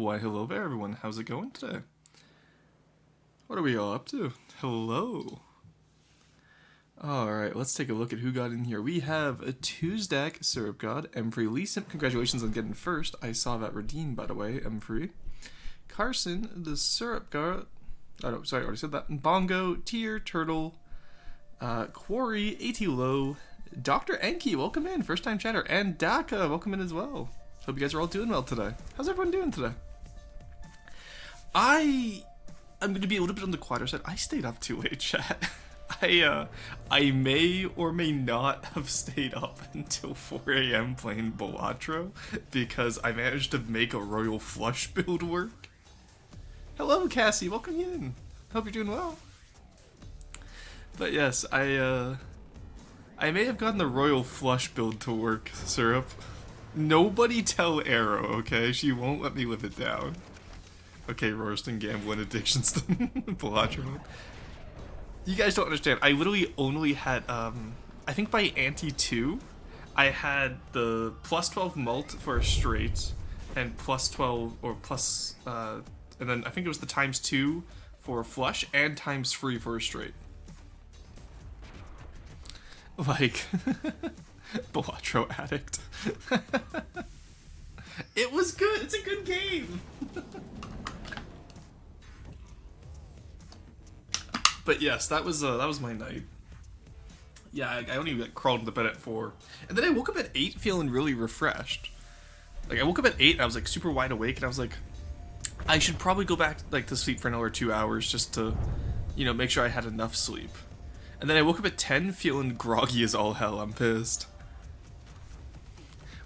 Why, hello there, everyone. How's it going today? What are we all up to? Hello. Alright, let's take a look at who got in here. We have a Tuesdack, Syrup God, M3 Lee Simp. Congratulations on getting first. I saw that redeemed, by the way, M3. Carson, the Syrup God. Oh, no, sorry, I already said that. Bongo, Tier, Turtle, Quarry, AT Low, Dr. Enki, welcome in, first time chatter, and Daka, welcome in as well. Hope you guys are all doing well today. How's everyone doing today? I'm going to be a little bit on the quieter side. I stayed up too late, chat. I may or may not have stayed up until 4 a.m. playing Balatro because I managed to make a Royal Flush build work. Hello, Cassie. Welcome in. Hope you're doing well. But yes, I may have gotten the Royal Flush build to work, Syrup. Nobody tell Arrow, okay? She won't let me live it down. Okay, Royston, gambling addictions, Balatro. You guys don't understand. I literally only had, I think by Ante 2, I had the plus 12 mult for a straight, and plus 12, or plus, and then I think it was the times 2 for a flush, and times 3 for a straight. Like, Balatro addict. It was good. It's a good game. But yes, that was my night. Yeah, I only crawled into bed at 4, and then I woke up at 8 feeling really refreshed. Like I woke up at 8 and I was like super wide awake, and I was like, I should probably go back like to sleep for another 2 hours just to, you know, make sure I had enough sleep. And then I woke up at 10 feeling groggy as all hell. I'm pissed.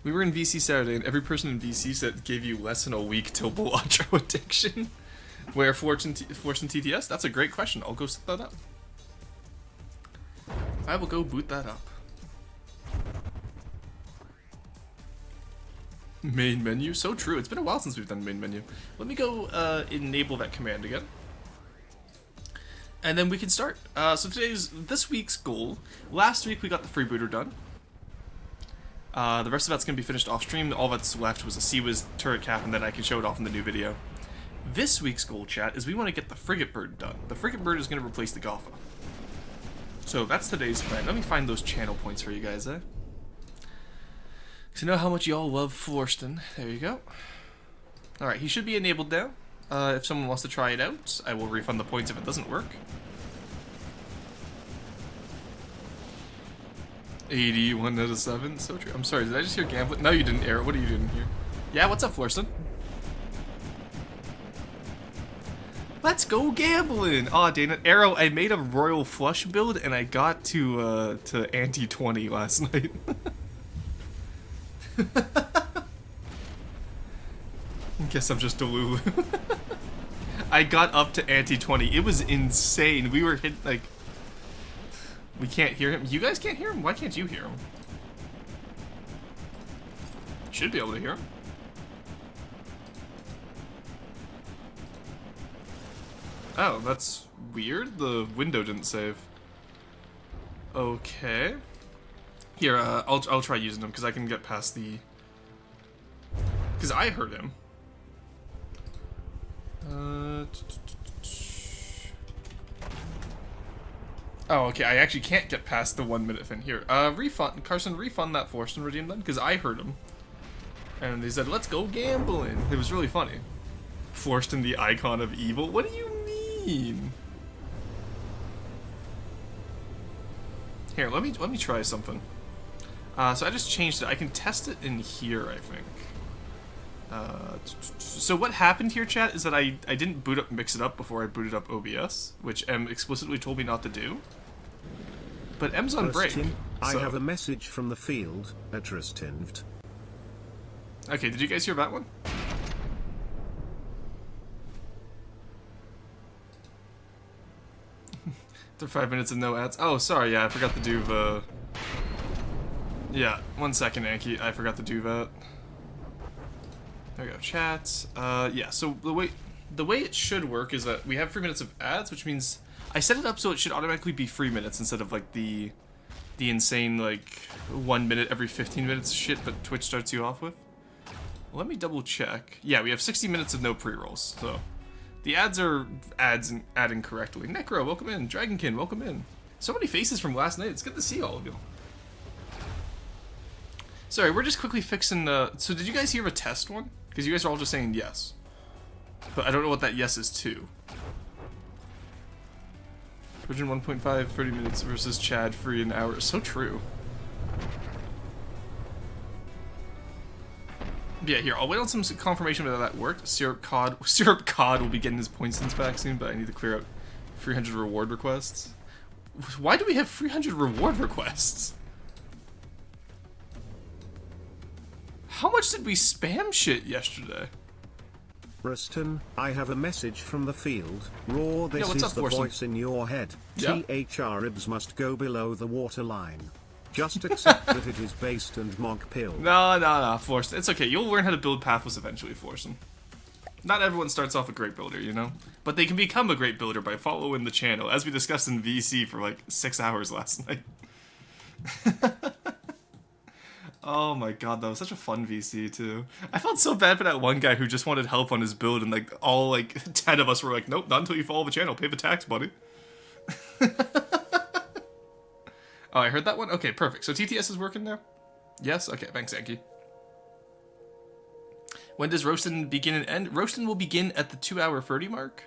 We were in VC Saturday, and every person in VC said gave you less than a week till Balatro addiction. Where Fortune TTS? That's a great question. I'll go set that up. I will go boot that up. Main menu? So true. It's been a while since we've done main menu. Let me go enable that command again. And then we can start. So this week's goal. Last week we got the freebooter done. The rest of that's going to be finished off stream. All that's left was a Seawiz turret cap, and then I can show it off in the new video. This week's goal, chat, is we want to get the Frigatebird done. The Frigatebird is going to replace the Gotha. So that's today's plan. Let me find those channel points for you guys, eh? Because I know how much y'all love Florston. There you go. Alright, he should be enabled now. If someone wants to try it out, I will refund the points if it doesn't work. 81 out of 7. So true. I'm sorry, did I just hear gambling? No, you didn't, Arrow. What are you doing here? Yeah, what's up, Florston? Let's go gambling! Aw, Dana. Arrow, I made a Royal Flush build, and I got to Ante 20 last night. Guess I'm just Delulu. I got up to Ante 20. It was insane. We were hit, like... We can't hear him. You guys can't hear him? Why can't you hear him? Should be able to hear him. Oh, that's weird. The window didn't save. Okay. Here, I'll try using him because I can get past the... Because I heard him. Oh, okay. I actually can't get past the 1 minute thing. Here, refund Carson. Refund that forced and redeem them because I heard him. And they said, "Let's go gambling." It was really funny. Forced in the icon of evil. What do you mean? Here, let me try something. So I just changed it. I can test it in here, I think. So what happened here, chat, is that I didn't boot up Mix It Up before I booted up OBS, which M explicitly told me not to do. But M's on break. So. I have a message from the field, Vt. Okay, did you guys hear that one? After 5 minutes and no ads. Oh, sorry, yeah, I forgot to do the... Yeah, 1 second, Anki, I forgot to do that. There we go, chat. Yeah, so the way it should work is that we have 3 minutes of ads, which means I set it up so it should automatically be 3 minutes instead of like the insane like 1 minute every 15 minutes shit that Twitch starts you off with. Let me double check. Yeah, we have 60 minutes of no pre-rolls, so the ads are adding correctly. Necro, welcome in. Dragonkin, welcome in. So many faces from last night. It's good to see all of you. Sorry, we're just quickly fixing the... So did you guys hear a test one? Because you guys are all just saying yes. But I don't know what that yes is to. Version 1.5, 30 minutes versus Chad free an hour. So true. Yeah, here, I'll wait on some confirmation whether that worked. Syrup Cod will be getting his points since back soon, but I need to clear out 300 reward requests. Why do we have 300 reward requests? How much did we spam shit yesterday? Ruston, I have a message from the field. Raw, this what's is up, the Forston? voice in your head. Yeah. THR-IBS must go below the waterline. Just accept that it is based and mock pill. No, Forston. It's okay. You'll learn how to build pathos eventually, Forston. Not everyone starts off a great builder, you know? But they can become a great builder by following the channel, as we discussed in VC for like 6 hours last night. Oh my god, that was such a fun VC too. I felt so bad for that one guy who just wanted help on his build, and like all like 10 of us were like, nope, not until you follow the channel. Pay the tax, buddy. Oh, I heard that one? Okay, perfect. So TTS is working now? Yes? Okay, thanks, Yankee. When does Roastin begin and end? Roastin will begin at the 2-hour 30 mark,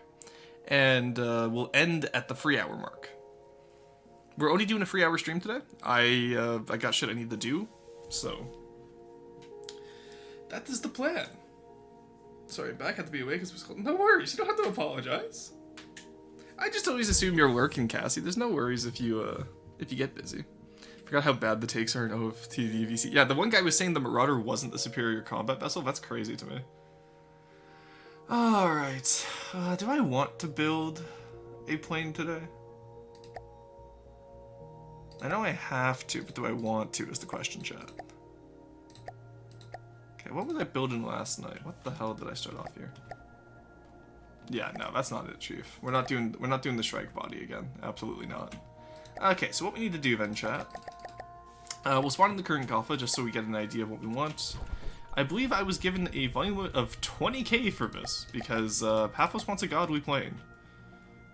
and will end at the 3-hour mark. We're only doing a 3-hour stream today. I got shit I need to do, so that is the plan. Sorry, back had to be away because no worries. You don't have to apologize. I just always assume you're lurking, Cassie. There's no worries if you get busy. Forgot how bad the takes are in OFTV VC. Yeah, the one guy was saying the Marauder wasn't the superior combat vessel. That's crazy to me. Alright. Do I want to build a plane today? I know I have to, but do I want to is the question, chat. Okay, what was I building last night? What the hell did I start off here? Yeah, no, that's not it, Chief. We're not doing the strike body again. Absolutely not. Okay, so what we need to do then, chat. We'll spawn in the current alpha just so we get an idea of what we want. I believe I was given a volume limit of 20k for this, because Paphos wants a godly plane.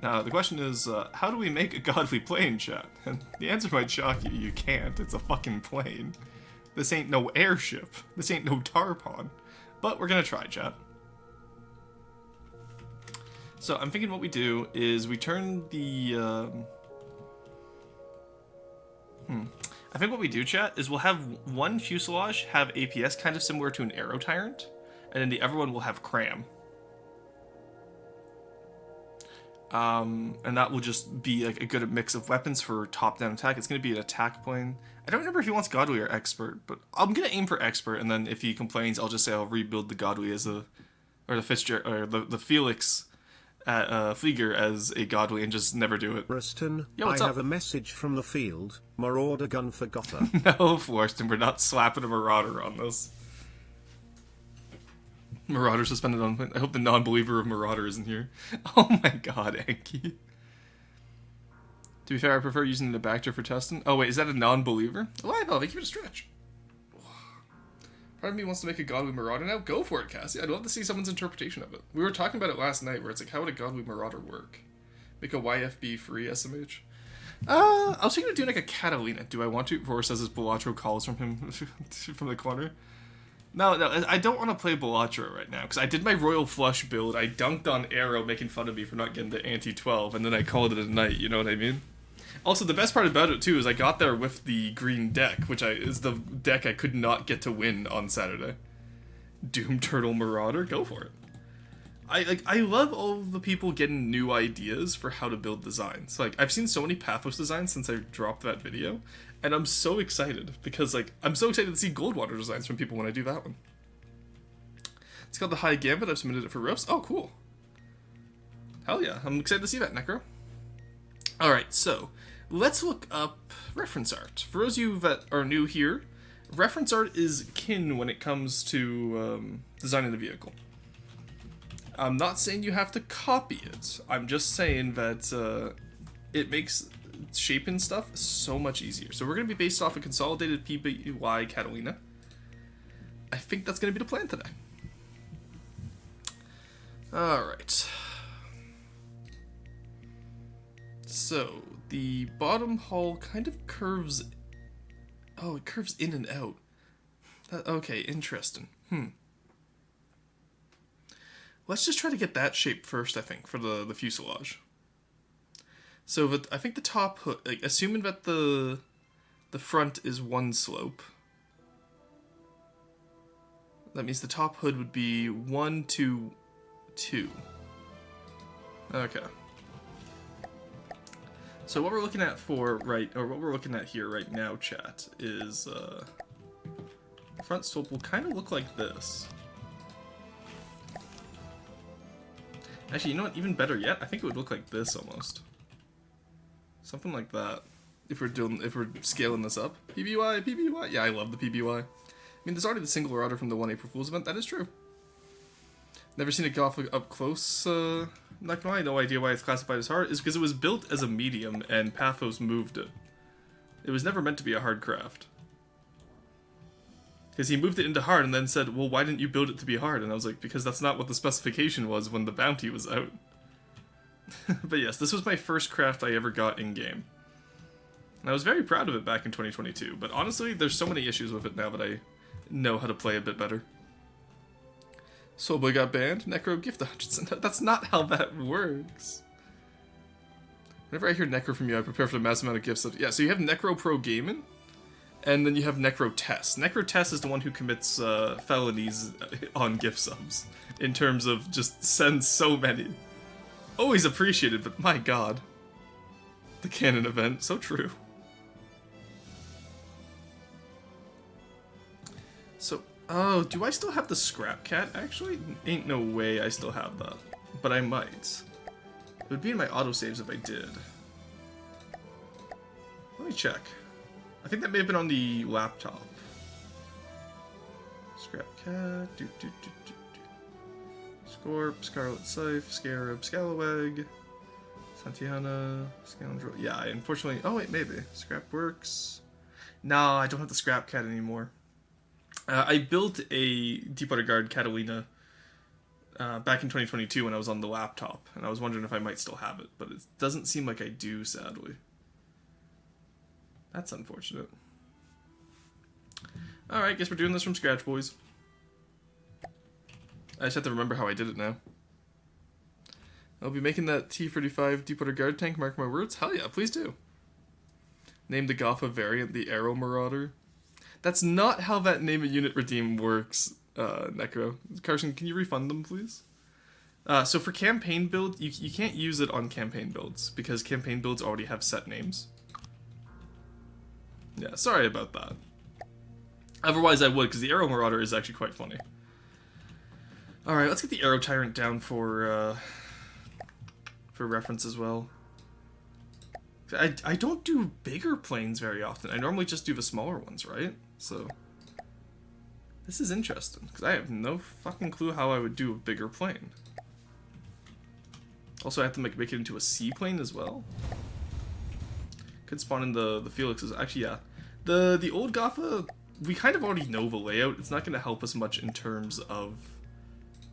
Now, the question is, how do we make a godly plane, chat? And the answer might shock you. You can't. It's a fucking plane. This ain't no airship. This ain't no tarpon. But we're gonna try, chat. So, I'm thinking what we do is we turn the, I think what we do, chat, is we'll have one fuselage have APS, kind of similar to an Aero Tyrant, and then the other one will have Cram. And that will just be like a good mix of weapons for top-down attack. It's going to be an attack plane. I don't remember if he wants Godly or Expert, but I'm going to aim for Expert, and then if he complains, I'll just say I'll rebuild the Godly as a, or the Fitzgerald, or the Felix at Flieger as a Godly and just never do it. Ruston, Yo, what's I up? have a message from the field. Marauder gun for Gotha. No, Florston, we're not slapping a Marauder on this. Marauder suspended on... I hope the non-believer of Marauder isn't here. Oh my god, Anki. To be fair, I prefer using the Bacter for testing. Oh wait, is that a non-believer? Alive, thank you for the stretch. Part of me wants to make a Godly Marauder now. Go for it, Cassie. I'd love to see someone's interpretation of it. We were talking about it last night, where it's like, how would a Godly Marauder work? Make a YFB free SMH? I was thinking of doing like a Catalina. Do I want to? Roar says as Belatro calls from him from the corner. No, I don't want to play Belatro right now, because I did my Royal Flush build, I dunked on Arrow making fun of me for not getting the anti-12, and then I called it a night, you know what I mean? Also, the best part about it, too, is I got there with the green deck, which is the deck I could not get to win on Saturday. Doom Turtle Marauder? Go for it. I love all the people getting new ideas for how to build designs. Like, I've seen so many Pathos designs since I dropped that video, and I'm so excited, because, like, I'm so excited to see Goldwater designs from people when I do that one. It's called the High Gambit. I've submitted it for roast. Oh, cool. Hell yeah. I'm excited to see that, Necro. Alright, so, let's look up reference art. For those of you that are new here, reference art is kin when it comes to designing the vehicle. I'm not saying you have to copy it. I'm just saying that it makes shaping stuff so much easier. So we're going to be based off a consolidated PBY Catalina. I think that's going to be the plan today. Alright. So, the bottom hull kind of curves... Oh, it curves in and out. Okay, interesting. Let's just try to get that shape first, I think, for the fuselage. So, I think the top hood... Like, assuming that the front is one slope... That means the top hood would be 1, 2, 2. Okay. So what we're looking at what we're looking at here right now, chat, is front slope will kind of look like this. Actually, you know what? Even better yet, I think it would look like this almost. Something like that. If we're scaling this up. PBY, PBY. Yeah, I love the PBY. I mean, there's already the single rudder from the 1 April Fool's event. That is true. Never seen it go off up close. Not gonna lie, no idea why it's classified as hard. Is because it was built as a medium and Paphos moved it. It was never meant to be a hard craft. Because he moved it into hard and then said, well, why didn't you build it to be hard? And I was like, because that's not what the specification was when the bounty was out. But yes, this was my first craft I ever got in-game. And I was very proud of it back in 2022. But honestly, there's so many issues with it now that I know how to play a bit better. Soulboy got banned. Necro gift to Hutchinson. That's not how that works. Whenever I hear Necro from you, I prepare for the massive amount of gifts. Yeah, so you have Necro Pro Gaming, and then you have Necro Test. Necro Test is the one who commits felonies on gift subs, in terms of just sends so many. Always appreciated, but my god. The canon event, so true. So, oh, do I still have the Scrap Cat, actually? Ain't no way I still have that. But I might. It would be in my autosaves if I did. Let me check. I think that may have been on the laptop. Scrap Cat, Scorp, Scarlet Scythe, Scarab, Scalawag, Santiana, Scoundrel. Yeah, unfortunately... Oh, wait, maybe. Scrap Works. No, I don't have the Scrap Cat anymore. I built a Deepwater Guard Catalina back in 2022 when I was on the laptop, and I was wondering if I might still have it, but it doesn't seem like I do, sadly. That's unfortunate. Alright, guess we're doing this from scratch, boys. I just have to remember how I did it now. I'll be making that T-35 Deepwater Guard tank, mark my words. Hell yeah, please do. Name the Gotha variant the Aero Marauder. That's not how that name a unit redeem works, Necro. Carson, can you refund them, please? So for campaign build, you can't use it on campaign builds, because campaign builds already have set names. Yeah, sorry about that. Otherwise I would, because the Aero Marauder is actually quite funny. Alright, let's get the Aero Tyrant down for reference as well. I don't do bigger planes very often. I normally just do the smaller ones, right? So, this is interesting, because I have no fucking clue how I would do a bigger plane. Also, I have to make it into a seaplane as well. Could spawn in the Felixes. Actually, yeah. The old Gotha, we kind of already know the layout. It's not going to help us much in terms of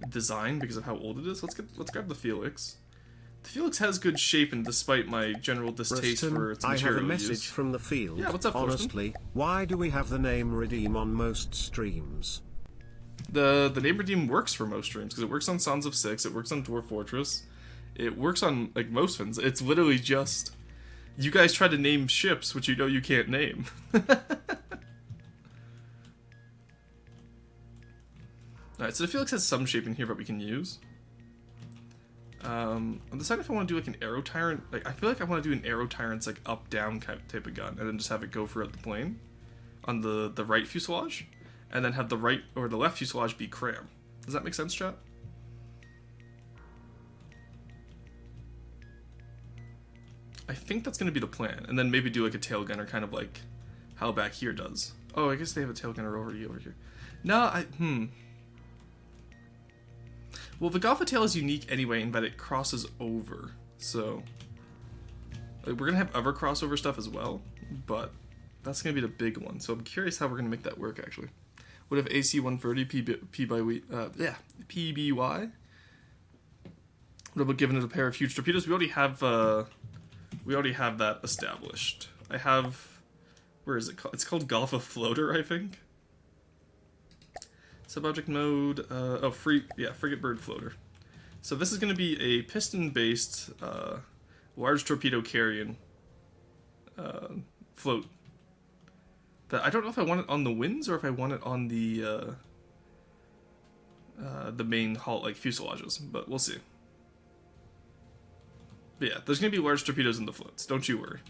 design because of how old it is. Let's grab the Felix. The Felix has good shape, and despite my general distaste for its material I have a message use. from the field. Yeah, what's up, honestly, why do we have the name Redeem on most streams? The name Redeem works for most streams, because it works on Sons of Six, it works on Dwarf Fortress, it works on, like, most fins. It's literally just... You guys try to name ships, which you know you can't name. Alright, so the Felix has some shape in here that we can use. I'm deciding if I want to do like an Aero Tyrant. Like, I feel like I want to do an Aero Tyrant's like up-down type of gun, and then just have it go throughout the plane on the right fuselage, and then have the right or the left fuselage be cram. Does that make sense, chat? I think that's going to be the plan, and then maybe do like a tail gunner, kind of like how back here does. Oh, I guess they have a tail gunner already over here. No, Well, the Gotha tail is unique anyway in that it crosses over, so... Like, we're gonna have other crossover stuff as well, but that's gonna be the big one, so I'm curious how we're gonna make that work, actually. Would have AC 130 PBY. What about giving it a pair of huge torpedoes? We already have that established. I have, where is it called? It's called Golfa Floater, I think. Subobject mode. Frigatebird floater. So this is going to be a piston-based, large torpedo carrying float. That I don't know if I want it on the wings or if I want it on the main hull, like fuselages, but we'll see. But yeah, there's going to be large torpedoes in the floats, don't you worry.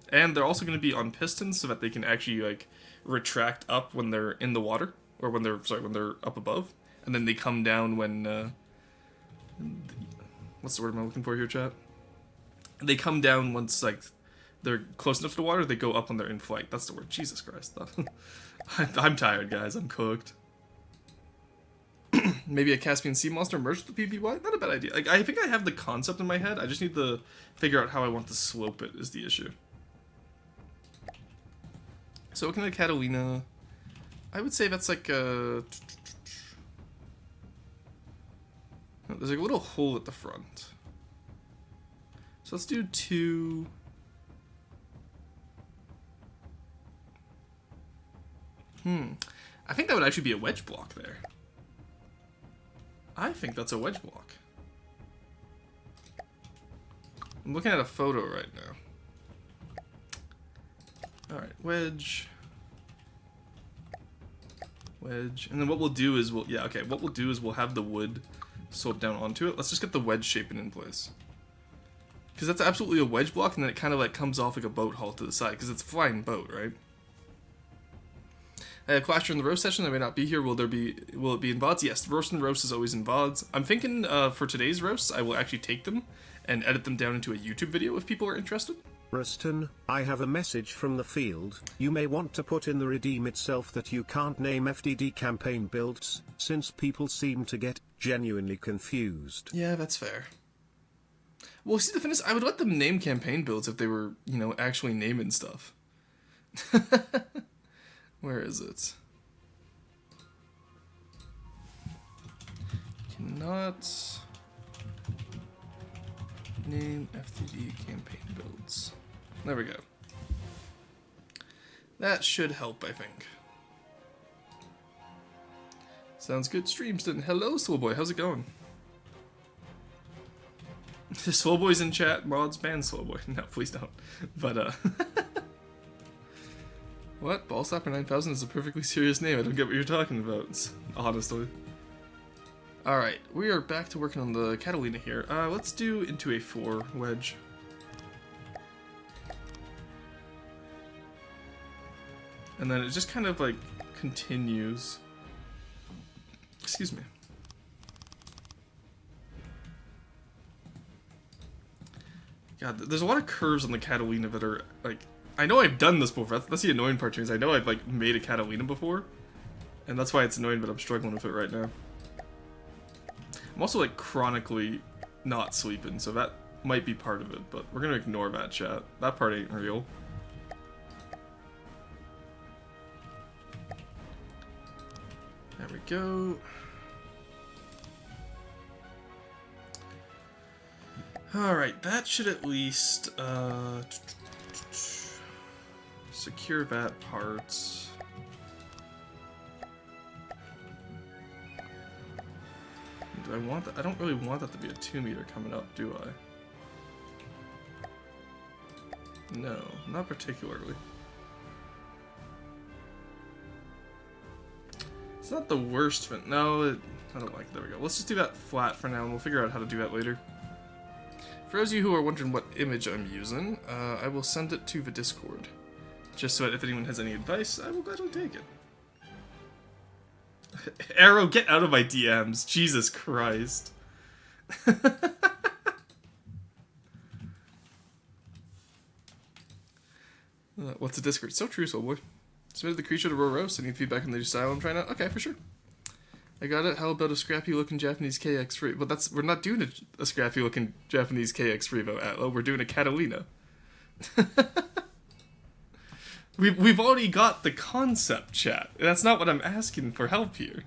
And they're also going to be on pistons so that they can actually like retract up when they're in the water, or when they're up above, and then they come down when what's the word I'm looking for here, chat? They come down once like they're close enough to the water, they go up when they're in flight. That's the word. Jesus Christ. I'm tired, guys. I'm cooked. Maybe a Caspian Sea Monster merged with the PBY? Not a bad idea. Like, I think I have the concept in my head. I just need to figure out how I want to slope it is the issue. So looking at Catalina, I would say that's like a... There's like a little hole at the front. So let's do 2... I think that would actually be a wedge block there. I think that's a wedge block. I'm looking at a photo right now. Alright, wedge. Wedge. And then what we'll do is what we'll do is we'll have the wood slope down onto it. Let's just get the wedge shaping in place. Because that's absolutely a wedge block, and then it kind of like comes off like a boat hull to the side, because it's a flying boat, right? Clash during the roast session, I may not be here. Will it be in VODs? Yes, roast and roast is always in VODs. I'm thinking for today's roasts, I will actually take them and edit them down into a YouTube video if people are interested. Ruston, I have a message from the field. You may want to put in the redeem itself that you can't name FDD campaign builds, since people seem to get genuinely confused. Yeah, that's fair. Well, see, the thing is, I would let them name campaign builds if they were, you know, actually naming stuff. Where is it? Cannot name FTD campaign builds. There we go. That should help, I think. Sounds good. Streams didn't. Hello, Swellboy. How's it going? Swellboy's in chat. Mods ban Swellboy. No, please don't. But, What? Ballstopper 9000 is a perfectly serious name. I don't get what you're talking about, honestly. Alright, we are back to working on the Catalina here. Let's do into a 4 wedge. And then it just kind of like continues. Excuse me. God, there's a lot of curves on the Catalina that are like... I know I've done this before. That's the annoying part to me, is I know I've like made a Catalina before, and that's why it's annoying, but I'm struggling with it right now. I'm also like chronically not sleeping, so that might be part of it, but we're gonna ignore that chat. That part ain't real. There we go. Alright, that should at least secure that part. Do I want that? I don't really want that to be a 2 meter coming up, do I? No, not particularly. It's not the worst fit. No, I don't like it. There we go. Let's just do that flat for now, and we'll figure out how to do that later. For those of you who are wondering what image I'm using, I will send it to the Discord. Just so that if anyone has any advice, I will gladly take it. Arrow, get out of my DMs. Jesus Christ. What's a Discord? So true, Soulboy. Submitted the creature to row roast. I need feedback on the new style I'm trying out. Okay, for sure. I got it. How about a scrappy looking Japanese KX3? But we're not doing a scrappy looking Japanese KX3 though, Atlo. We're doing a Catalina. We've already got the concept, chat. That's not what I'm asking for help here.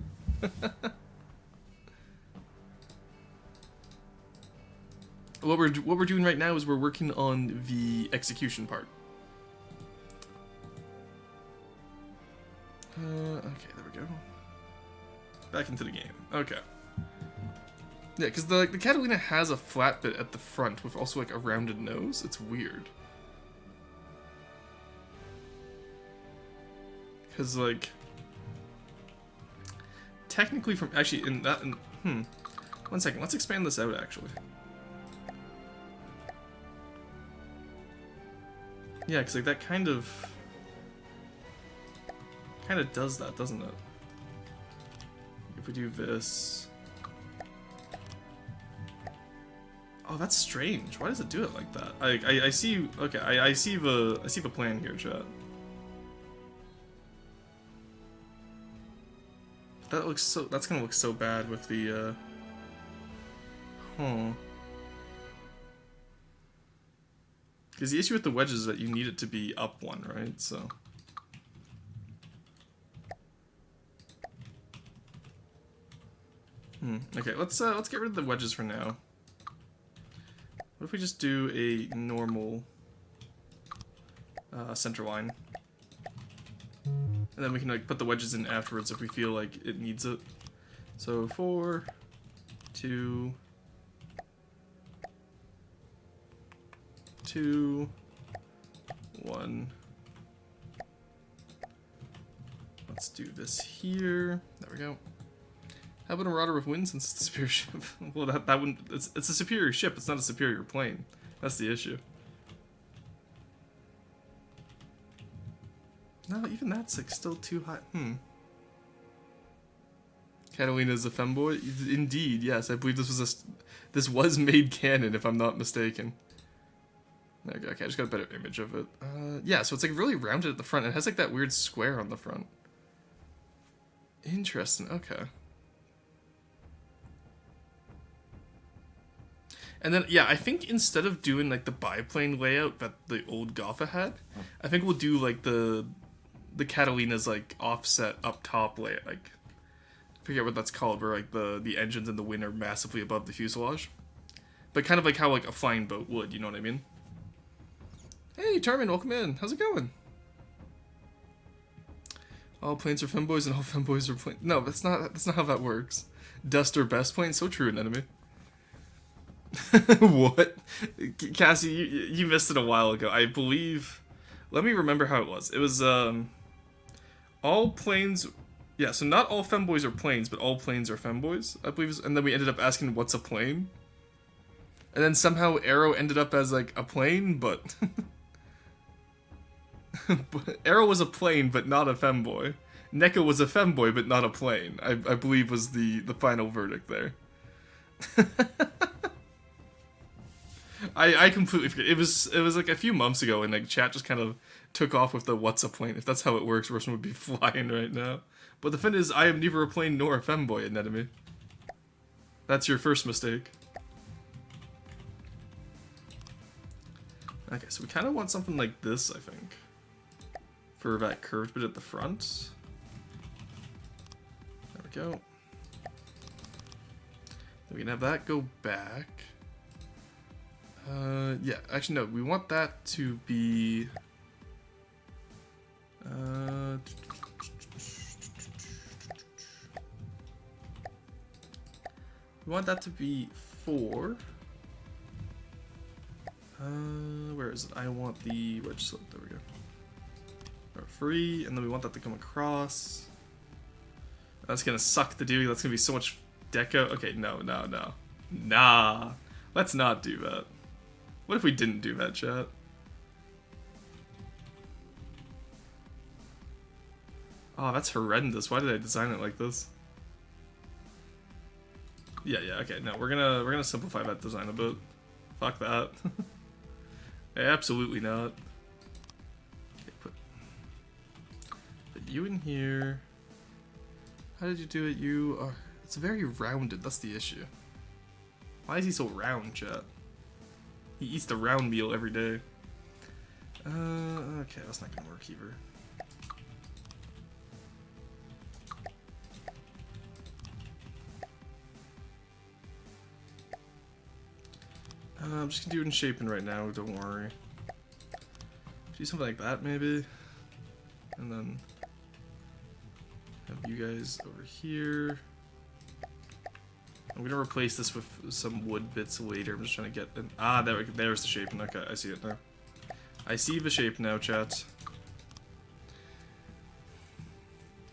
What we're doing right now is we're working on the execution part. Okay, there we go. Back into the game. Okay. Yeah, because the Catalina has a flat bit at the front with also like a rounded nose. It's weird. Because like, technically from actually in that 1 second. Let's expand this out actually. Yeah, because like that kind of does that, doesn't it? If we do this. Oh, that's strange. Why does it do it like that? I see. Okay, I see the plan here, chat. That looks so. That's gonna look so bad with the. Because the issue with the wedges is that you need it to be up one, right? So. Okay, let's get rid of the wedges for now. What if we just do a normal center line, and then we can like put the wedges in afterwards if we feel like it needs it. So 4, 2, 2, 1. Let's do this here. There we go. How about a marauder with wind since it's a superior ship? Well, that wouldn't. It's a superior ship. It's not a superior plane. That's the issue. No, even that's like still too high. Catalina is a femboy. Indeed, yes. I believe this was made canon, if I'm not mistaken. There we go. Okay, I just got a better image of it. Yeah, so it's like really rounded at the front. It has like that weird square on the front. Interesting. Okay. And then, yeah, I think instead of doing, like, the biplane layout that the old Gotha had, I think we'll do, like, the Catalina's, like, offset up top layout. Like, I forget what that's called, where, like, the engines and the wing are massively above the fuselage. But kind of like how, like, a flying boat would, you know what I mean? Hey, Charmin, welcome in. How's it going? All planes are femboys and all femboys are planes. No, that's not how that works. Dust or best plane? So true, an enemy. What? Cassie, you missed it a while ago. I believe... Let me remember how it was. It was, all planes... Yeah, so not all femboys are planes, but all planes are femboys, I believe. And then we ended up asking, what's a plane? And then somehow Arrow ended up as, like, a plane, but... Arrow was a plane, but not a femboy. NECA was a femboy, but not a plane. I believe was the final verdict there. I completely forget. It was like a few months ago, and like chat just kind of took off with the "what's a plane?" If that's how it works, Russian would be flying right now. But the thing is, I am neither a plane nor a femboy, enemy. That's your first mistake. Okay, so we kind of want something like this, I think, for that curved bit at the front. There we go. Then we can have that go back. Yeah, actually no, we want that to be... we want that to be 4. Where is it? I want the wedge slope, there we go. Or 3, and then we want that to come across. That's gonna suck to do, that's gonna be so much deco. Okay, no. Nah, let's not do that. What if we didn't do that, chat? Oh, that's horrendous. Why did I design it like this? Yeah, okay, no, we're gonna simplify that design a bit. Fuck that. Absolutely not. Okay, put you in here. How did you do it? You are... It's very rounded, that's the issue. Why is he so round, chat? He eats the round meal every day. Okay, that's not gonna work either. I'm just gonna do it in shaping right now, don't worry. Do something like that, maybe? And then have you guys over here. I'm gonna replace this with some wood bits later. I'm just trying to get an... Ah, there's the shaping. Okay, I see it now. I see the shape now, chat.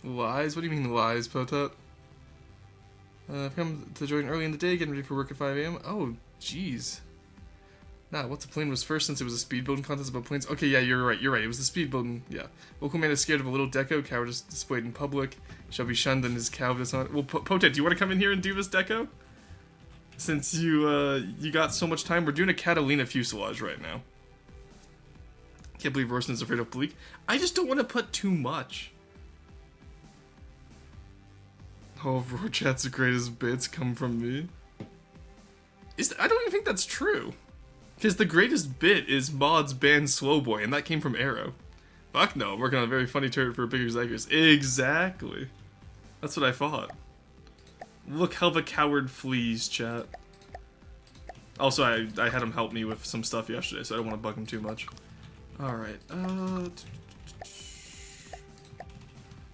Lies? What do you mean lies, Potot? I've come to join early in the day, getting ready for work at 5 AM. Oh, jeez. Nah, what's a plane was first since it was a speed building contest about planes? Okay, yeah, you're right, it was the speed building, yeah. Local man is scared of a little deco, cowardice displayed in public, shall be shunned and his cowardice on... Well, Potet, do you want to come in here and do this deco? Since you got so much time, we're doing a Catalina fuselage right now. Can't believe Rorson is afraid of bleak. I just don't want to put too much. Oh, Rorchat's the greatest bits come from me. I don't even think that's true. Because the greatest bit is Mod's band Slowboy, and that came from Arrow. Fuck no, I'm working on a very funny turret for a bigger Zagreus. Exactly. That's what I thought. Look how the coward flees, chat. Also, I had him help me with some stuff yesterday, so I don't want to bug him too much. Alright, do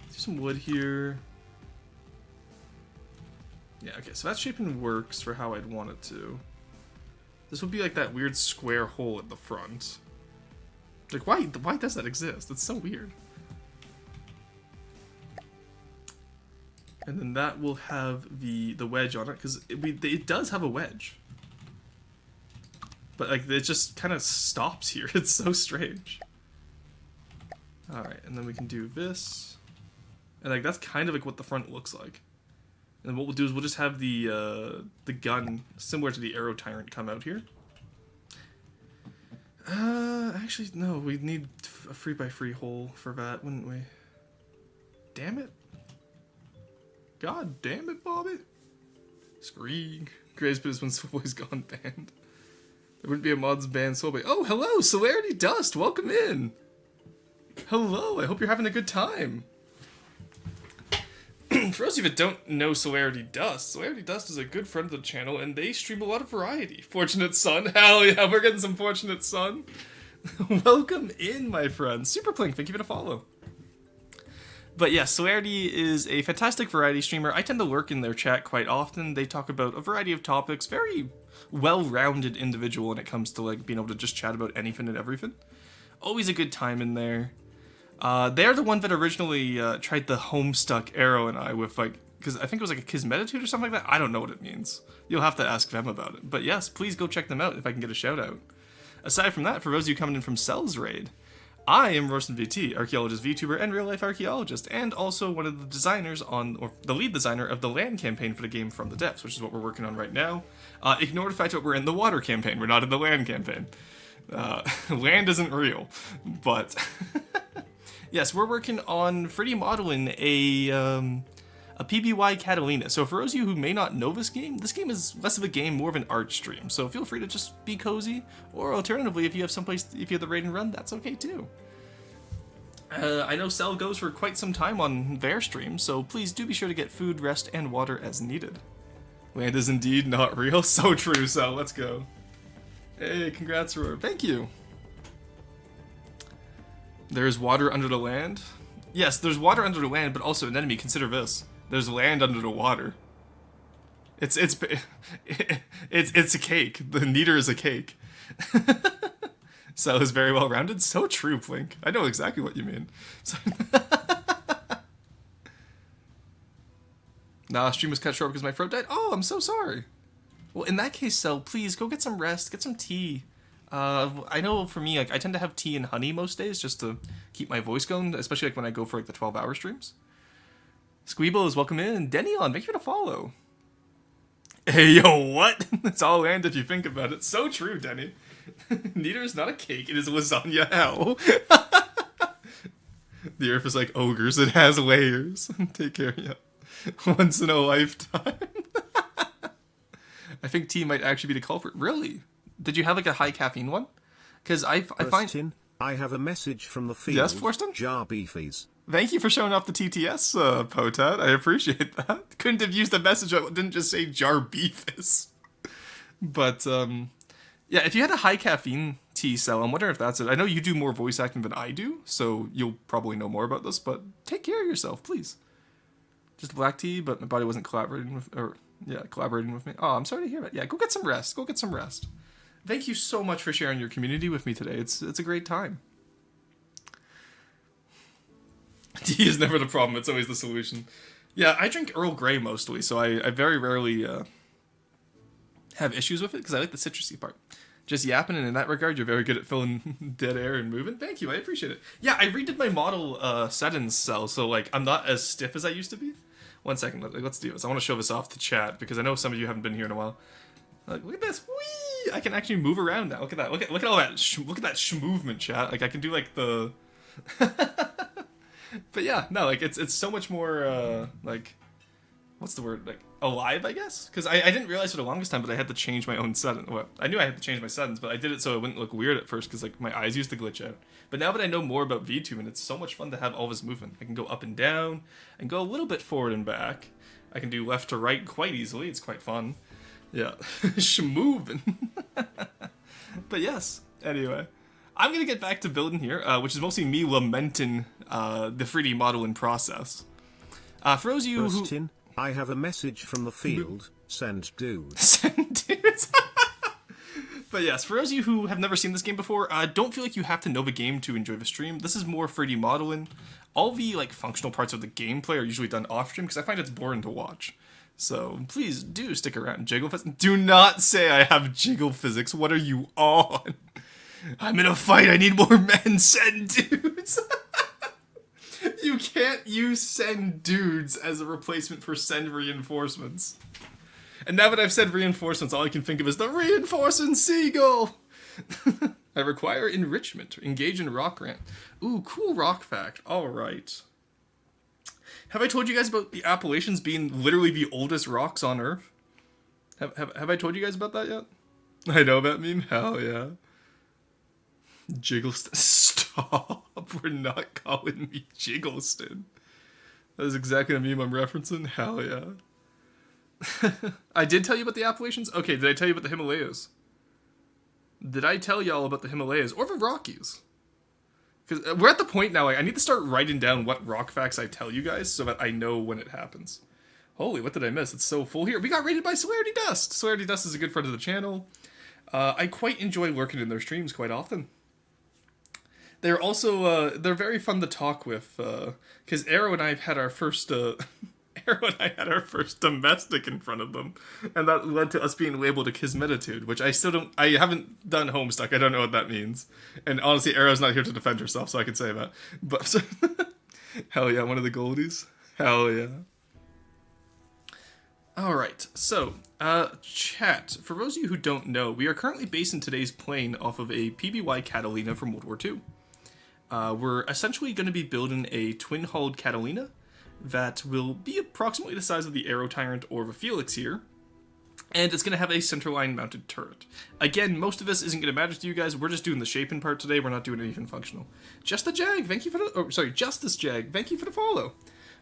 some wood here. Yeah, okay, so that shaping works for how I'd want it to. This would be like that weird square hole at the front. Like, why does that exist? It's so weird. And then that will have the wedge on it, because it does have a wedge. But, like, it just kind of stops here. It's so strange. Alright, and then we can do this. And, like, that's kind of like what the front looks like. And then what we'll do is we'll just have the gun, similar to the Arrow Tyrant, come out here. Actually, no, we'd need a 3x3 hole for that, wouldn't we? Damn it. God damn it, Bobby. Screeg. Greatest bit is when Soulboy's gone banned. There wouldn't be a mods banned Soulboy. Oh, hello, Celerity Dust, welcome in. Hello, I hope you're having a good time. For those of you that don't know Celerity Dust is a good friend of the channel, and they stream a lot of variety. Fortunate Son, hell yeah, we're getting some Fortunate Son. Welcome in, my friend. Superplink, thank you for the follow. But yeah, Celerity is a fantastic variety streamer. I tend to lurk in their chat quite often. They talk about a variety of topics, very well-rounded individual when it comes to like being able to just chat about anything and everything. Always a good time in there. They're the one that originally tried the Homestuck Arrow and I with, like, because I think it was like a Kismetitude or something like that. I don't know what it means. You'll have to ask them about it. But yes, please go check them out if I can get a shout out. Aside from that, for those of you coming in from Cell's Raid, I am Rorson VT, Archaeologist Vtuber and real life archaeologist, and also one of the designers or the lead designer of the land campaign for the game From the Depths, which is what we're working on right now. Ignore the fact that we're in the water campaign, we're not in the land campaign. Land isn't real, but... Yes, we're working on 3D modeling a PBY Catalina. So for those of you who may not know this game is less of a game, more of an art stream. So feel free to just be cozy, or alternatively, if you have the raid and run, that's okay too. I know Cell goes for quite some time on their stream, so please do be sure to get food, rest, and water as needed. Land is indeed not real. So true, Cell. Let's go. Hey, congrats, Roar. Thank you. There is water under the land? Yes, there's water under the land, but also an enemy. Consider this. There's land under the water. It's a cake. The Neater is a cake. So is very well rounded. So true, Plink. I know exactly what you mean. So nah, stream was cut short because my throat died. Oh, I'm so sorry. Well, in that case, Cell, please go get some rest, get some tea. I know for me, like, I tend to have tea and honey most days just to keep my voice going, especially like when I go for like the 12-hour streams. Squeebo is welcome in. Denion, thank you for the follow. Hey, yo, what? It's all land if you think about it. So true, Denny. Neither is not a cake, it is lasagna hell. The earth is like ogres, it has layers. Take care, yeah. Once in a lifetime. I think tea might actually be the culprit. Really? Did you have like a high caffeine one? Because I find... I have a message from the field. Yes, Forston? Jar beefies. Thank you for showing off the TTS, Potat. I appreciate that. Couldn't have used a message that didn't just say jar beefus. But, yeah, if you had a high caffeine tea cell, I'm wondering if that's it. I know you do more voice acting than I do, so you'll probably know more about this, but take care of yourself, please. Just black tea, but my body wasn't collaborating with me. Oh, I'm sorry to hear that. Yeah, go get some rest. Go get some rest. Thank you so much for sharing your community with me today. It's a great time. Tea is never the problem. It's always the solution. Yeah, I drink Earl Grey mostly, so I very rarely have issues with it because I like the citrusy part. Just yapping, and in that regard, you're very good at filling dead air and moving. Thank you, I appreciate it. Yeah, I redid my model settings cell, so like I'm not as stiff as I used to be. 1 second, let's do this. I want to show this off to chat because I know some of you haven't been here in a while. Like, look at this. Whee! I can actually move around now. Look at that. Look at all that. Look at that movement, chat. Like I can do like the. But yeah, no, like it's so much more like, what's the word, like alive, I guess? Because I didn't realize for the longest time, but I had to change my own settings. Well, I knew I had to change my settings, but I did it so it wouldn't look weird at first because like my eyes used to glitch out. But now that I know more about Vtuber, and it's so much fun to have all this movement. I can go up and down, and go a little bit forward and back. I can do left to right quite easily. It's quite fun. Yeah, schmoovin'. But yes, anyway. I'm going to get back to building here, which is mostly me lamenting the 3D modeling process. For those of you who... I have a message from the field. Send dudes. Send dudes. But yes, for those of you who have never seen this game before, don't feel like you have to know the game to enjoy the stream. This is more 3D modeling. All the like functional parts of the gameplay are usually done off stream because I find it's boring to watch. So please do stick around. Jiggle physics. Do not say I have jiggle physics. What are you on? I'm in a fight, I need more men, send dudes! You can't use send dudes as a replacement for send reinforcements. And now that I've said reinforcements, all I can think of is the reinforcing seagull! I require enrichment. Engage in rock rant. Ooh, cool rock fact. Alright. Have I told you guys about the Appalachians being literally the oldest rocks on Earth? Have I told you guys about that yet? I know that meme? Hell yeah. Jiggleston. Stop. We're not calling me Jiggleston. That is exactly the meme I'm referencing. Hell yeah. I did tell you about the Appalachians? Okay, did I tell you about the Himalayas? Did I tell y'all about the Himalayas? Or the Rockies? Because we're at the point now, like, I need to start writing down what rock facts I tell you guys so that I know when it happens. Holy, what did I miss? It's so full here. We got rated by Celerity Dust. Celerity Dust is a good friend of the channel. I quite enjoy lurking in their streams quite often. They're also, they're very fun to talk with, because Arrow and I had our first, domestic in front of them, and that led to us being labeled a Kismetitude, which I haven't done Homestuck, I don't know what that means, and honestly, Arrow's not here to defend herself, so I can say that, but, hell yeah, one of the Goldies, hell yeah. Alright, so, chat, for those of you who don't know, we are currently basing today's plane off of a PBY Catalina from World War II. We're essentially going to be building a twin-hulled Catalina that will be approximately the size of the Aero Tyrant or the Felix here, and it's going to have a centerline mounted turret. Again, most of this isn't going to matter to you guys, we're just doing the shaping part today, we're not doing anything functional. Just the Jag, thank you for the, Justice Jag, thank you for the follow.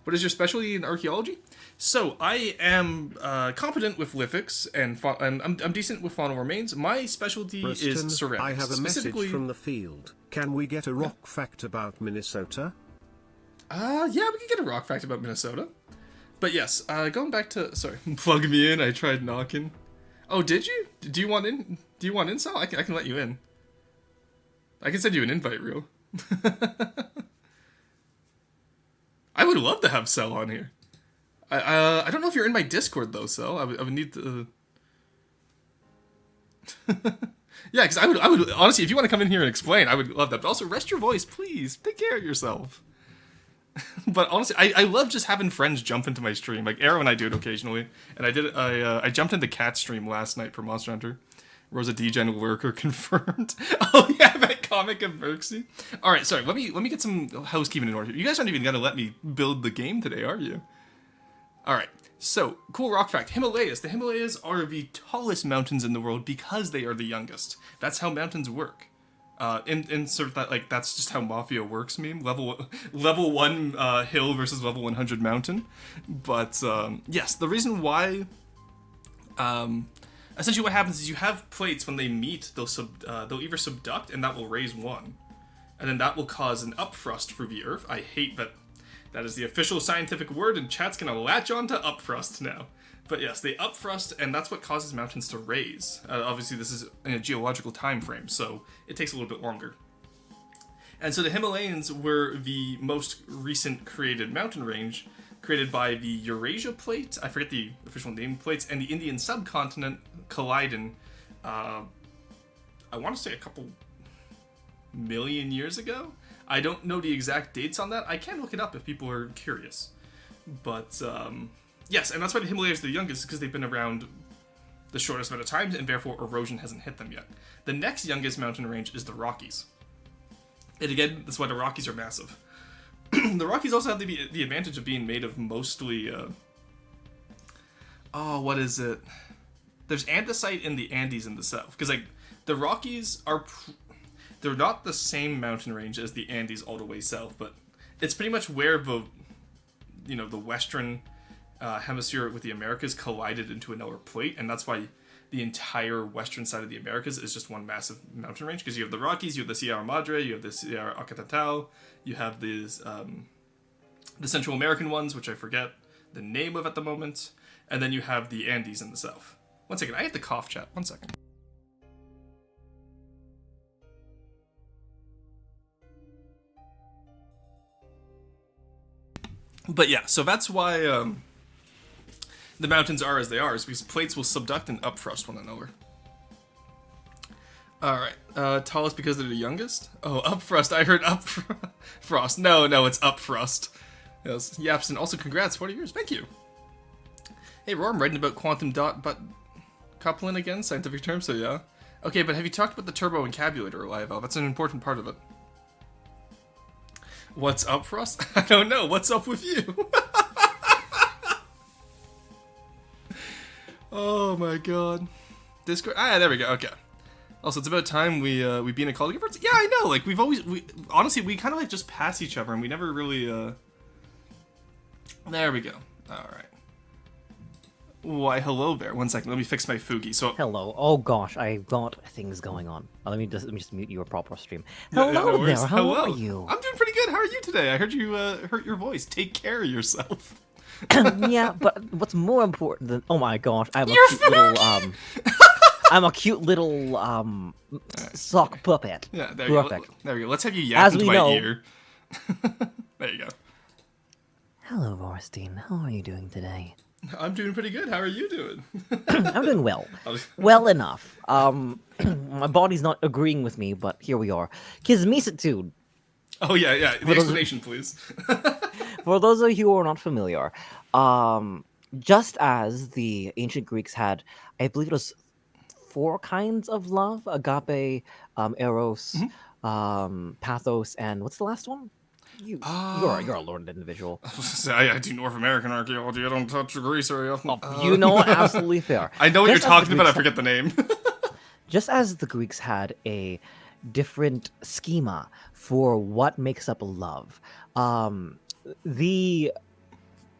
What is your specialty in archaeology? So, I am competent with lithics, and I'm decent with faunal remains. My specialty is ceramics. I have a message from the field. Can we get a rock fact about Minnesota? Yeah, we can get a rock fact about Minnesota. But yes, going back to... Sorry, plug me in, I tried knocking. Oh, did you? Do you want in? Do you want in, Sal? I can let you in. I can send you an invite reel. I would love to have Cell on here. I don't know if you're in my Discord though, Cell. I would need to. Yeah, because I would honestly, if you want to come in here and explain, I would love that. But also, rest your voice, please. Take care of yourself. But honestly, I love just having friends jump into my stream. Like Arrow and I do it occasionally, and I did it. I jumped into Cat's stream last night for Monster Hunter. Rosa Degen lurker confirmed. Oh yeah, that comic of Merxy. All right, sorry. Let me get some housekeeping in order. You guys aren't even gonna let me build the game today, are you? All right. So cool rock fact: Himalayas. The Himalayas are the tallest mountains in the world because they are the youngest. That's how mountains work. insert that, like, that's just how Mafia works meme. Level 1 hill versus level 100 mountain. But yes, the reason why, essentially what happens is you have plates, when they meet, they'll either subduct, and that will raise one, and then that will cause an upthrust through the earth. I hate that is the official scientific word, and chat's gonna latch on to upthrust now. But yes, they upthrust, and that's what causes mountains to raise. Obviously, this is in a geological time frame, so it takes a little bit longer. And so the Himalayas were the most recent created mountain range, created by the Eurasia Plate, I forget the official name plates, and the Indian subcontinent colliding, I want to say a couple million years ago? I don't know the exact dates on that. I can look it up if people are curious. But, yes, and that's why the Himalayas are the youngest, because they've been around the shortest amount of time, and therefore erosion hasn't hit them yet. The next youngest mountain range is the Rockies. And again, that's why the Rockies are massive. The Rockies also have the advantage of being made of mostly, what is it? There's andesite in the Andes in the south. Because, like, the Rockies are... they're not the same mountain range as the Andes all the way south, but it's pretty much where the western hemisphere with the Americas collided into another plate, and that's why the entire western side of the Americas is just one massive mountain range, because you have the Rockies, you have the Sierra Madre, you have the Sierra Occidental, you have these, the Central American ones, which I forget the name of at the moment, and then you have the Andes in the south. One second, I have to cough, chat. One second. But yeah, so that's why the mountains are as they are, is because plates will subduct and upthrust one another. Alright, tallest because they're the youngest? Oh, upthrust, I heard upfrost. No, it's upthrust. Yes, Yapson, also congrats, 40 years, thank you. Hey, Roar, I'm writing about quantum dot coupling again, scientific term, so yeah. Okay, but have you talked about the turbo encabulator, Lioval? That's an important part of it. What's up, Frost? I don't know. What's up with you? Oh my god. Discord. There we go. Okay. Also, it's about time we be in a call together. Yeah, I know. Like we honestly we kind of like just pass each other, and we never really. There we go. All right. Why, hello there. One second. Let me fix my Fugi. So. Hello. Oh gosh, I've got things going on. Let me just mute your proper stream. Hello no there. How are you? I'm doing pretty good. How are you today? I heard you hurt your voice. Take care of yourself. Yeah, but what's more important than oh my gosh, I'm a cute little sock puppet. Yeah, there Perfect. You go. There you go. Let's have you yap into my ear. There you go. Hello, Vorstein. How are you doing today? I'm doing pretty good. How are you doing? I'm doing well. Well enough. My body's not agreeing with me, but here we are. Kismisitude. Oh, yeah. The explanation, please. For those of you who are not familiar, just as the ancient Greeks had, I believe it was 4 kinds of love: agape, eros, pathos, and what's the last one? You're a learned individual. I do North American archaeology. I don't touch Greece very often. You know, absolutely fair. I know what you're talking about. I forget the name. Just as the Greeks had a different schema for what makes up love, the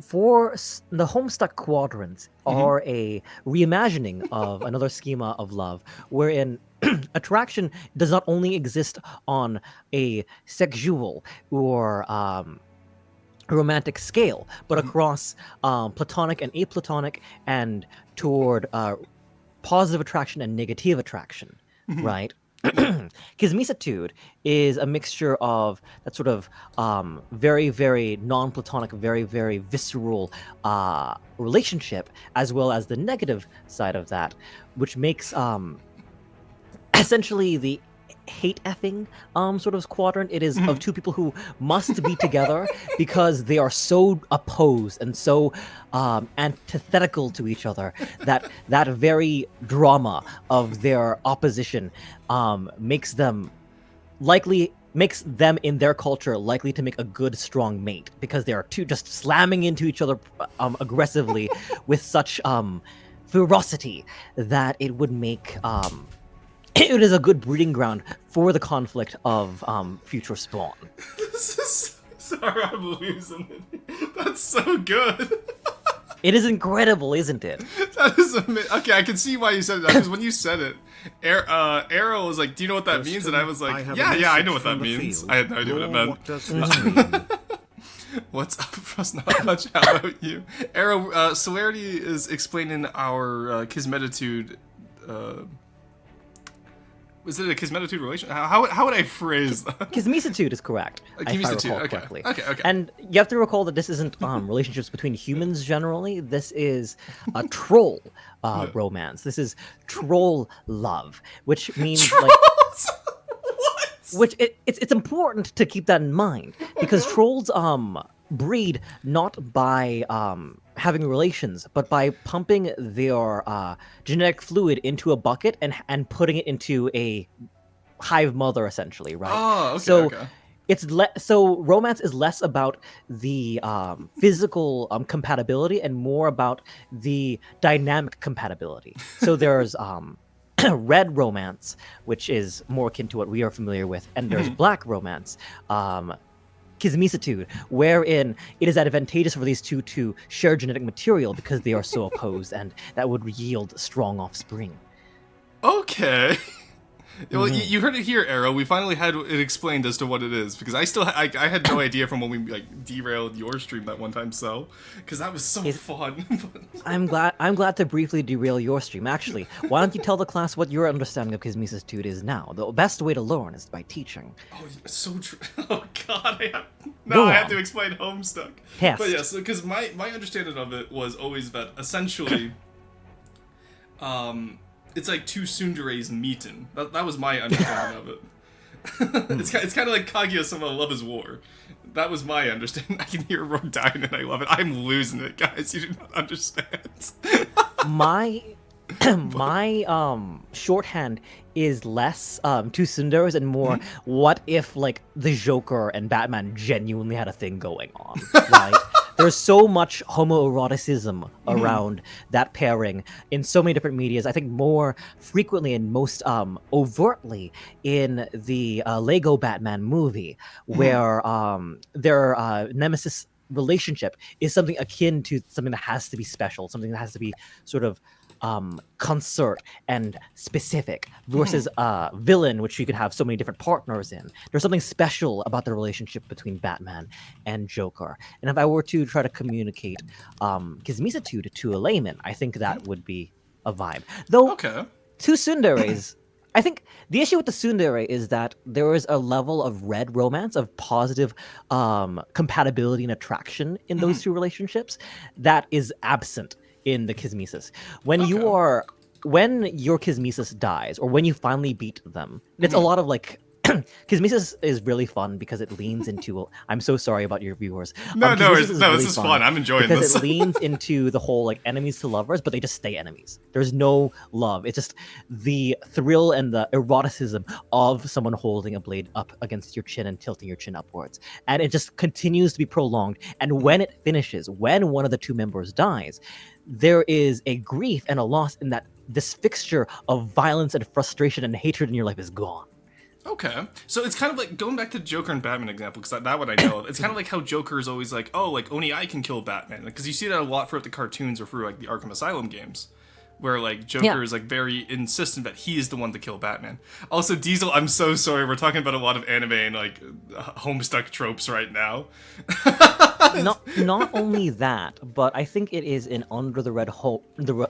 Homestuck quadrants are a reimagining of another schema of love, wherein attraction does not only exist on a sexual or romantic scale, but across platonic and aplatonic, and toward positive attraction and negative attraction, right? Kismisitude is a mixture of that sort of very, very non-platonic, very, very visceral relationship, as well as the negative side of that, which makes essentially the hate effing sort of quadrant. It is of 2 people who must be together because they are so opposed and so antithetical to each other that very drama of their opposition makes them in their culture likely to make a good strong mate, because they are 2 just slamming into each other aggressively with such ferocity that it would make it is a good breeding ground for the conflict of future spawn. This is sorry, I'm losing it. That's so good. It is incredible, isn't it? That is amazing. Okay, I can see why you said that because when you said it, Arrow was like, "Do you know what that means?" And I was like, "Yeah, I know what that means." I had no idea what it meant. What does this mean? What's up, Frost? Not much. How about you? Arrow, Celerity is explaining our Kismetitude. Was it a Kismetitude relation? How would I phrase that? Kismetitude is correct, if I recall okay. correctly. Okay. And you have to recall that this isn't relationships between humans generally. This is a troll romance. This is troll love, which means like. What? Which it's important to keep that in mind because trolls breed not by having relations, but by pumping their genetic fluid into a bucket and putting it into a hive mother, essentially, right? Oh, okay. So okay. it's so romance is less about the physical compatibility and more about the dynamic compatibility. So there's red romance, which is more akin to what we are familiar with, and there's black romance, Kismetitude, wherein it is advantageous for these two to share genetic material because they are so opposed, and that would yield strong offspring. Okay. Well, you heard it here, Arrow. We finally had it explained as to what it is because I had no idea from when we like derailed your stream that one time. So, because that was so fun. I'm glad to briefly derail your stream. Actually, why don't you tell the class what your understanding of Kismetitude is now? The best way to learn is by teaching. Oh, so true. Oh God, I Go have on. to explain Homestuck. Yes. But yes, because my understanding of it was always that essentially, it's like two tsunderes meeting. That was my understanding of it. It's kind of like Kaguya-sama Love is War. That was my understanding. I can hear Rogue dying and I love it. I'm losing it, guys. You do not understand. My shorthand is less two tsunderes and more what if like the Joker and Batman genuinely had a thing going on, right? There's so much homoeroticism around that pairing in so many different medias. I think more frequently and most overtly in the Lego Batman movie, where their nemesis relationship is something akin to something that has to be special, something that has to be sort of concert and specific versus villain, which you could have so many different partners in. There's something special about the relationship between Batman and Joker. And if I were to try to communicate Kismetitude to a layman, I think that would be a vibe. Though two tsunderes, I think the issue with the tsundere is that there is a level of red romance, of positive compatibility and attraction in those two relationships that is absent in the Kismesis. When your Kismesis dies, or when you finally beat them, it's a lot of like Kismesis is really fun because it leans into. I'm so sorry about your viewers. No, this is fun. I'm enjoying this because it leans into the whole like enemies to lovers, but they just stay enemies. There's no love. It's just the thrill and the eroticism of someone holding a blade up against your chin and tilting your chin upwards, and it just continues to be prolonged. And when it finishes, when one of the two members dies, there is a grief and a loss in that this fixture of violence and frustration and hatred in your life is gone. Okay, so it's kind of like going back to Joker and Batman example, because that one I know of. It's kind of like how Joker is always like, oh, like only I can kill Batman, because you see that a lot throughout the cartoons or through like the Arkham Asylum games, where like Joker is like very insistent that he is the one to kill Batman. Also, Diesel, I'm so sorry, we're talking about a lot of anime and like Homestuck tropes right now. Not only that, but I think it is in Under the Red Hood, one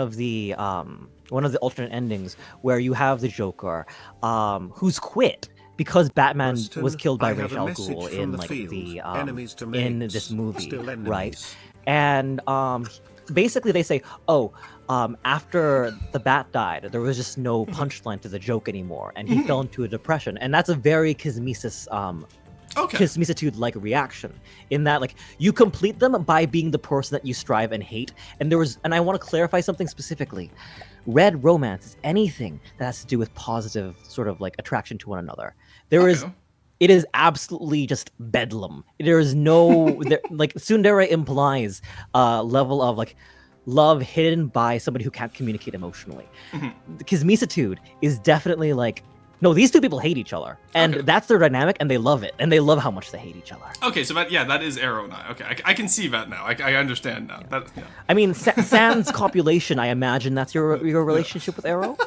of the alternate endings where you have the Joker, who's quit because Batman was killed by Ra's al Ghul in like in this movie, right? And basically they say, after the bat died, there was just no punchline to the joke anymore, and he fell into a depression, and that's a very Kismetitude-like reaction, in that like you complete them by being the person that you strive and hate. And I want to clarify something specifically. Red romance is anything that has to do with positive sort of like attraction to one another. It is absolutely just bedlam. There is no like tsundere implies a level of like love hidden by somebody who can't communicate emotionally. Kismisitude is definitely like, no, these two people hate each other, and that's their dynamic, and they love it, and they love how much they hate each other. Okay, so that is Arrow now. Okay, I can see that now. I understand now. That, yeah. I mean, sans copulation, I imagine that's your relationship with Arrow.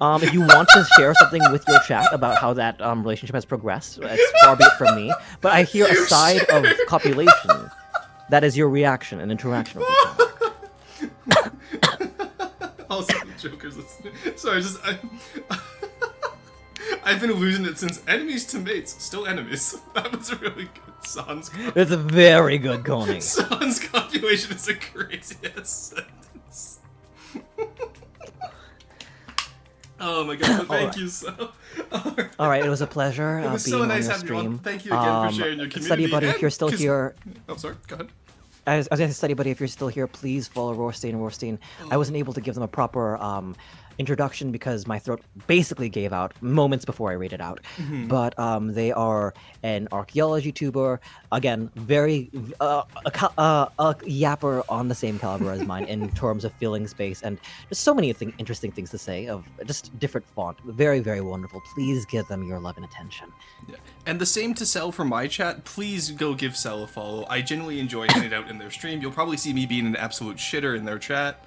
If you want to share something with your chat about how that relationship has progressed, it's far be it from me. But I hear aside of copulation, that is your reaction and interaction with each other. Also, the Joker's listening. Sorry, I've been losing it since enemies to mates, still enemies. That was really good. Sans. It's a very good going. Sans copulation is a crazy ass sentence. Oh my god! Thank you so. All right, it was a pleasure It was being so nice on your having you stream. on. Thank you again for sharing your community. Study buddy, if you're still here. Oh, sorry. Go ahead. I was going to study buddy, if you're still here, please follow Roarstein. I wasn't able to give them a proper introduction because my throat basically gave out moments before I read it out. But they are an archaeology tuber, again, very a yapper on the same caliber as mine in terms of filling space, and just so many interesting things to say of just different font. Very, very wonderful. Please give them your love and attention. Yeah. And the same to Cell from my chat. Please go give Cell a follow. I genuinely enjoy hanging out in their stream. You'll probably see me being an absolute shitter in their chat.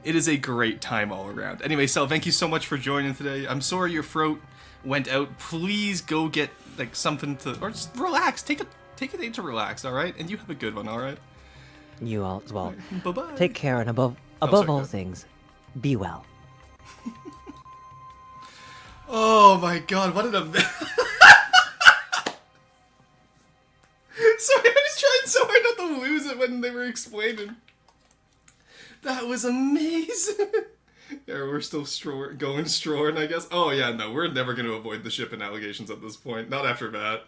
It is a great time all around. Anyway, Cell, thank you so much for joining today. I'm sorry your throat went out. Please go get like something to, or just relax. Take a day to relax, all right? And you have a good one, all right? You all as well. Right. Bye-bye. Take care, and above sorry, all things, be well. Oh my god, what an Sorry, I was trying so hard not to lose it when they were explaining. That was amazing. Yeah, we're still going strolling, I guess. Oh yeah, no, we're never going to avoid the shipping allegations at this point. Not after that.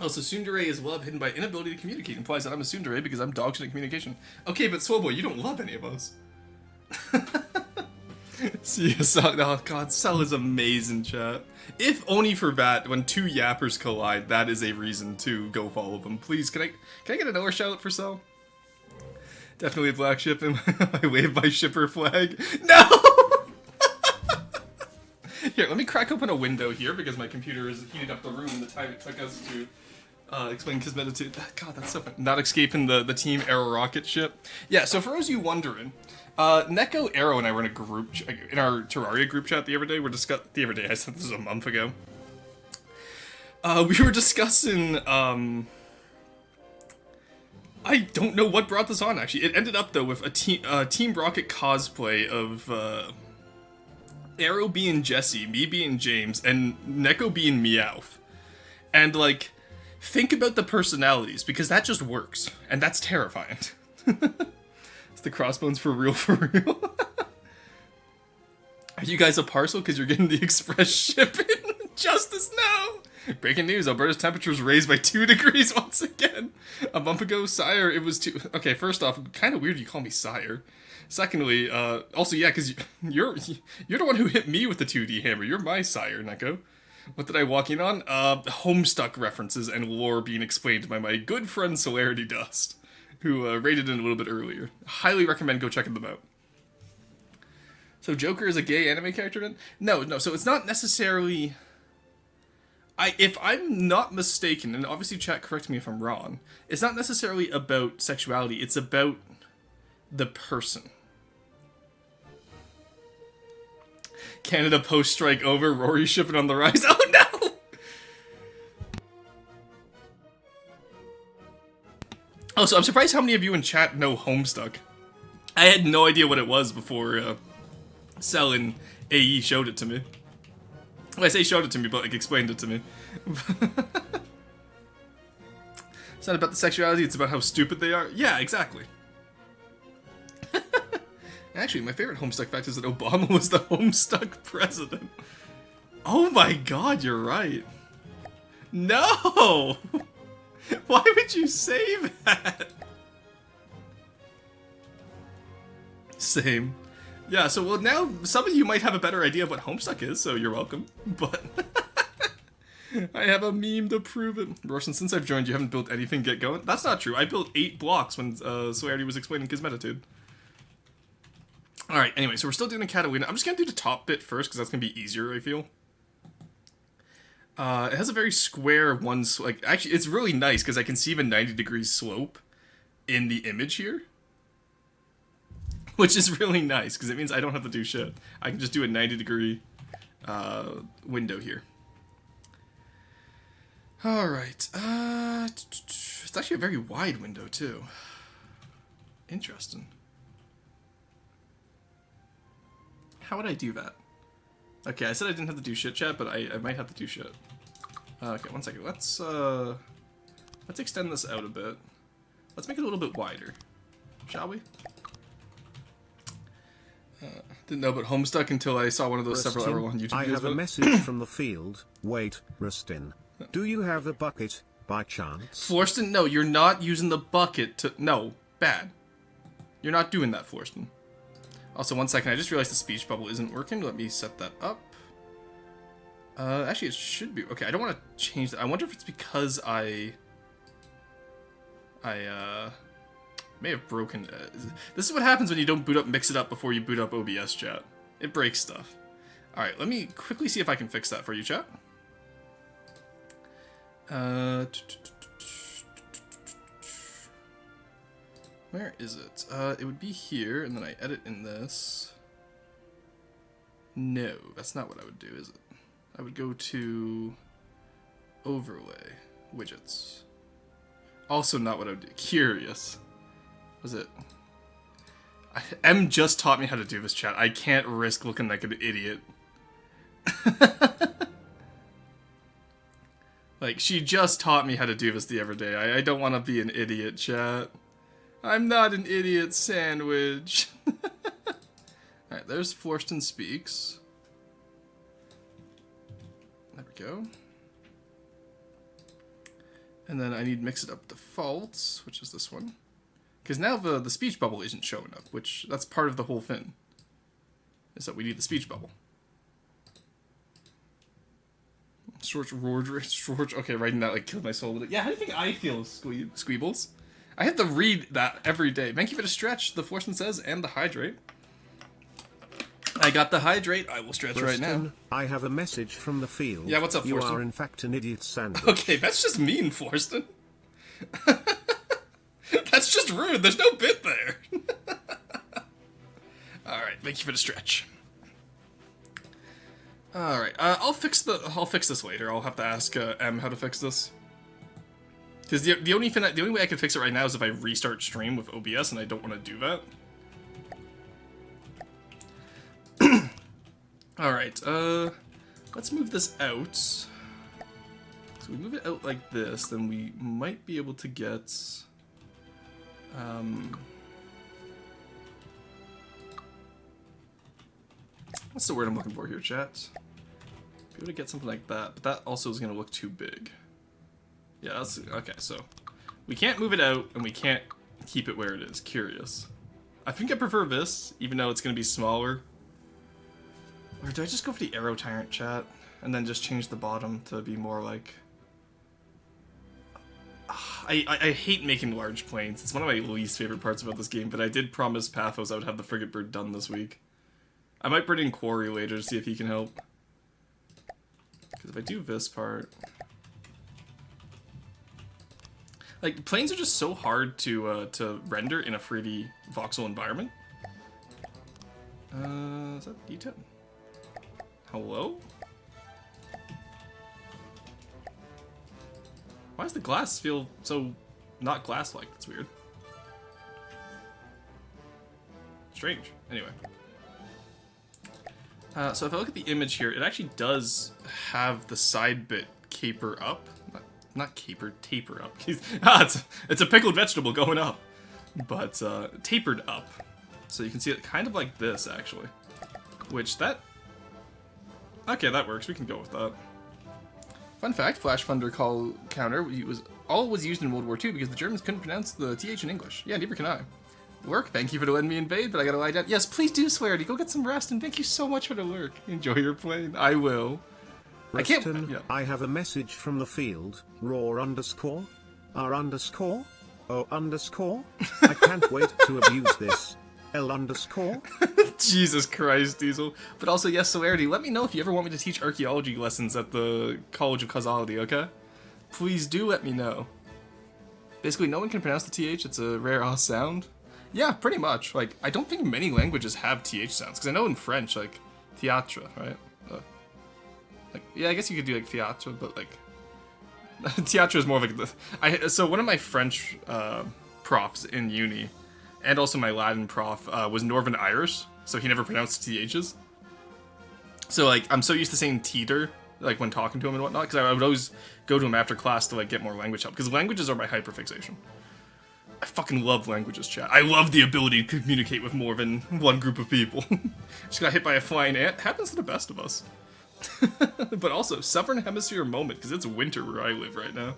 Also, tsundere is love hidden by inability to communicate. Implies that I'm a tsundere because I'm dog shit at communication. Okay, but Swellboy, you don't love any of us. See, oh god, Cell is amazing, chat. If only for that, when two yappers collide, that is a reason to go follow them. Please, can I get another shout for Cell? Definitely a black ship and I wave my shipper flag. No! Here, let me crack open a window here because my computer is heating up the room in the time it took us to explain Kismetitude. God, that's so fun. Not escaping the Team Arrow rocket ship. Yeah, so for those of you wondering, Neko, Arrow, and I were in a group in our Terraria group chat the other day. I said this was a month ago. We were discussing. I don't know what brought this on. Actually, it ended up though with a Team Rocket cosplay of Arrow being Jesse, me being James, and Neko being Meowth. And like, think about the personalities because that just works, and that's terrifying. It's the crossbones for real, for real. Are you guys a parcel because you're getting the express shipping? Justice now! Breaking news, Alberta's temperature was raised by 2 degrees once again. A month ago, sire, it was 2... Okay, first off, kind of weird you call me sire. Secondly, also, yeah, because you're the one who hit me with the 2D hammer. You're my sire, Neko. What did I walk in on? Homestuck references and lore being explained by my good friend Celerity Dust, who rated in a little bit earlier. Highly recommend go checking them out. So Joker is a gay anime character then? No, so it's not necessarily... If I'm not mistaken, and obviously chat correct me if I'm wrong, it's not necessarily about sexuality, it's about the person. Canada post-strike over, Rory shipping on the rise. Oh no! Oh, so I'm surprised how many of you in chat know Homestuck. I had no idea what it was before Cell and AE showed it to me. Well, I say showed it to me, but like explained it to me. It's not about the sexuality, it's about how stupid they are. Yeah, exactly. Actually, my favorite Homestuck fact is that Obama was the Homestuck president. Oh my god, you're right. No! Why would you say that? Same. Yeah, so well now some of you might have a better idea of what Homestuck is, so you're welcome. But I have a meme to prove it. Roshan, since I've joined, you haven't built anything get going? That's not true. I built 8 blocks when Swearty was explaining Kismetitude. Alright, anyway, so we're still doing the Catalina. I'm just going to do the top bit first, because that's going to be easier, I feel. It has a very square one... Like, actually, it's really nice, because I can see the 90-degree slope in the image here. Which is really nice, because it means I don't have to do shit. I can just do a 90-degree window here. Alright, it's actually a very wide window, too. Interesting. How would I do that? Okay, I said I didn't have to do shit, chat, but I might have to do shit. Okay, one second. Let's extend this out a bit. Let's make it a little bit wider. Shall we? Didn't know about Homestuck until I saw one of those several hour long YouTube videos. I have a message from the field. Wait, Rustin. Do you have a bucket, by chance? Florston, no, you're not using the bucket to... No, bad. You're not doing that, Florston. Also, one second, I just realized the speech bubble isn't working. Let me set that up. Actually, it should be... Okay, I don't want to change that. I wonder if it's because I may have broken... this is what happens when you don't boot up Mix It Up before you boot up OBS, chat. It breaks stuff. Alright, let me quickly see if I can fix that for you, chat. Where is it? It would be here, and then I edit in this. No, that's not what I would do, is it? I would go to overlay, widgets. Also not what I would do. Curious. Was it? M just taught me how to do this, chat. I can't risk looking like an idiot. Like, she just taught me how to do this the other day. I don't want to be an idiot, chat. I'm not an idiot sandwich. Alright, there's Florston Speaks. There we go. And then I need Mix It Up Defaults, which is this one. Because now the speech bubble isn't showing up, which that's part of the whole thing. Is that we need the speech bubble. George, okay, writing that like killed my soul with it. Yeah, how do you think I feel, Squeebles? I have to read that every day. Thank you for the stretch, the Florston says, and the hydrate. I got the hydrate. I will stretch right now. I have a message from the field. Yeah, what's up, Florston? You are in fact an idiot sandwich. Okay, that's just mean, Florston. That's just rude. There's no bit there. Alright, thank you for the stretch. Alright, I'll fix this later. I'll have to ask M how to fix this. Because the only way I can fix it right now is if I restart stream with OBS, and I don't want to do that. Alright, let's move this out. So we move it out like this, then we might be able to get... what's the word I'm looking for here, chat? Be able to get something like that, but that also is going to look too big. Yeah, that's... Okay, so... We can't move it out, and we can't keep it where it is. Curious. I think I prefer this, even though it's going to be smaller. Or do I just go for the arrow tyrant, chat? And then just change the bottom to be more like... I hate making large planes. It's one of my least favorite parts about this game, but I did promise Pathos I would have the Frigatebird done this week. I might bring in Quarry later to see if he can help. Because if I do this part... Like, planes are just so hard to render in a 3D voxel environment. Is that D10? Hello? Why does the glass feel so not glass-like? That's weird. Strange. Anyway. So if I look at the image here, it actually does have the side bit caper up. Not caper, taper up. It's a pickled vegetable going up. But tapered up. So you can see it kind of like this, actually. Which that... Okay, that works. We can go with that. Fun fact, Flash Thunder call counter was used in World War II because the Germans couldn't pronounce the TH in English. Yeah, neither can I. Lurk, thank you for letting me invade, but I gotta lie down. Yes, please do, Swearty. Go get some rest, and thank you so much for the lurk. Enjoy your plane. I will. I can't. Rustin, Yeah. I have a message from the field. Roar underscore? R underscore? O underscore? I can't wait to abuse this. L underscore? Jesus Christ, Diesel. But also, yes, Celerity, let me know if you ever want me to teach archaeology lessons at the College of Causality, okay? Please do let me know. Basically, no one can pronounce the TH, it's a rare ah sound. Yeah, pretty much. Like, I don't think many languages have TH sounds, because I know in French, like, théâtre, right? Like, yeah, I guess you could do, like, théâtre, but, like, théâtre is more of, like, so one of my French profs in uni, and also my Latin prof, was Northern Irish, so he never pronounced THs. So, like, I'm so used to saying teeter, like, when talking to him and whatnot, because I would always go to him after class to, like, get more language help, because languages are my hyperfixation. I fucking love languages, chat. I love the ability to communicate with more than one group of people. Just got hit by a flying ant. Happens to the best of us. But also, Southern Hemisphere moment, because it's winter where I live right now.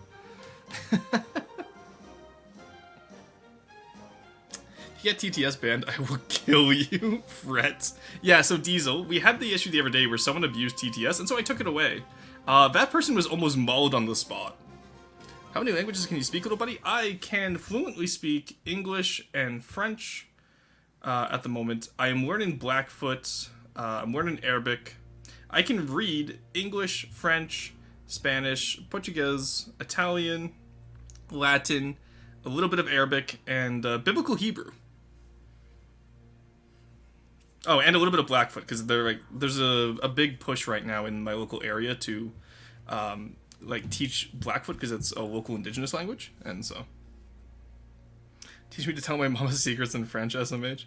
If you get TTS banned, I will kill you, Fret. Yeah, so Diesel, we had the issue the other day where someone abused TTS, and so I took it away. That person was almost mauled on the spot. How many languages can you speak, little buddy? I can fluently speak English and French at the moment. I am learning Blackfoot. I'm learning Arabic. I can read English, French, Spanish, Portuguese, Italian, Latin, a little bit of Arabic, and Biblical Hebrew. Oh, and a little bit of Blackfoot, because there's a big push right now in my local area to like teach Blackfoot, because it's a local indigenous language, and so teach me to tell my mama's secrets in French, SMH.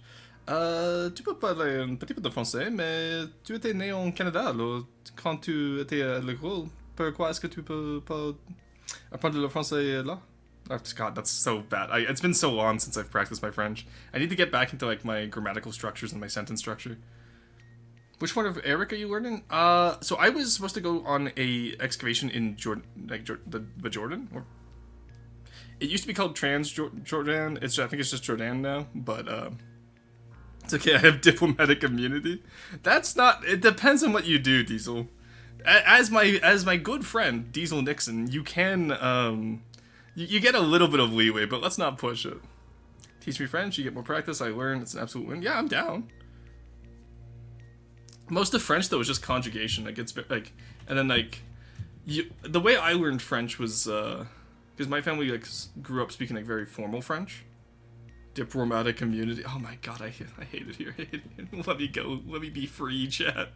Tu peux parler un petit peu de français, mais tu étais né en Canada, alors, quand tu étais à l'école, pourquoi est-ce que tu peux pas apprendre le français là? Oh, God, that's so bad. It's been so long since I've practiced my French. I need to get back into, like, my grammatical structures and my sentence structure. Which one of Eric are you learning? So I was supposed to go on a excavation in Jordan, like the Jordan. Or it used to be called Jordan. I think it's just Jordan now. But it's okay. I have diplomatic immunity. That's not. It depends on what you do, Diesel. As my good friend Diesel Nixon, you can you get a little bit of leeway, but let's not push it. Teach me French. You get more practice. I learn. It's an absolute win. Yeah, I'm down. Most of French, though, is just conjugation. Like, it's, like, and then, like, the way I learned French was, because my family, like, grew up speaking, like, very formal French. Diplomatic community. Oh my god, I hate it here. I hate it here. Let me go. Let me be free, chat.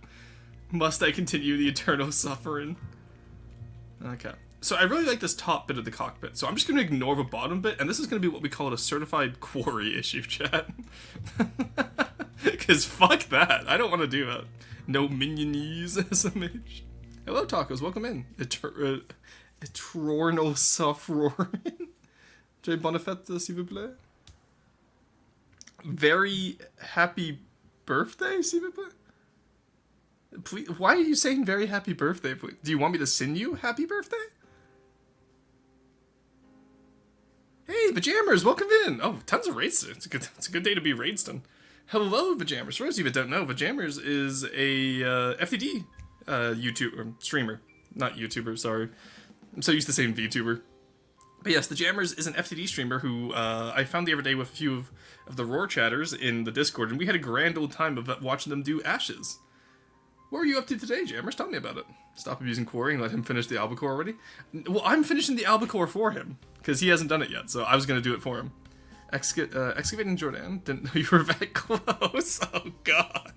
Must I continue the eternal suffering? Okay. So I really like this top bit of the cockpit, so I'm just going to ignore the bottom bit, and this is going to be what we call a certified quarry issue, chat. Because fuck that. I don't want to do that. No minionese, SMH. Hello, tacos. Welcome in. Eternal suffering. J. Bonifet, s'il vous plaît. Very happy birthday, s'il vous plaît. Please, why are you saying very happy birthday? Please? Do you want me to sing you happy birthday? Hey, Vajammers, welcome in. Oh, tons of raids. It's a good day to be raidston. Hello, Vajammers. For those of you that don't know, Vajammers is a FTD YouTuber, streamer. Not YouTuber, sorry. I'm so used to saying VTuber. But yes, the Jammers is an FTD streamer who I found the other day with a few of the Roar chatters in the Discord, and we had a grand old time of watching them do Ashes. What are you up to today, Jammers? Tell me about it. Stop abusing Quarry and let him finish the albacore already? Well, I'm finishing the albacore for him, because he hasn't done it yet, so I was going to do it for him. Excavating Jordan? Didn't know you were that close. Oh, God.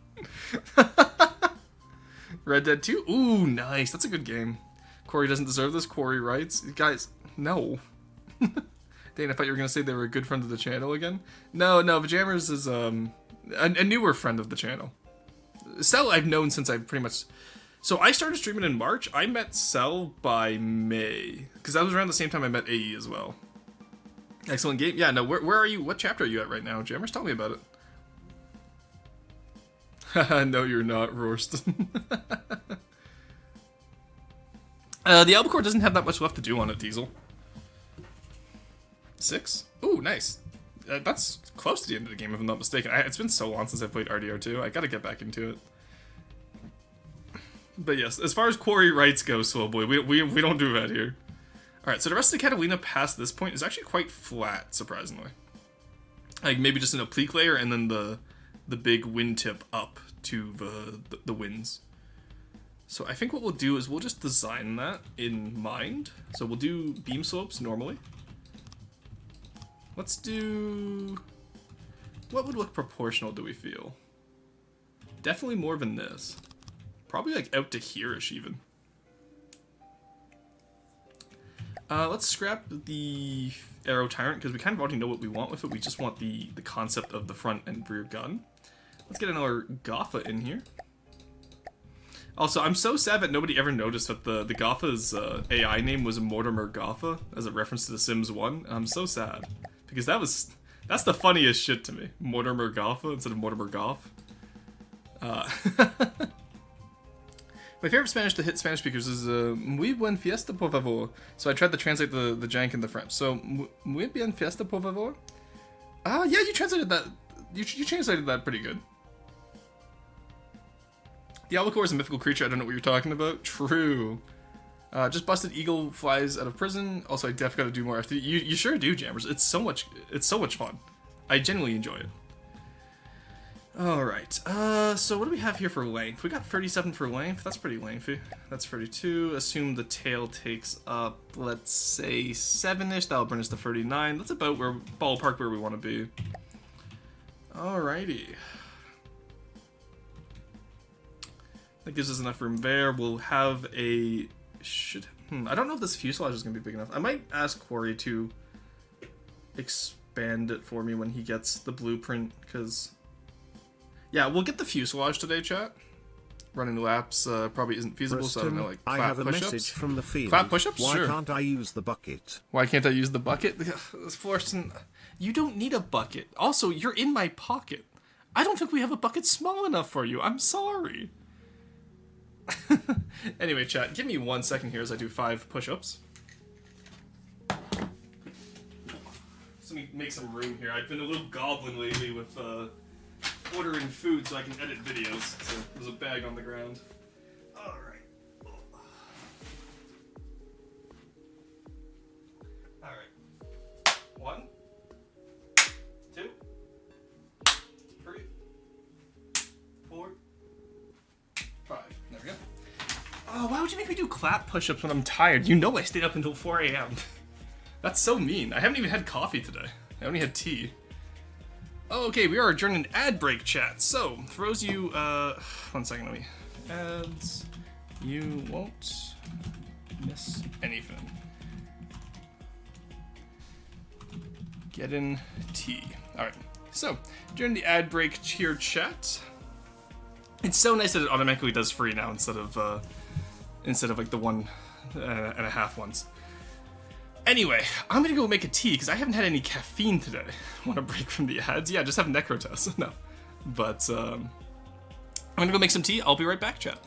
Red Dead 2? Ooh, nice. That's a good game. Quarry doesn't deserve this. Quarry writes. Guys, no. Dane, I thought you were going to say they were a good friend of the channel again. No, Vajammers is a newer friend of the channel. Cell I've known since I pretty much... So I started streaming in March. I met Cell by May. Because that was around the same time I met AE as well. Excellent game. Yeah, no, where are you? What chapter are you at right now? Jammers, tell me about it. Haha, no you're not, Rorston. The albacore doesn't have that much left to do on it, Diesel. 6? Ooh, nice. That's close to the end of the game, if I'm not mistaken. It's been so long since I've played RDR2. I gotta get back into it. But yes, as far as quarry rights go, Swellboy, we don't do that here. Alright, so the rest of the Catalina past this point is actually quite flat, surprisingly. Like, maybe just an oblique layer and then the big wind tip up to the winds. So I think what we'll do is we'll just design that in mind. So we'll do beam slopes normally. Let's do... What would look proportional, do we feel? Definitely more than this. Probably like out to here-ish even. Let's scrap the arrow tyrant because we kind of already know what we want with it. We just want the concept of the front and rear gun. Let's get another Gotha in here. Also, I'm so sad that nobody ever noticed that the Gotha's AI name was Mortimer Gotha as a reference to The Sims 1. I'm so sad because that's the funniest shit to me. Mortimer Gotha instead of Mortimer Goth. My favorite Spanish to hit Spanish speakers is muy buen fiesta por favor. So I tried to translate the jank into French. So muy bien fiesta por favor. Yeah, you translated that. You translated that pretty good. The albacore is a mythical creature. I don't know what you're talking about. True. Just busted eagle flies out of prison. Also, I definitely got to do more FTD. You sure do, Jammers. It's so much fun. I genuinely enjoy it. Alright, so what do we have here for length? We got 37 for length, that's pretty lengthy. That's 32, assume the tail takes up, let's say 7-ish, that'll bring us to 39. That's about ballpark where we want to be. Alrighty. That gives us enough room there. We'll have a... I don't know if this fuselage is going to be big enough. I might ask Quarry to expand it for me when he gets the blueprint, because... Yeah, we'll get the fuselage today, chat. Running laps probably isn't feasible, so I don't know, like, clap I have a push-ups. message from the field. Clap push-ups? Why Sure. can't I use the bucket? Why can't I use the bucket? Florson, you don't need a bucket. Also, you're in my pocket. I don't think we have a bucket small enough for you. I'm sorry. Anyway, chat, give me 1 second here as I do 5 push-ups. So let me make some room here. I've been a little goblin lately with ordering food so I can edit videos. So there's a bag on the ground. Alright. Alright. 1, 2, 3, 4, 5. There we go. Oh, why would you make me do clap push-ups when I'm tired? You know I stayed up until 4 a.m. That's so mean. I haven't even had coffee today. I only had tea. Oh, okay, we are adjourning ad break, chat. So, for those of you, 1 second, let me... Ads... You won't miss anything. Get in tea. Alright, so, during the ad break here, chat... It's so nice that it automatically does free now instead of like the 1.5 ones. Anyway, I'm gonna go make a tea because I haven't had any caffeine today. Want to break from the ads? Yeah, just have Necrotus. No, but I'm gonna go make some tea. I'll be right back, chat.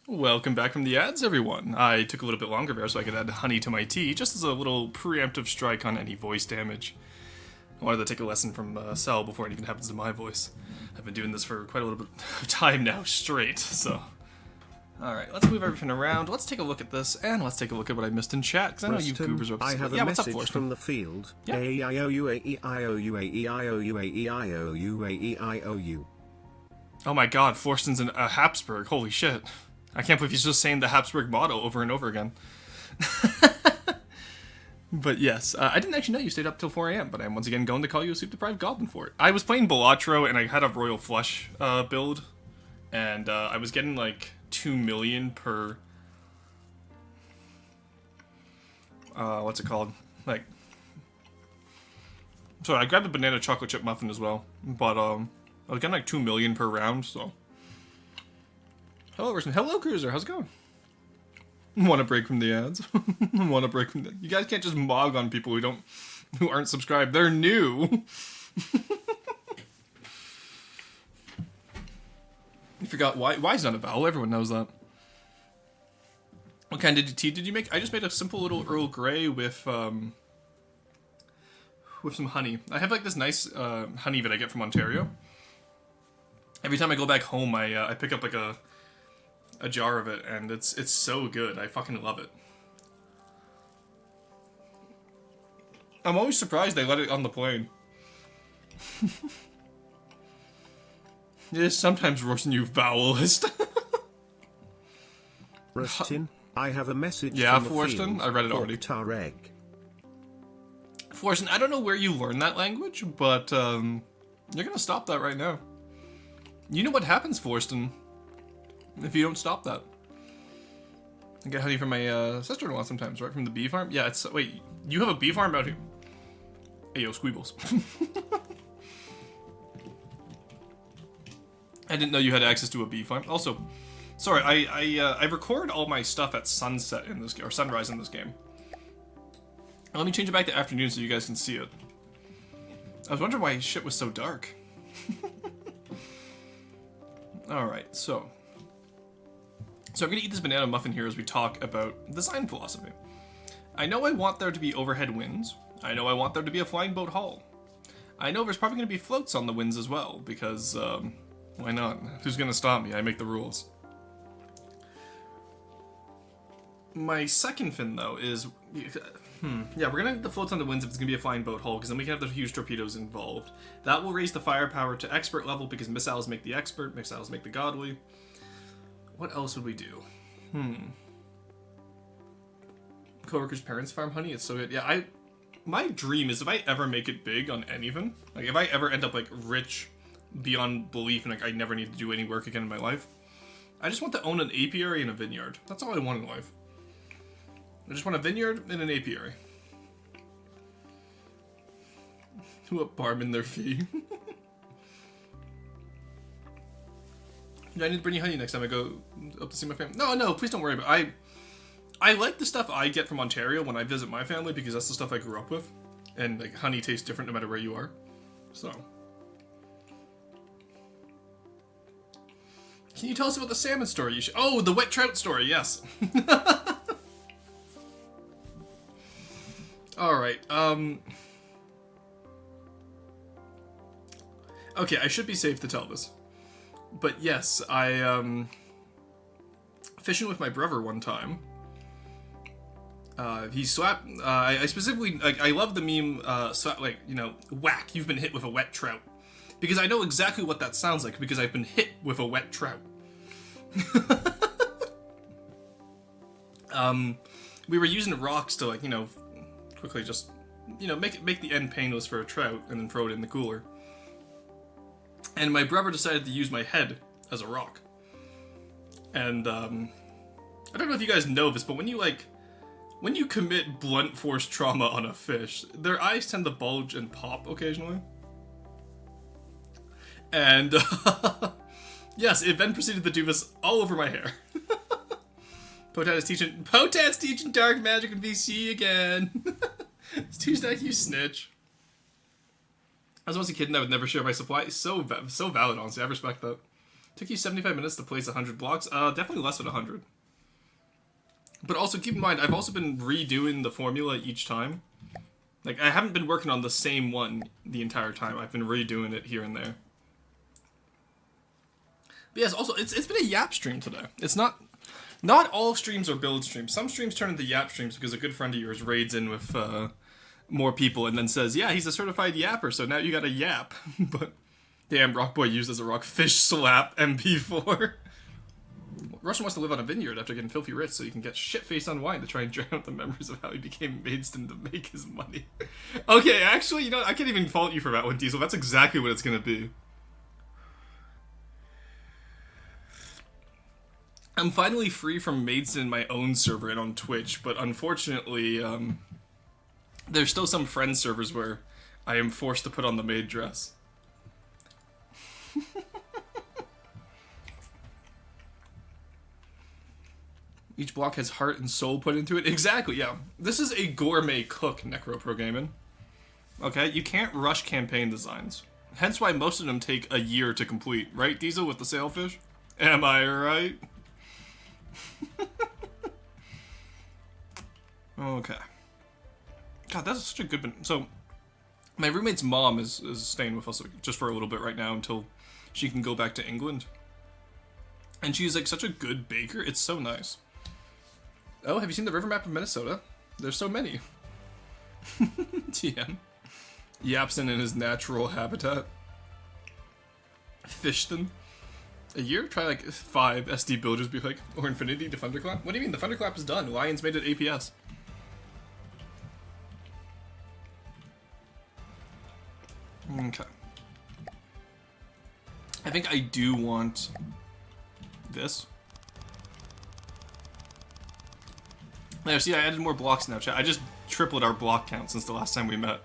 Welcome back from the ads, everyone. I took a little bit longer there so I could add honey to my tea, just as a little preemptive strike on any voice damage. I wanted to take a lesson from Sal before it even happens to my voice. I've been doing this for quite a little bit of time now straight, so... Alright, let's move everything around, let's take a look at this, and let's take a look at what I missed in chat, because I know you goobers are up to I have a message from the field. Yeah. A-I-O-U-A-E-I-O-U-A-E-I-O-U-A-E-I-O-U. Oh my god, Forston's a Habsburg, holy shit. I can't believe he's just saying the Habsburg motto over and over again. But yes, I didn't actually know you stayed up till 4 a.m., but I'm once again going to call you a sleep-deprived goblin for it. I was playing Balatro, and I had a Royal Flush build, and I was getting like 2 million per... what's it called? Like... Sorry, I grabbed a banana chocolate chip muffin as well, but I was getting like 2 million per round, so... Hello, Russian. Hello, Cruiser. How's it going? Want a break from the ads? Want a break from the... You guys can't just mog on people who aren't subscribed. They're new. You forgot why? Why's not a vowel? Everyone knows that. What kind of tea did you make? I just made a simple little Earl Grey with some honey. I have like this nice honey that I get from Ontario. Every time I go back home, I pick up like a jar of it, and it's so good. I fucking love it. I'm always surprised they let it on the plane. It is sometimes worse than you vowelist. Rustin, I have a message Yeah, from the Forston, field. I read it already. Tareg. Forston, I don't know where you learned that language, but you're gonna stop that right now. You know what happens, Forston, if you don't stop that. I get honey from my sister-in-law sometimes, right? From the bee farm? Yeah, it's... Wait, you have a bee farm out here? Hey, yo, Squeebles. I didn't know you had access to a bee farm. Also, sorry, I record all my stuff at sunset in this game, or sunrise in this game. Let me change it back to afternoon so you guys can see it. I was wondering why shit was so dark. Alright, so I'm gonna eat this banana muffin here as we talk about design philosophy. I know I want there to be overhead winds. I know I want there to be a flying boat hull. I know there's probably gonna be floats on the winds as well, because, why not? Who's gonna stop me? I make the rules. My second fin, though, is... Yeah, we're gonna have the floats on the winds if it's gonna be a flying boat hull, because then we can have the huge torpedoes involved. That will raise the firepower to expert level, because missiles make the expert, missiles make the godly. What else would we do? Coworkers' parents farm honey, it's so good. Yeah, my dream is if I ever make it big on anything, like if I ever end up like rich beyond belief and like I never need to do any work again in my life, I just want to own an apiary and a vineyard. That's all I want in life. I just want a vineyard and an apiary. Who up barman their fee? Do I need to bring you honey next time I go up to see my family? No, please don't worry about it. I like the stuff I get from Ontario when I visit my family because that's the stuff I grew up with. And like honey tastes different no matter where you are. So. Can you tell us about the salmon story? Oh, the wet trout story, yes. Alright, okay, I should be safe to tell this. But yes, I, fishing with my brother one time. He slapped, I specifically, like, I love the meme, like, you know, whack, you've been hit with a wet trout. Because I know exactly what that sounds like, because I've been hit with a wet trout. We were using rocks to, like, you know, quickly just, you know, make the end painless for a trout, and then throw it in the cooler. And my brother decided to use my head as a rock. And, I don't know if you guys know this, but when you commit blunt force trauma on a fish, their eyes tend to bulge and pop occasionally. And, yes, it then proceeded to do this all over my hair. Potat's teaching dark magic in VC again. It's Tuesday, you snitch. I was once a kid and I would never share my supply. So valid, honestly. I respect that. Took you 75 minutes to place 100 blocks? Definitely less than 100. But also keep in mind, I've also been redoing the formula each time. Like, I haven't been working on the same one the entire time. I've been redoing it here and there. But yes, also, it's been a Yap stream today. It's not all streams are build streams. Some streams turn into Yap streams because a good friend of yours raids in with more people and then says, yeah, he's a certified Yapper, so now you got a Yap. But, damn, Rockboy used as a rockfish slap MP4. Russian wants to live on a vineyard after getting filthy rich so he can get shit-faced on wine to try and drown out the memories of how he became Maidstone to make his money. Okay, actually, you know, I can't even fault you for that one, Diesel. That's exactly what it's gonna be. I'm finally free from Maidstone in my own server and on Twitch, but unfortunately, there's still some friend servers where I am forced to put on the maid dress. Each block has heart and soul put into it. Exactly, yeah. This is a gourmet cook, Necropro Gaming. Okay, you can't rush campaign designs. Hence why most of them take a year to complete. Right, Diesel, with the sailfish? Am I right? Okay. God, that's such a good... So, my roommate's mom is staying with us just for a little bit right now until she can go back to England. And she's like such a good baker. It's so nice. Oh, have you seen the river map of Minnesota? There's so many. TM. Yapson in his natural habitat. Fishton. A year? Try like 5 SD builders be like, or Infinity to Thunderclap? What do you mean? The Thunderclap is done. Lions made it APS. Okay. I think I do want this. There, see, I added more blocks now, chat. I just tripled our block count since the last time we met.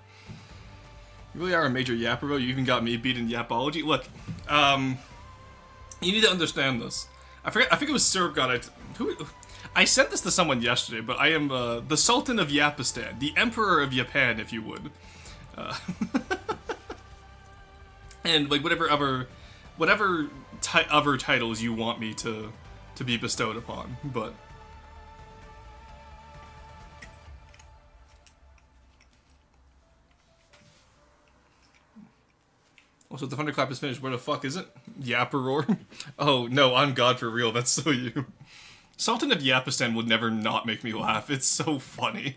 You really are a major yapper, bro. You even got me beat in Yapology. Look, you need to understand this. I think it was Syrup God. I sent this to someone yesterday, but I am the Sultan of Yapistan, the Emperor of Japan, if you would. And like whatever other titles you want me to be bestowed upon, but. Also, the Thunderclap is finished. Where the fuck is it? Yapper roar? Oh, no, I'm God for real. That's so you. Sultan of Yapistan would never not make me laugh. It's so funny.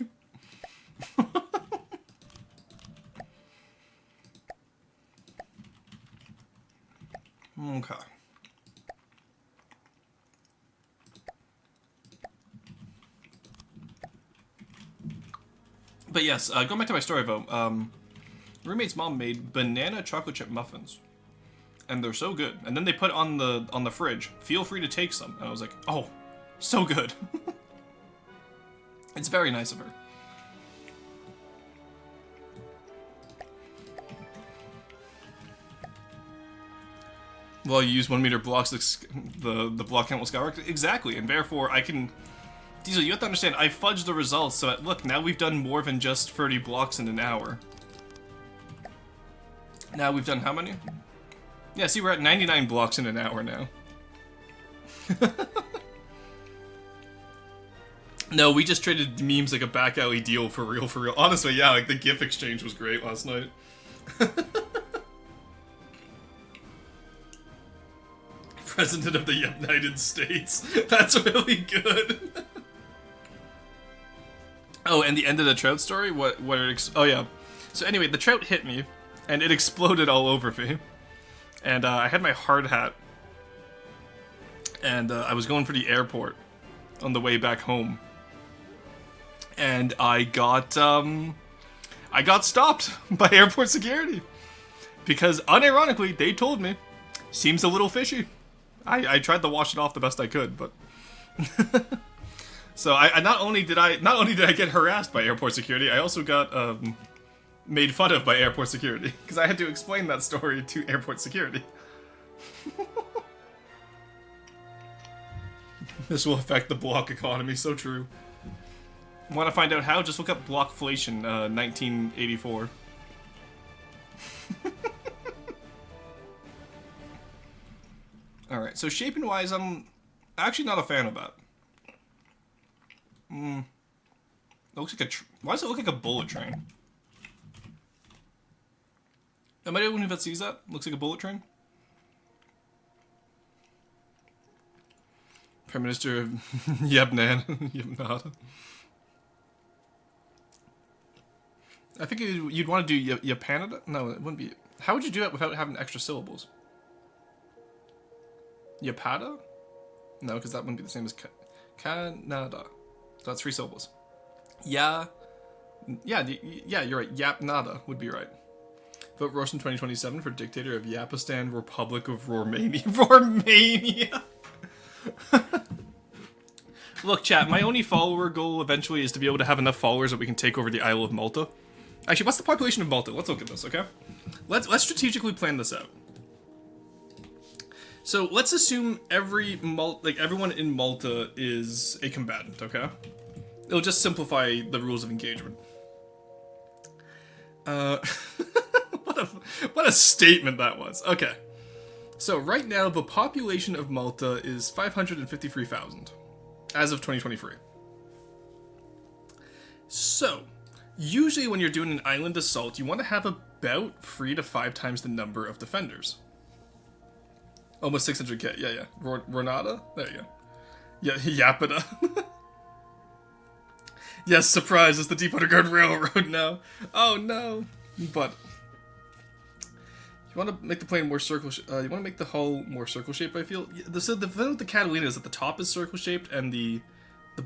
Okay. But yes, going back to my story, though. Roommate's mom made banana chocolate chip muffins, and they're so good. And then they put on the fridge. Feel free to take some. And I was like, oh, so good. It's very nice of her. Well, you use 1 meter blocks, the block count will skyrocket. Exactly, and therefore I can. Diesel, you have to understand. I fudged the results, so look, now we've done more than just 30 blocks in an hour. Now we've done how many? Yeah, see, we're at 99 blocks in an hour now. No, we just traded memes like a back alley deal for real, for real. Honestly, yeah, like the GIF exchange was great last night. President of the United States. That's really good. Oh, and the end of the trout story? Oh yeah. So anyway, the trout hit me. And it exploded all over me. And I had my hard hat. And I was going for the airport on the way back home. And I got stopped by airport security. Because unironically, they told me, seems a little fishy. I tried to wash it off the best I could, but so I not only did I get harassed by airport security, I also got made fun of by airport security, because I had to explain that story to airport security. This will affect the block economy, so true. Want to find out how? Just look up blockflation, 1984. Alright, so shaping-wise, I'm actually not a fan of that. It looks like why does it look like a bullet train? Am I the only one that sees that? Looks like a bullet train? Prime Minister Yabnada. I think you'd want to do Yapanada? No, it wouldn't be. How would you do that without having extra syllables? Yapada? No, because that wouldn't be the same as Canada. So that's 3 syllables. Yeah, you're right. Yapnada would be right. Vote Roast in 2027 for dictator of Yapistan Republic of Romania. Romania! Look, chat, my only follower goal eventually is to be able to have enough followers that we can take over the Isle of Malta. Actually, what's the population of Malta? Let's look at this, okay? Let's strategically plan this out. So let's assume everyone in Malta is a combatant, okay? It'll just simplify the rules of engagement. What a statement that was. Okay. So right now the population of Malta is 553,000 as of 2023. So usually when you're doing an island assault, you want to have about 3 to 5 times the number of defenders. Almost 600k. Yeah. Renata? There you go. Yeah, Yapida. Yes, surprise, it's the Deep Underground Railroad now. Oh no. But you want to make the plane more circle you want to make the hull more circle shaped, I feel. So the thing with the Catalina is that the top is circle shaped and the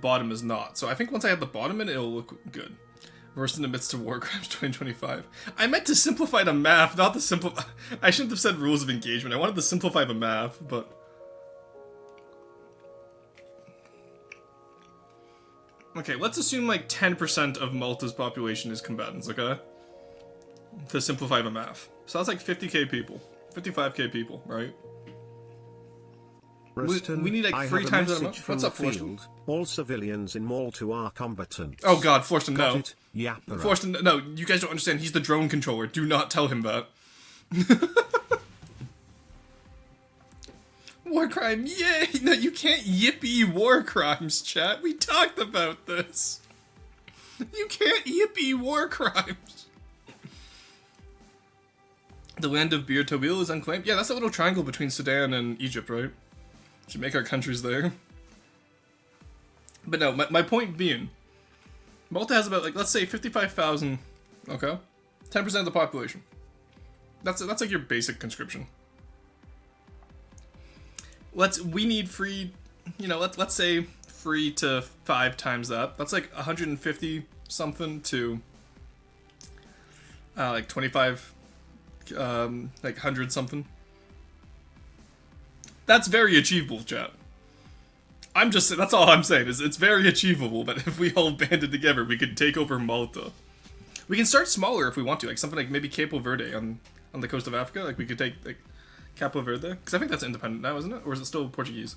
bottom is not. So I think once I have the bottom in, it'll look good. Versed in the midst of war crimes 2025. I meant to simplify the math, not the simplify. I shouldn't have said rules of engagement. I wanted to simplify the math, but okay, let's assume like 10% of Malta's population is combatants, okay? To simplify the math. So that's like 50k people. 55k people, right? Ruston, we need like 3 times that amount. What's up, Forston? All civilians in Malta are combatants. Oh god, Forston, no. Yeah. Forston, no, you guys don't understand. He's the drone controller. Do not tell him that. War crime, yay! No, you can't yippee war crimes, chat. We talked about this. You can't yippee war crimes. The land of Bir Tawil is unclaimed. Yeah, that's a little triangle between Sudan and Egypt, right? Should make our countries there. But no, my point being, Malta has about, like, let's say 55,000, okay? 10% of the population. That's like your basic conscription. We need free, let's say 3 to 5 times that. That's like 150 something to like 25, like 100 something. That's very achievable, chat. That's all I'm saying, is it's very achievable that if we all banded together, we could take over Malta. We can start smaller if we want to, like something like maybe Capo Verde on the coast of Africa. Like we could take like Capo Verde, because I think that's independent now, isn't it? Or is it still Portuguese?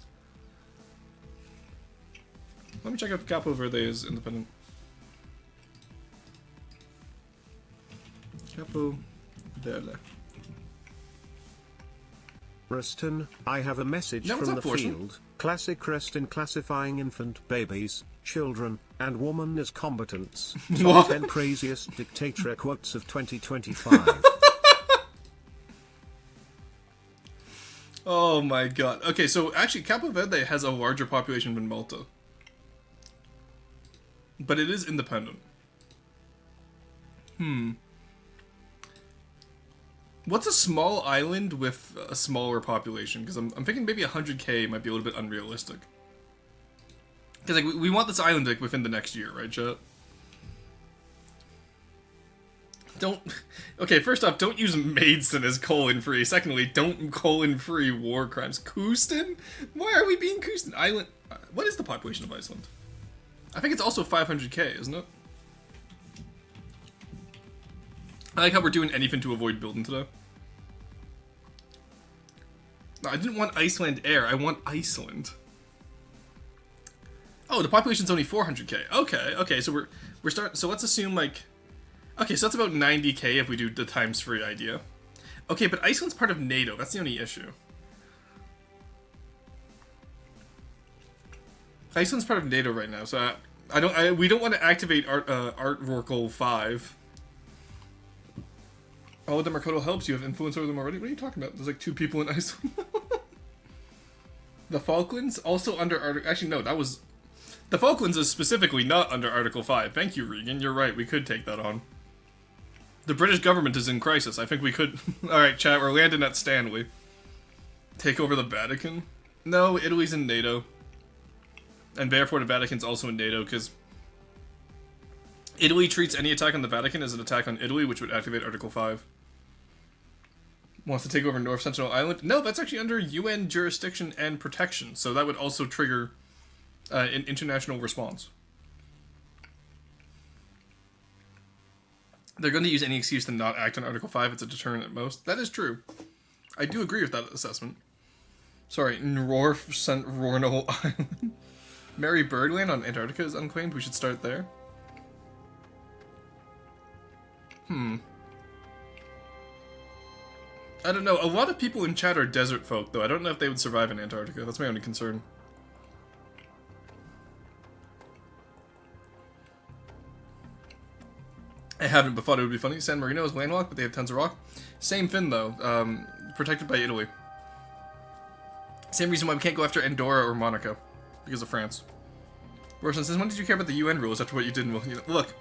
Let me check if Capo Verde is independent. Capo Verde. Ruston, I have a message from the field. Classic Ruston classifying infant babies, children, and women as combatants. Top 10 craziest dictator quotes of 2025. Oh my god. Okay, so actually Capo Verde has a larger population than Malta. But it is independent. What's a small island with a smaller population? Because I'm thinking maybe 100k might be a little bit unrealistic. Because like we want this island like within the next year, right, chat? Okay, first off, don't use Maidstone as colon-free. Secondly, don't colon-free war crimes. Kouston? Why are we being Kouston? Island... What is the population of Iceland? I think it's also 500k, isn't it? I like how we're doing anything to avoid building today. No, I didn't want Iceland Air. I want Iceland. Oh, the population's only 400k. Okay, so we're starting... So let's assume, like... Okay, so that's about 90k if we do the times 3 idea. Okay, but Iceland's part of NATO. That's the only issue. Iceland's part of NATO right now, so we don't want to activate Artworkle 5. All of them are Kodo helps. You have influence over them already. What are you talking about? There's like 2 people in Iceland. The Falklands also under Article. Actually, no, that was the Falklands is specifically not under Article 5. Thank you, Regan. You're right. We could take that on. The British government is in crisis. I think we could. All right, chat. We're landing at Stanley. Take over the Vatican. No, Italy's in NATO, and therefore the Vatican's also in NATO because Italy treats any attack on the Vatican as an attack on Italy, which would activate Article 5. Wants to take over North Sentinel Island? No, that's actually under UN jurisdiction and protection, so that would also trigger an international response. They're going to use any excuse to not act on Article 5. It's a deterrent at most. That is true. I do agree with that assessment. Sorry, North Sentinel Island. Mary Birdland on Antarctica is unclaimed. We should start there. I don't know. A lot of people in chat are desert folk, though. I don't know if they would survive in Antarctica. That's my only concern. I haven't, but thought it would be funny. San Marino is landlocked, but they have tons of rock. Same thing, though. Protected by Italy. Same reason why we can't go after Andorra or Monaco. Because of France. Roshan says, when did you care about the UN rules after what you did in... Look.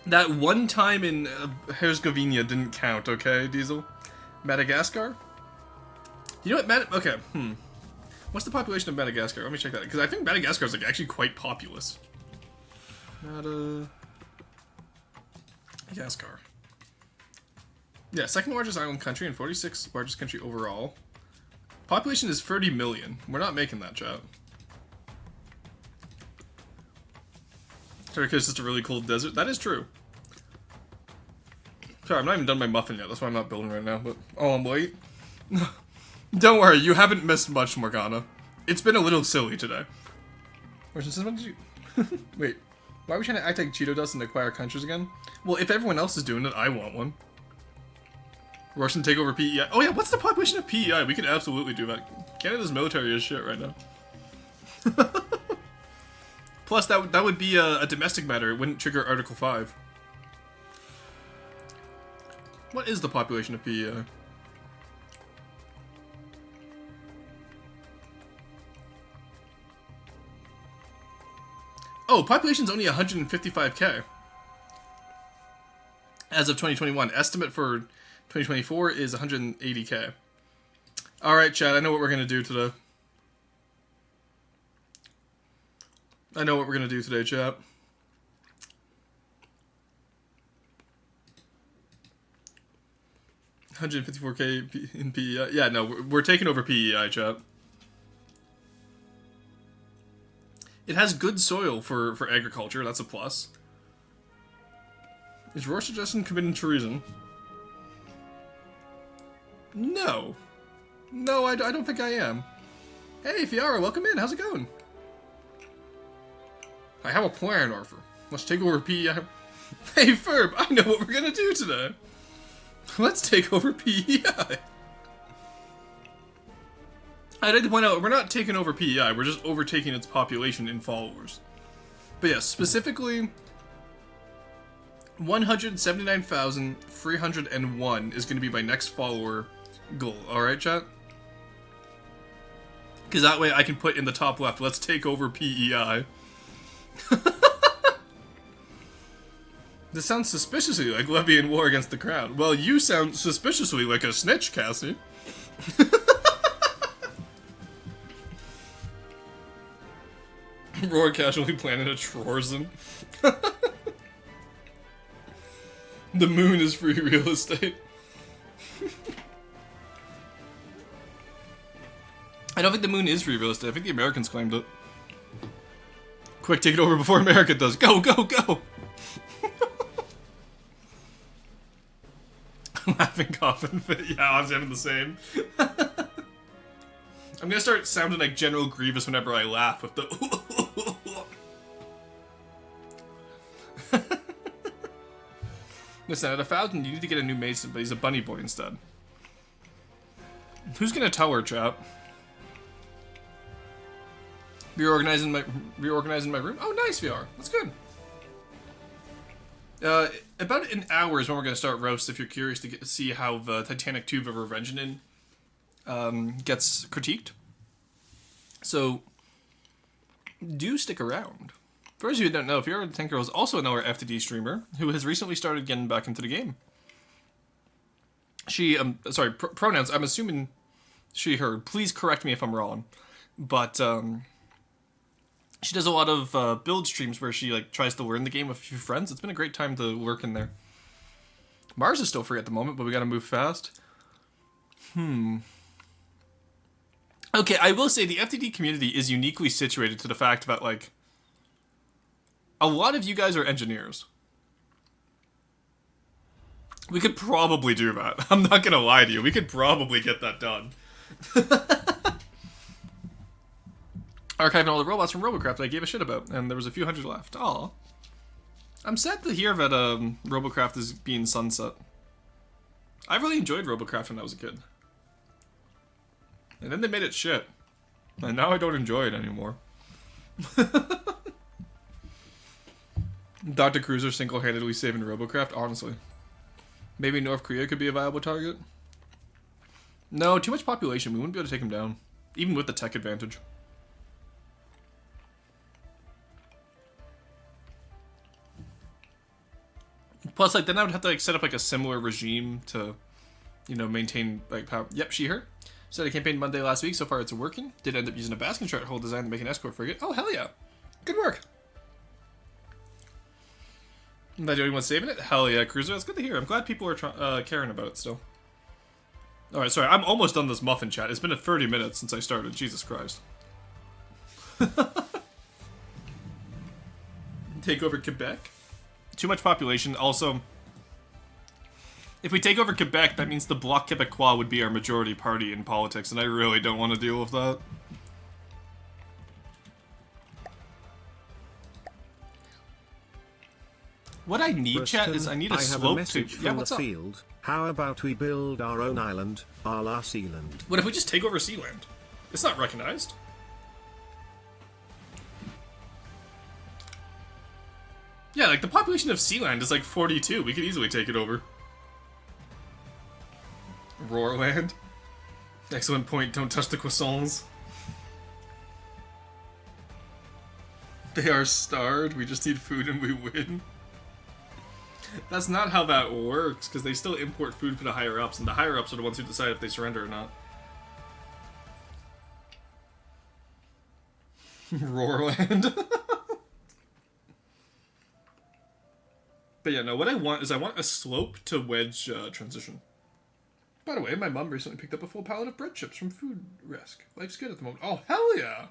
That one time in Herzegovina didn't count, okay, Diesel? Madagascar? You know what, okay, What's the population of Madagascar? Let me check that, because I think Madagascar is, like, actually quite populous. Madagascar. Yeah, second largest island country and 46th largest country overall. Population is 30 million. We're not making that, chat. Turkey is just a really cold desert. That is true. Sorry, I'm not even done my muffin yet. That's why I'm not building right now. But oh, I'm late. Don't worry, you haven't missed much, Morgana. It's been a little silly today. Roshan says, when did you... Wait, why are we trying to act like Cheeto dust and acquire countries again? Well, if everyone else is doing it, I want one. Russian take over PEI. Oh yeah, what's the population of PEI? We could absolutely do that. Canada's military is shit right now. Plus, that would be a domestic matter. It wouldn't trigger Article 5. What is the population of PEI? Oh, population's only 155k. As of 2021. Estimate for 2024 is 180k. Alright, chat, I know what we're gonna do today. I know what we're gonna do today, chat. $154k in PEI. Yeah, no, we're taking over PEI, chat. It has good soil for agriculture. That's a plus. Is Russia Justin committing treason? No. No, I don't think I am. Hey, Fiara, welcome in. How's it going? I have a plan, Arthur. Let's take over PEI. Hey, Ferb, I know what we're gonna do today. Let's take over PEI. I'd like to point out, we're not taking over PEI, we're just overtaking its population in followers. But yes, specifically, 179,301 is going to be my next follower goal. Alright, chat? Because that way I can put in the top left, let's take over PEI. This sounds suspiciously like levying war against the crown. Well, you sound suspiciously like a snitch, Cassie. Roar casually planning a Trorzan. The moon is free real estate. I don't think the moon is free real estate. I think the Americans claimed it. Quick, take it over before America does. Go, go, go! Laughing coffin fit. Yeah, I was having the same. I'm gonna start sounding like General Grievous whenever I laugh with the. Listen, at 1,000, you need to get a new Mason, but he's a bunny boy instead. Who's gonna tell her, chap? Reorganizing my room. Oh, nice VR. That's good. About an hour is when we're going to start roast. If you're curious to see how the Titanic Tube of Revengeance gets critiqued, so do stick around. For those of you who don't know, Fiora the Tank Girl is also another FTD streamer who has recently started getting back into the game. She, pronouns. I'm assuming she, her. Please correct me if I'm wrong, but she does a lot of build streams where she like tries to learn the game with a few friends. It's been a great time to lurk in there. Mars is still free at the moment, but we gotta move fast. Okay, I will say the FTD community is uniquely situated to the fact that, like, a lot of you guys are engineers. We could probably do that. I'm not gonna lie to you. We could probably get that done. Archiving all the robots from Robocraft I gave a shit about, and there was a few hundred left. Aw. I'm sad to hear that Robocraft is being sunset. I really enjoyed Robocraft when I was a kid. And then they made it shit. And now I don't enjoy it anymore. Dr. Cruiser single-handedly saving Robocraft, honestly. Maybe North Korea could be a viable target? No, too much population. We wouldn't be able to take him down. Even with the tech advantage. Plus, like, then I would have to, like, set up, like, a similar regime to, you know, maintain, like, power. Yep, she, her. Started a campaign Monday last week. So far, it's working. Did end up using a basking chart hole design to make an escort frigate. Oh, hell yeah. Good work. Am I the only one saving it? Hell yeah, Cruiser. That's good to hear. I'm glad people are caring about it still. Alright, sorry. I'm almost done this muffin chat. It's been 30 minutes since I started. Jesus Christ. Take over Quebec? Too much population. Also, if we take over Quebec, that means the Bloc Québécois would be our majority party in politics, and I really don't want to deal with that. What I need, chat, is I need a slope to... Yeah, what's up? Field. How about we build our own island, a la Sealand? What if we just take over Sealand? It's not recognized. Yeah, like, the population of Sealand is like 42. We could easily take it over. Roarland. Excellent point. Don't touch the croissants. They are starved. We just need food and we win. That's not how that works, because they still import food for the higher-ups, and the higher-ups are the ones who decide if they surrender or not. Roarland. But yeah, no, what I want is I want a slope to wedge transition. By the way, my mom recently picked up a full pallet of bread chips from Food Risk. Life's good at the moment. Oh, hell yeah!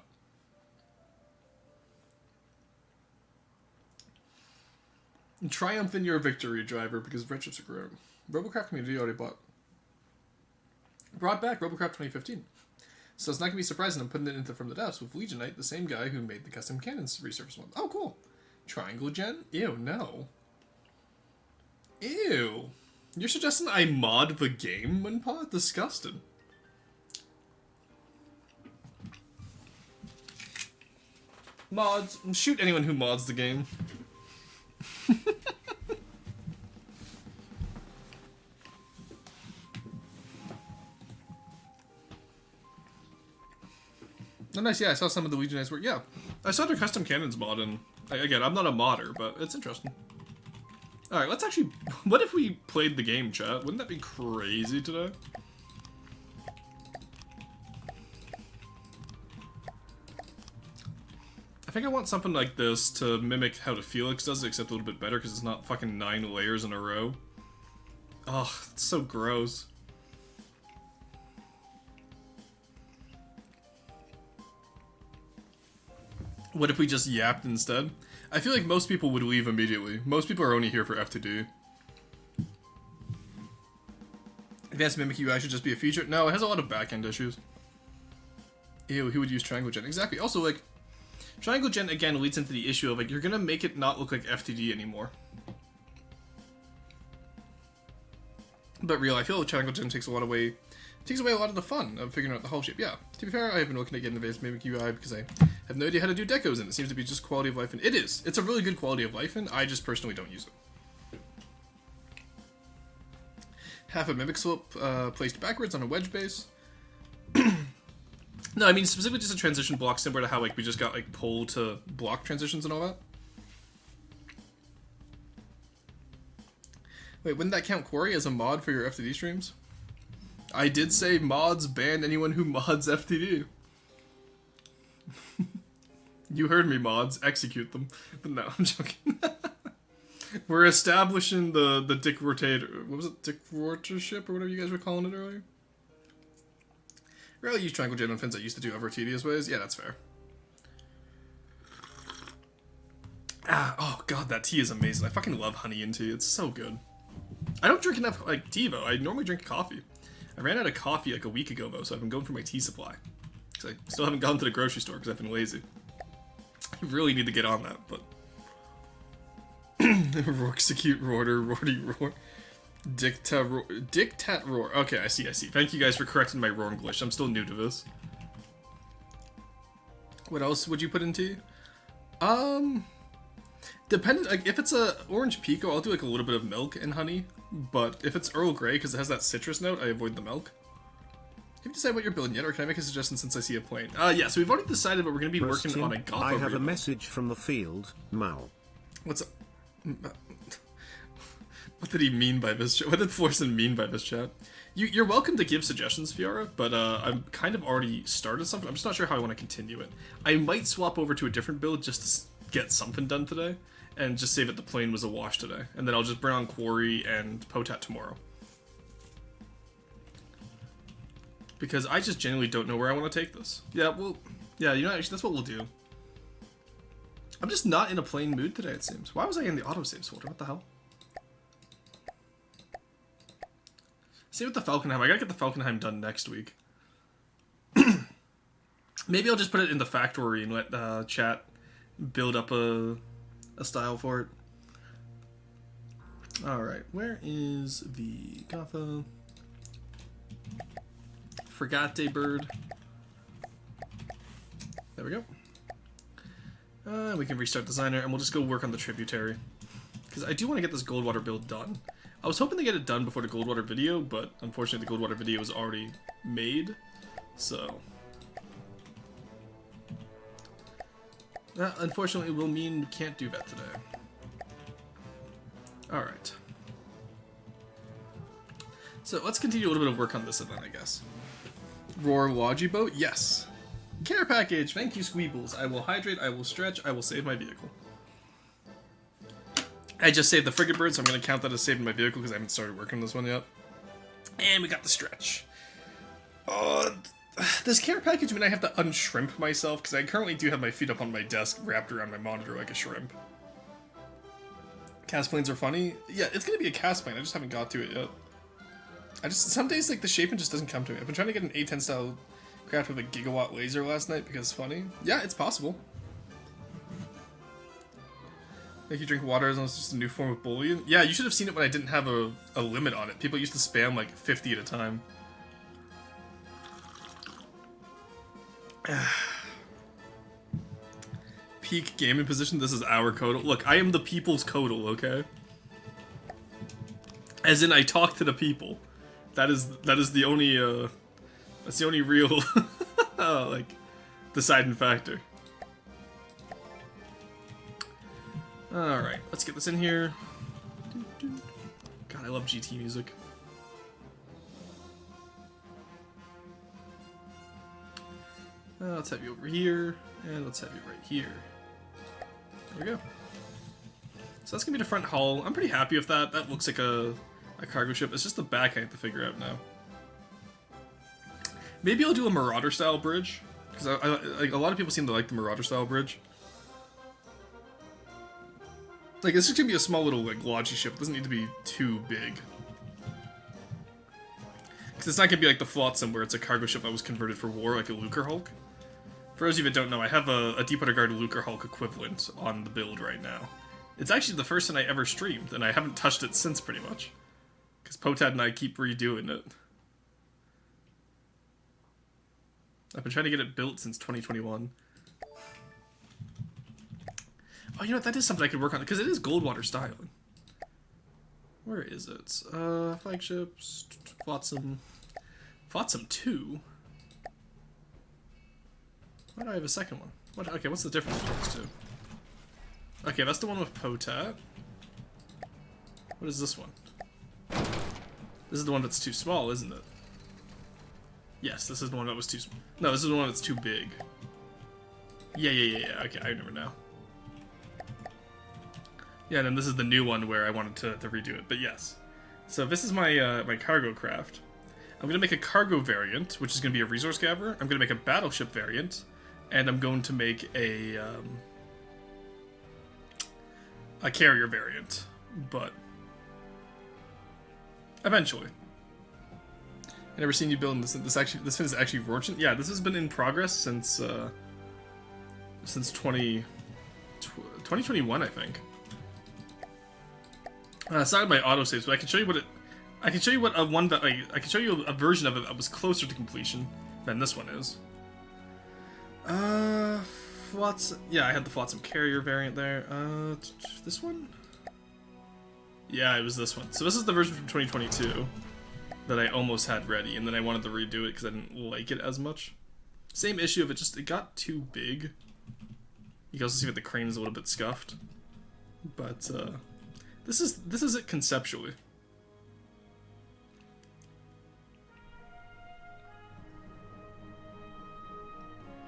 Triumph in your victory, driver, because bread chips are great. Robocraft community already brought back Robocraft 2015. So it's not going to be surprising I'm putting it into From the Depths with Legionite, the same guy who made the custom cannons resurface one. Oh, cool. Triangle gen? Ew, no. Ew. You're suggesting I mod the game, Munpa? Disgusted. Mods. Shoot anyone who mods the game. Oh, nice. Yeah, I saw some of the Legionites work. Yeah, I saw their custom cannons mod, and again, I'm not a modder, but it's interesting. All right, let's actually. What if we played the game, chat? Wouldn't that be crazy today? I think I want something like this to mimic how the Felix does it, except a little bit better, because it's not fucking 9 layers in a row. Ugh, it's so gross. What if we just yapped instead? I feel like most people would leave immediately. Most people are only here for F2D. Advanced Mimic UI should just be a feature? No, it has a lot of back-end issues. Ew, he would use Triangle Gen. Exactly. Also, like, Triangle Gen, again, leads into the issue of, like, you're gonna make it not look like FTD anymore. But real, I feel like Triangle Gen takes away a lot of the fun of figuring out the hull shape. Yeah, to be fair, I have been looking at getting Advanced Mimic UI because I have no idea how to do decos, and it seems to be just quality of life, and it is. It's a really good quality of life, and I just personally don't use it. Half a mimic slope placed backwards on a wedge base. No, I mean specifically just a transition block similar to how like we just got like pole to block transitions and all that. Wait, wouldn't that count Quarry as a mod for your FTD streams? I did say mods ban anyone who mods FTD. You heard me, mods. Execute them. But no, I'm joking. We're establishing the dick rotator. What was it? Dick rotorship or whatever you guys were calling it earlier? Rarely use triangle jet on fins I used to do over tedious ways. Yeah, that's fair. Ah, oh god, that tea is amazing. I fucking love honey in tea. It's so good. I don't drink enough like tea though. I normally drink coffee. I ran out of coffee like a week ago though, so I've been going for my tea supply. Because I still haven't gone to the grocery store because I've been lazy. I really need to get on that, but... Roxecute Roarder, Rorty Roar. Dictat Roar. Okay, I see. Thank you guys for correcting my roar English. I'm still new to this. What else would you put in tea? Dependent, like, if it's a orange pico, I'll do like a little bit of milk and honey. But if it's Earl Grey, because it has that citrus note, I avoid the milk. Have you decided what you're building yet, or can I make a suggestion since I see a plane? Yeah, so we've already decided that we're going to be working on a Gotham. I have a message from the field, Mal. What's up? What did he mean by this chat? What did Florson mean by this chat? You're welcome to give suggestions, Fiora, but I'm kind of already started something. I'm just not sure how I want to continue it. I might swap over to a different build just to get something done today, and just say that the plane was a wash today. And then I'll just bring on Quarry and Potat tomorrow. Because I just genuinely don't know where I want to take this. Yeah, well, yeah, you know, actually, that's what we'll do. I'm just not in a plain mood today, it seems. Why was I in the autosave folder? What the hell? Same with the Falkenheim. I gotta get the Falkenheim done next week. Maybe I'll just put it in the factory and let chat build up a style for it. Alright, where is the Gotha? Frigatebird. There we go. We can restart Designer, and we'll just go work on the Tributary. Because I do want to get this Goldwater build done. I was hoping to get it done before the Goldwater video, but unfortunately the Goldwater video is already made. So... that, unfortunately, will mean we can't do that today. Alright. So let's continue a little bit of work on this then, I guess. Roar Logi Boat? Yes. Care package! Thank you, Squeebles. I will hydrate, I will stretch, I will save my vehicle. I just saved the Frigatebird, so I'm going to count that as saving my vehicle because I haven't started working on this one yet. And we got the stretch. This care package mean I have to unshrimp myself because I currently do have my feet up on my desk wrapped around my monitor like a shrimp. Cast planes are funny? Yeah, it's going to be a cast plane, I just haven't got to it yet. Some days, like, the shaping just doesn't come to me. I've been trying to get an A10 style craft with a gigawatt laser last night because it's funny. Yeah, it's possible. Like you drink water as long as it's just a new form of bullion. Yeah, you should have seen it when I didn't have a limit on it. People used to spam like 50 at a time. Peak gaming position. This is our Codal. Look, I am the people's Codal, okay? As in, I talk to the people. That is the only that's the only real like deciding factor. All right, let's get this in here. God, I love GT music. Let's have you over here, and let's have you right here. There we go. So that's gonna be the front hull. I'm pretty happy with that. That looks like a cargo ship. It's just the back I have to figure out now. Maybe I'll do a Marauder style bridge, because like a lot of people seem to like the Marauder style bridge. Like this is gonna be a small little like Logi ship. It doesn't need to be too big. Because it's not gonna be like the Flotsam where it's a cargo ship that was converted for war, like a Lucre Hulk. For those of you that don't know, I have a Deepwater Guard Lucre Hulk equivalent on the build right now. It's actually the first one I ever streamed, and I haven't touched it since pretty much. Because Potad and I keep redoing it. I've been trying to get it built since 2021. Oh, you know what? That is something I could work on, because it is Goldwater styling. Where is it? Flagships, Flotsam. Flotsam 2? Why do I have a second one? What? Okay, what's the difference between those two? Okay, that's the one with Potat. What is this one? This is the one that's too small, isn't it? Yes, this is the one that was too small. No, this is the one that's too big. Yeah. Okay, I remember now. Yeah, and then this is the new one where I wanted to redo it, but yes. So this is my my cargo craft. I'm going to make a cargo variant, which is going to be a resource gatherer. I'm going to make a battleship variant, and I'm going to make a carrier variant, but eventually. I never seen you building this. This is actually Rorchin. Yeah, this has been in progress since 2021, I think. It's not my autosaves, but I can show you what it. I can show you what a one that I can show you a version of it that was closer to completion than this one is. Yeah, I had the Flotsam carrier variant there. This one? Yeah, it was this one. So this is the version from 2022 that I almost had ready, and then I wanted to redo it because I didn't like it as much. Same issue of it got too big. You can also see that the crane is a little bit scuffed, but this is it conceptually.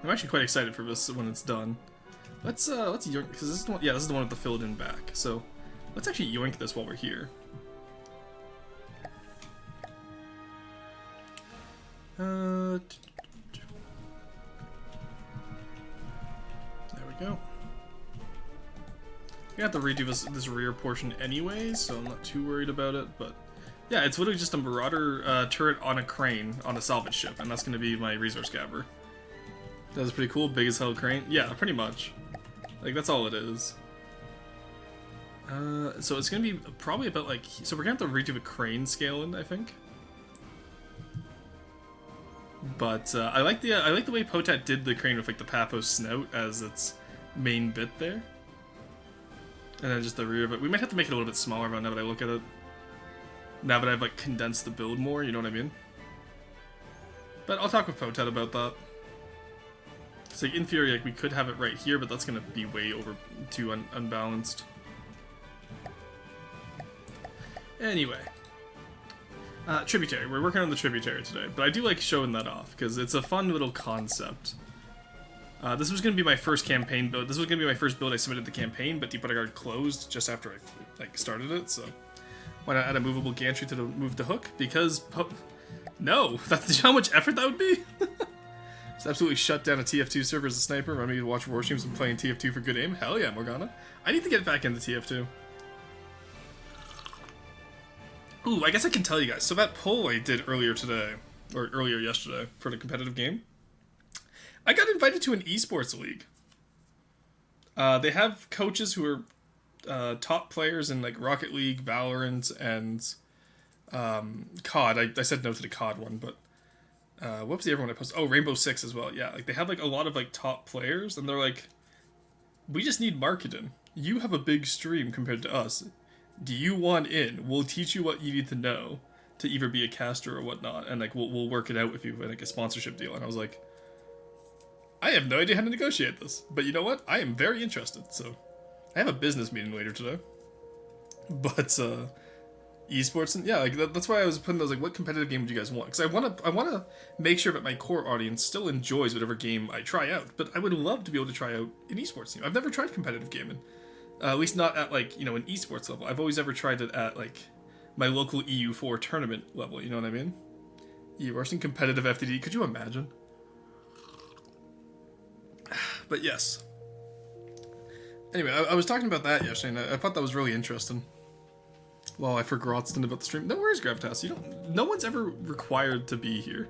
I'm actually quite excited for this when it's done. Let's yoink, because this is the one. Yeah, this is the one with the filled in back. So let's actually yoink this while we're here. There we go. I have to redo this rear portion anyway, so I'm not too worried about it. But yeah, it's literally just a Marauder turret on a crane on a salvage ship, and that's going to be my resource gatherer. That's pretty cool. Big as hell crane. Yeah, pretty much. Like, that's all it is. So it's gonna be probably about like. So we're gonna have to redo the crane scaling, I think. But I like the way Potat did the crane with like the Paphos snout as its main bit there, and then just the rear of it. We might have to make it a little bit smaller, but now that I look at it, now that I've like condensed the build more, you know what I mean. But I'll talk with Potat about that. So like, in theory, like we could have it right here, but that's gonna be way over too unbalanced. Anyway, Tributary. We're working on the Tributary today, but I do like showing that off because it's a fun little concept. This was gonna be my first campaign build. This was gonna be my first build I submitted the campaign, but Deep Guard closed just after I like started it. So why not add a movable gantry to move the hook? Because no, that's how much effort that would be. Just absolutely shut down a TF2 server as a sniper. Run me to watch war streams and playing TF2 for good aim. Hell yeah, Morgana. I need to get back into TF2. Ooh, I guess I can tell you guys. So that poll I did earlier today, or earlier yesterday, for the competitive game, I got invited to an esports league. They have coaches who are top players in like Rocket League, Valorant, and COD. I said no to the COD one, but what was the other one I posted? Oh, Rainbow Six as well. Yeah, like they have like a lot of like top players, and they're like, we just need marketing. You have a big stream compared to us. Do you want in? We'll teach you what you need to know to either be a caster or whatnot, and like we'll work it out with you with like a sponsorship deal. And I was like, I have no idea how to negotiate this, but you know what? I am very interested. So I have a business meeting later today. But esports, and yeah, like that's why I was putting those like, what competitive game would you guys want? Because I want to make sure that my core audience still enjoys whatever game I try out. But I would love to be able to try out an esports team. I've never tried competitive gaming. At least not at like, you know, an esports level. I've always ever tried it at like my local EU4 tournament level, you know what I mean? EU competitive FTD, could you imagine? But yes. Anyway, I was talking about that yesterday, and I thought that was really interesting. Well, I forgot about the stream. No worries, Gravitas. No one's ever required to be here.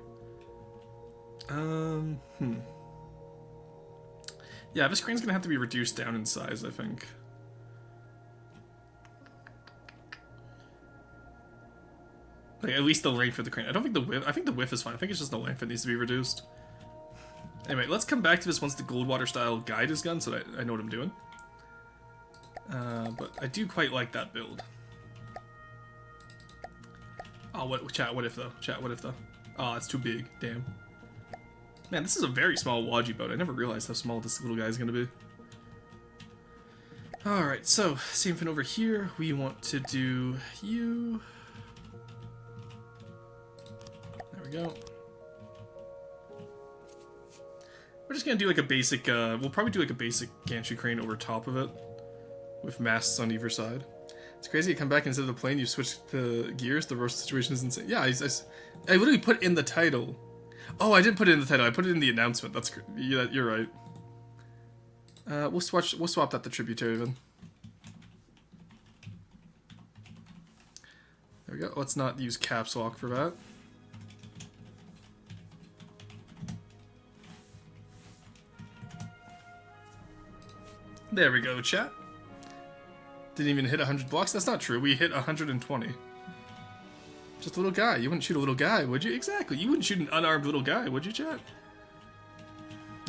Yeah, this crane's gonna have to be reduced down in size, I think. Like, at least the length of the crane. I don't think the width. I think the width is fine. I think it's just the length that needs to be reduced. Anyway, let's come back to this once the Goldwater style guide is done, so that I know what I'm doing. But I do quite like that build. Oh, chat, what if though? Chat, what if though? Oh, it's too big. Damn. Man, this is a very small Waji boat. I never realized how small this little guy is going to be. Alright, so, same thing over here. We want to do you. There we go. We're just going to do like a basic, we'll probably do like a basic gantry crane over top of it. With masts on either side. It's crazy, you come back instead of the plane, you switch the gears, the roast situation is insane. Yeah, I literally put in the title. Oh, I didn't put it in the title, I put it in the announcement. That's yeah, you're right. We'll swap that to Tributary then. There we go. Let's not use caps lock for that. There we go, chat. Didn't even hit 100 blocks? That's not true. We hit 120. Just a little guy. You wouldn't shoot a little guy, would you? Exactly. You wouldn't shoot an unarmed little guy, would you, chat?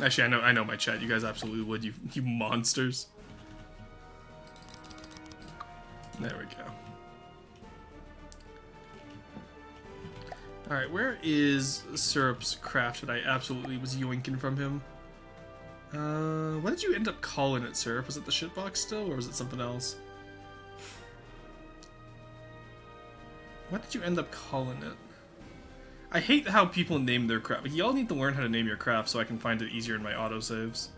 Actually, I know my chat. You guys absolutely would, you monsters. There we go. Alright, where is Syrup's craft that I absolutely was yoinking from him? What did you end up calling it, Syrup? Was it the shitbox still, or was it something else? What did you end up calling it? I hate how people name their craft. Like, y'all need to learn how to name your craft so I can find it easier in my autosaves.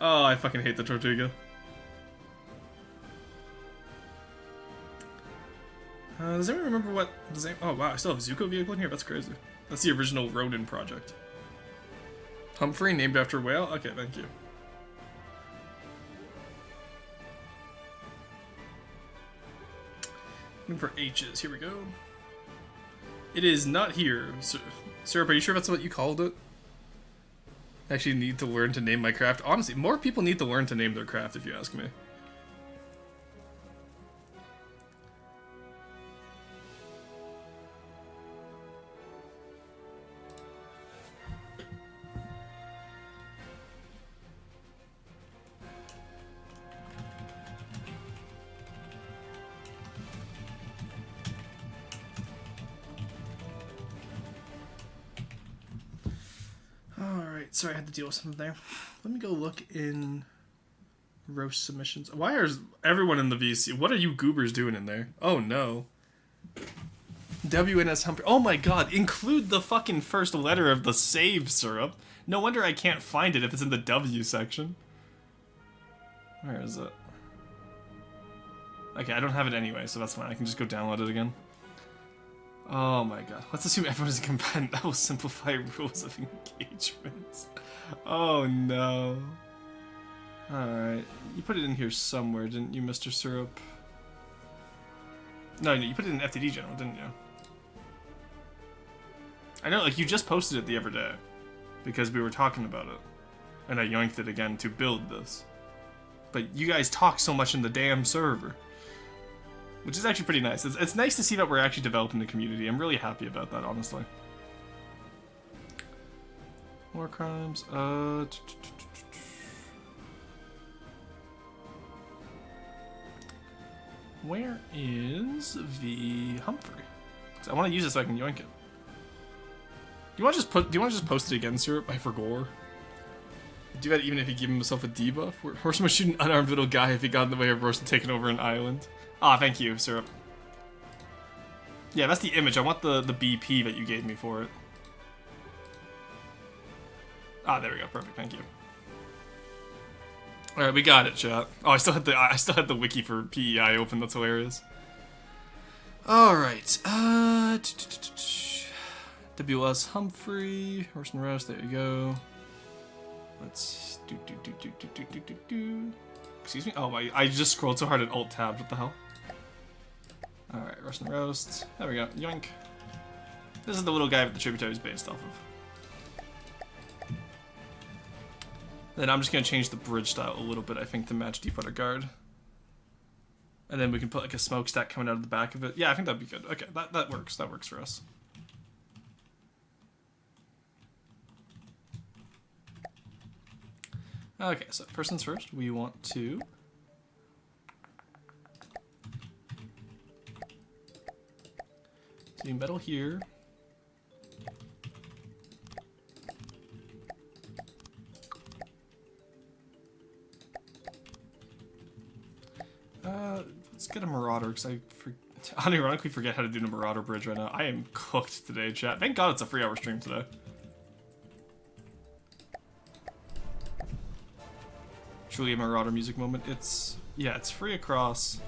Oh, I fucking hate the Tortuga. Does anyone remember what... Oh, wow, I still have Zuko vehicle in here? That's crazy. That's the original Ronin project. Humphrey, named after a whale? Okay, thank you. Looking for H's. Here we go. It is not here. Syrup, are you sure that's what you called it? I actually need to learn to name my craft. Honestly, more people need to learn to name their craft, if you ask me. Sorry, I had to deal with something there. Let me go look in roast submissions. Why is everyone in the VC? What are you goobers doing in there? Oh no. WNS Humphrey. Oh my god, include the fucking first letter of the save, Syrup. No wonder I can't find it if it's in the W section. Where is it? Okay, I don't have it anyway, so that's fine. I can just go download it again. Oh my god. Let's assume everyone is combatant. That will simplify rules of engagement. Oh no. Alright. You put it in here somewhere, didn't you, Mr. Syrup? No, you put it in FTD General, didn't you? I know, like, you just posted it the other day. Because we were talking about it. And I yoinked it again to build this. But you guys talk so much in the damn server. Which is actually pretty nice. It's nice to see that we're actually developing the community. I'm really happy about that, honestly. War crimes. Where is the Humphrey? I want to use it so I can yoink it. Do you want to just post it again, Syrup? I forgot. Do that even if you give himself a debuff. Horseman would shoot an unarmed little guy if he got in the way of Roast taking over an island. Ah, thank you, Syrup. Yeah, that's the image. I want the BP that you gave me for it. Ah, there we go. Perfect. Thank you. All right, we got it, chat. Oh, I still had the wiki for PEI open. That's hilarious. All right. WS Humphrey, Horse and Roast. There you go. Let's do. Excuse me. Oh, I just scrolled so hard at Alt Tab. What the hell? All right, Roast and Roast. There we go. Yoink. This is the little guy that the Tributary is based off of. Then I'm just gonna change the bridge style a little bit, I think, to match Deepwater Guard. And then we can put like a smokestack coming out of the back of it. Yeah, I think that'd be good. Okay, that works. That works for us. Okay, so first things first, we want to do metal here. Let's get a marauder, because I unironically forget how to do the marauder bridge right now. I am cooked today, chat. Thank God it's a 3-hour stream today. Truly a marauder music moment. It's, yeah, it's free across.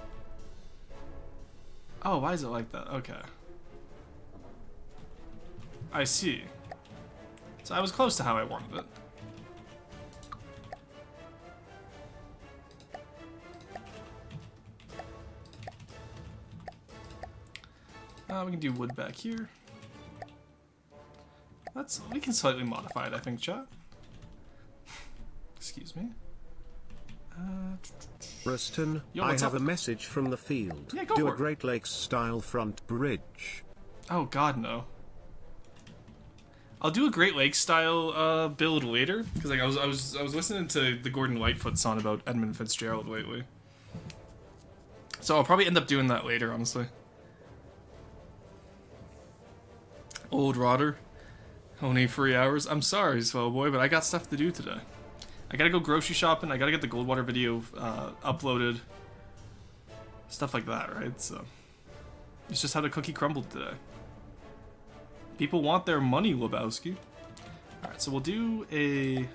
Oh, why is it like that? Okay. I see. So I was close to how I wanted it. We can do wood back here. We can slightly modify it, I think, chat. Excuse me. Ruston, Yo, I what's have up? a message from the field. Yeah, go Do for a it. Great Lakes style front bridge. Oh God, no. I'll do a Great Lakes style build later, because like I was listening to the Gordon Lightfoot song about Edmund Fitzgerald lately. So I'll probably end up doing that later, honestly. Old Rodder. Only 3 hours. I'm sorry, swell boy, but I got stuff to do today. I gotta go grocery shopping. I gotta get the Goldwater video uploaded. Stuff like that, right? So it's just how the cookie crumbled today. People want their money, Lebowski. All right, so we'll do a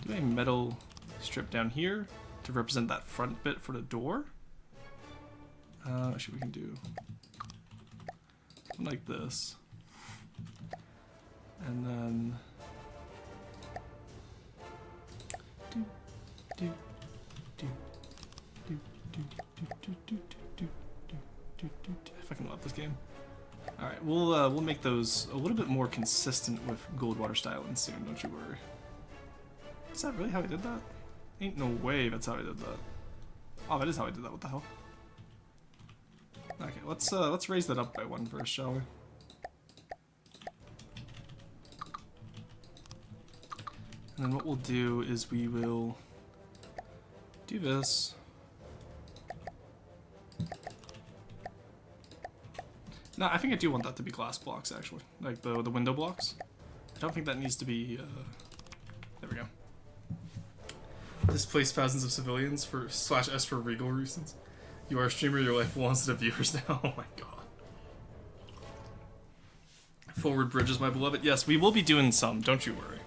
metal strip down here to represent that front bit for the door. Actually, we can do something like this, and then I fucking love this game. All right, we'll make those a little bit more consistent with Goldwater styling soon. Don't you worry. Is that really how I did that? Ain't no way that's how I did that. Oh, that is how I did that. What the hell? Okay, let's raise that up by 1 first, shall we? And then what we'll do is we will do this. No, I think I do want that to be glass blocks, actually. Like the window blocks. I don't think that needs to be, there we go. Displace thousands of civilians for /S for legal reasons. You are a streamer, your life belongs to the viewers now. Oh my god. Forward bridges, my beloved. Yes, we will be doing some, don't you worry.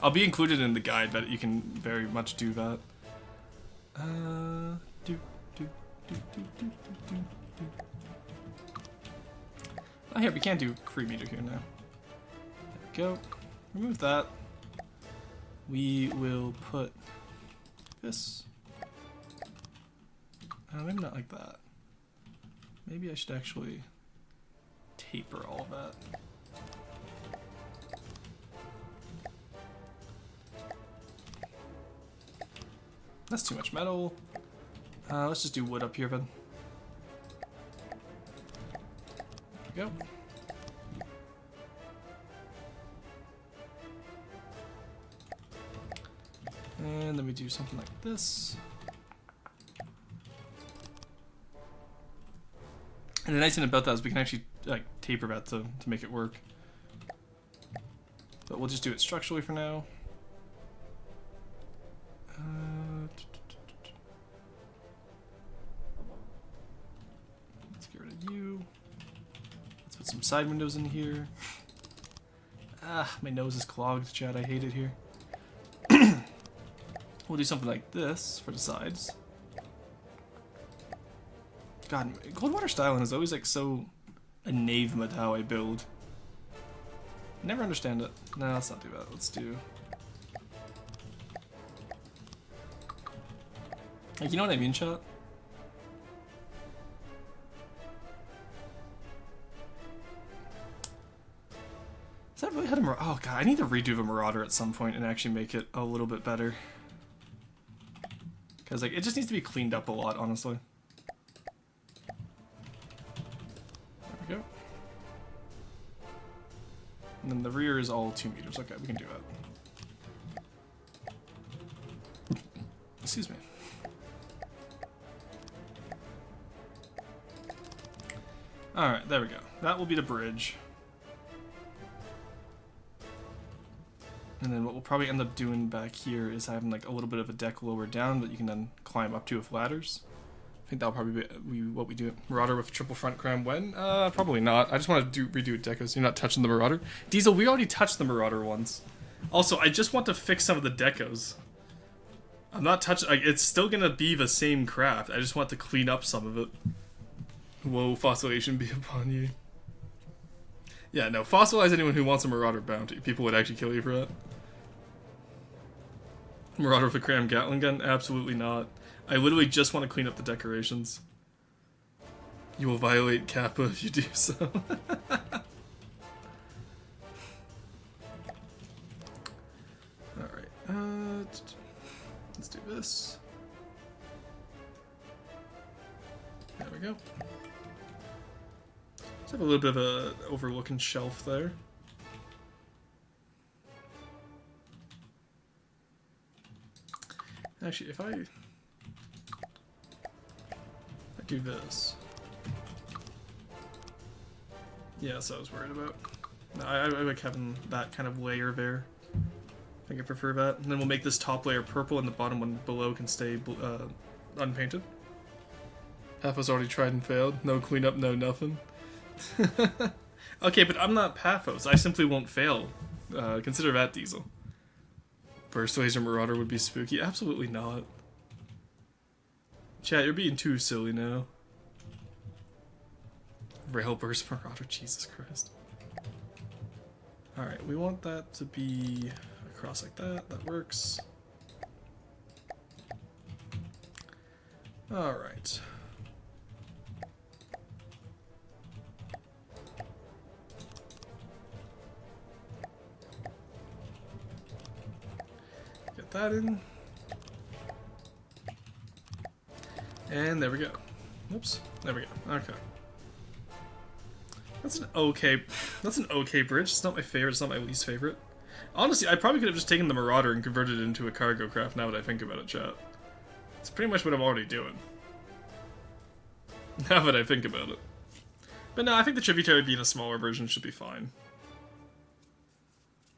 I'll be included in the guide, but you can very much do that. Oh, here, we can do 3 meter here now. There we go. Remove that. We will put this. Maybe not like that. Maybe I should actually taper all of that. That's too much metal. Let's just do wood up here then. There we go. And then we do something like this. And the nice thing about that is we can actually like taper that to make it work. But we'll just do it structurally for now. Let's get rid of you. Let's put some side windows in here. Ah, my nose is clogged, Chad. I hate it here. We'll do something like this for the sides. God, Goldwater styling is always like so enigma to how I build. I never understand it. No, let's not do that. Let's do... Like, you know what I mean, chat? Is that really how to oh god, I need to redo the Marauder at some point and actually make it a little bit better. Because like, it just needs to be cleaned up a lot, honestly. There we go. And then the rear is all 2 meters. Okay, we can do that. Excuse me. Alright, there we go. That will be the bridge. And then what we'll probably end up doing back here is having like a little bit of a deck lower down that you can then climb up to with ladders. I think that'll probably be what we do. Marauder with triple front cram when? Probably not. I just want to redo decos. You're not touching the Marauder. Diesel, we already touched the Marauder once. Also, I just want to fix some of the decos. I'm not touching... Like, it's still going to be the same craft. I just want to clean up some of it. Whoa, fossilization be upon you. Yeah, no. Fossilize anyone who wants a Marauder bounty. People would actually kill you for that. Marauder with a cram Gatling gun? Absolutely not. I literally just want to clean up the decorations. You will violate Kappa if you do so. Alright, let's do this. There we go. Let's have a little bit of a overlooking shelf there. Actually, if I do this. Yeah, that's what I was worried about. No, I like having that kind of layer there. I think I prefer that. And then we'll make this top layer purple and the bottom one below can stay unpainted. Half was already tried and failed. No cleanup, no nothing. Okay, but I'm not Paphos. I simply won't fail. Consider that, Diesel. Burst Laser Marauder would be spooky. Absolutely not. Chat, you're being too silly now. Rail Burst Marauder, Jesus Christ. Alright, we want that to be across like that. That works. Alright. Get that in. And there we go. Oops. There we go. Okay. That's an okay bridge. It's not my favorite, it's not my least favorite. Honestly, I probably could have just taken the Marauder and converted it into a cargo craft now that I think about it, chat. It's pretty much what I'm already doing. Now that I think about it. But no, I think the Tributary being a smaller version should be fine.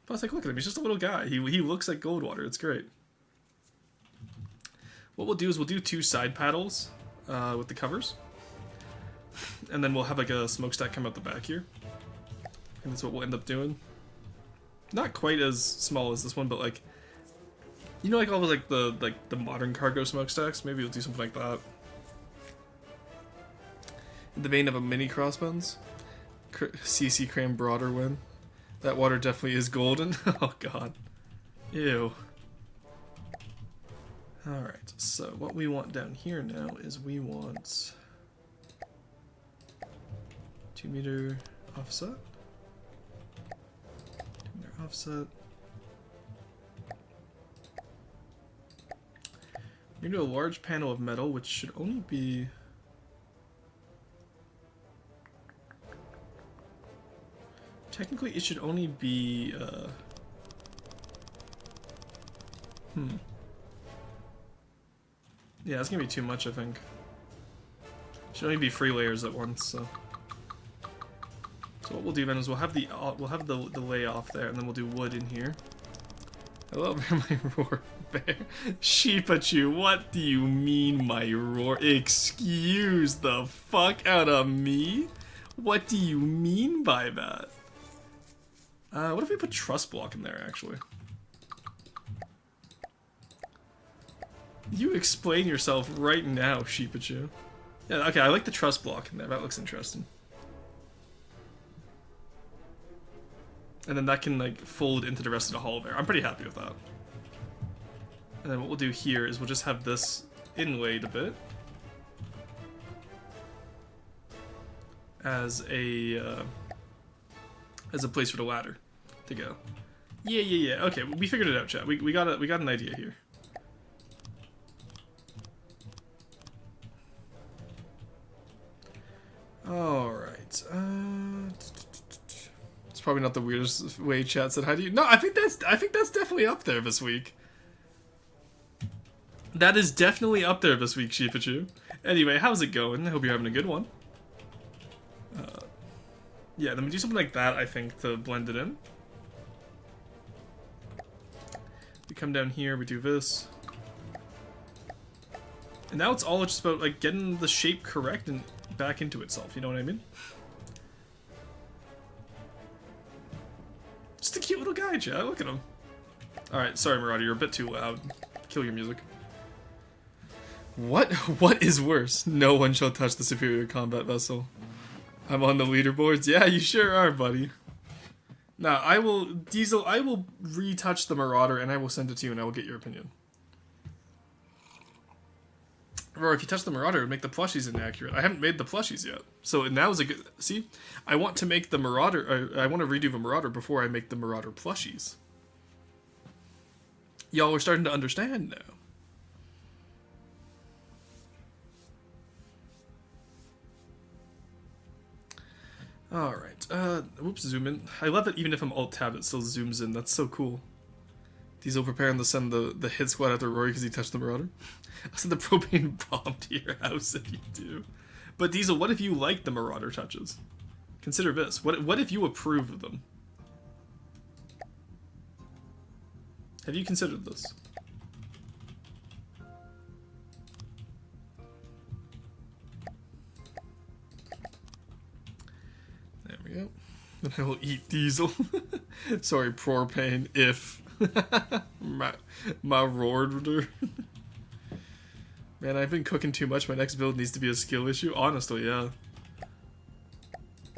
Plus, like, look at him, he's just a little guy. He looks like Goldwater, it's great. What we'll do is we'll do 2 side paddles with the covers. And then we'll have like a smokestack come out the back here. And that's what we'll end up doing. Not quite as small as this one, but like, you know, like all the the modern cargo smokestacks. Maybe we'll do something like that. In the vein of a mini crossbones. CC Cram Broader win. That water definitely is golden. Oh god. Ew. Alright, so what we want down here now is we want 2 meter offset. 2 meter offset. We're gonna do a large panel of metal, which should only be... Technically, it should only be, Yeah, it's gonna be too much, I think. It should only be 3 layers at once, so... So what we'll do then is we'll have the layoff there, and then we'll do wood in here. I love my roar bear. Sheepachu, what do you mean my roar? Excuse the fuck out of me? What do you mean by that? What if we put truss block in there, actually? You explain yourself right now, Sheepachu. Yeah, okay, I like the truss block in there. That looks interesting. And then that can, like, fold into the rest of the hull there. I'm pretty happy with that. And then what we'll do here is we'll just have this inlaid a bit. As a place for the ladder to go. Yeah. Okay, we figured it out, chat. We got an idea here. Alright. It's probably not the weirdest way chat said hi to you. No, I think that's definitely up there this week. That is definitely up there this week, Shipachu. Anyway, how's it going? I hope you're having a good one. Yeah, let me do something like that, I think, to blend it in. We come down here, we do this. And now it's all just about, like, getting the shape correct and back into itself, you know what I mean? Just a cute little guy, chat, look at him. Alright, sorry Marauder, you're a bit too loud. Kill your music. What is worse? No one shall touch the superior combat vessel. I'm on the leaderboards? Yeah, you sure are, buddy. Now, Diesel, I will retouch the Marauder and I will send it to you and I will get your opinion. Or if you touch the Marauder, it would make the plushies inaccurate. I haven't made the plushies yet. So now is a good... See? I want to make the Marauder... I want to redo the Marauder before I make the Marauder plushies. Y'all are starting to understand now. Alright, whoops, zoom in. I love it even if I'm alt-tab, it still zooms in. That's so cool. Diesel preparing to send the hit squad after Rory because he touched the Marauder. I'll send the propane bomb to your house if you do. But Diesel, what if you like the Marauder touches? Consider this. What if you approve of them? Have you considered this? There we go. Then I will eat Diesel. Sorry, propane, if... my roarder. Man, I've been cooking too much. My next build needs to be a skill issue. Honestly, yeah.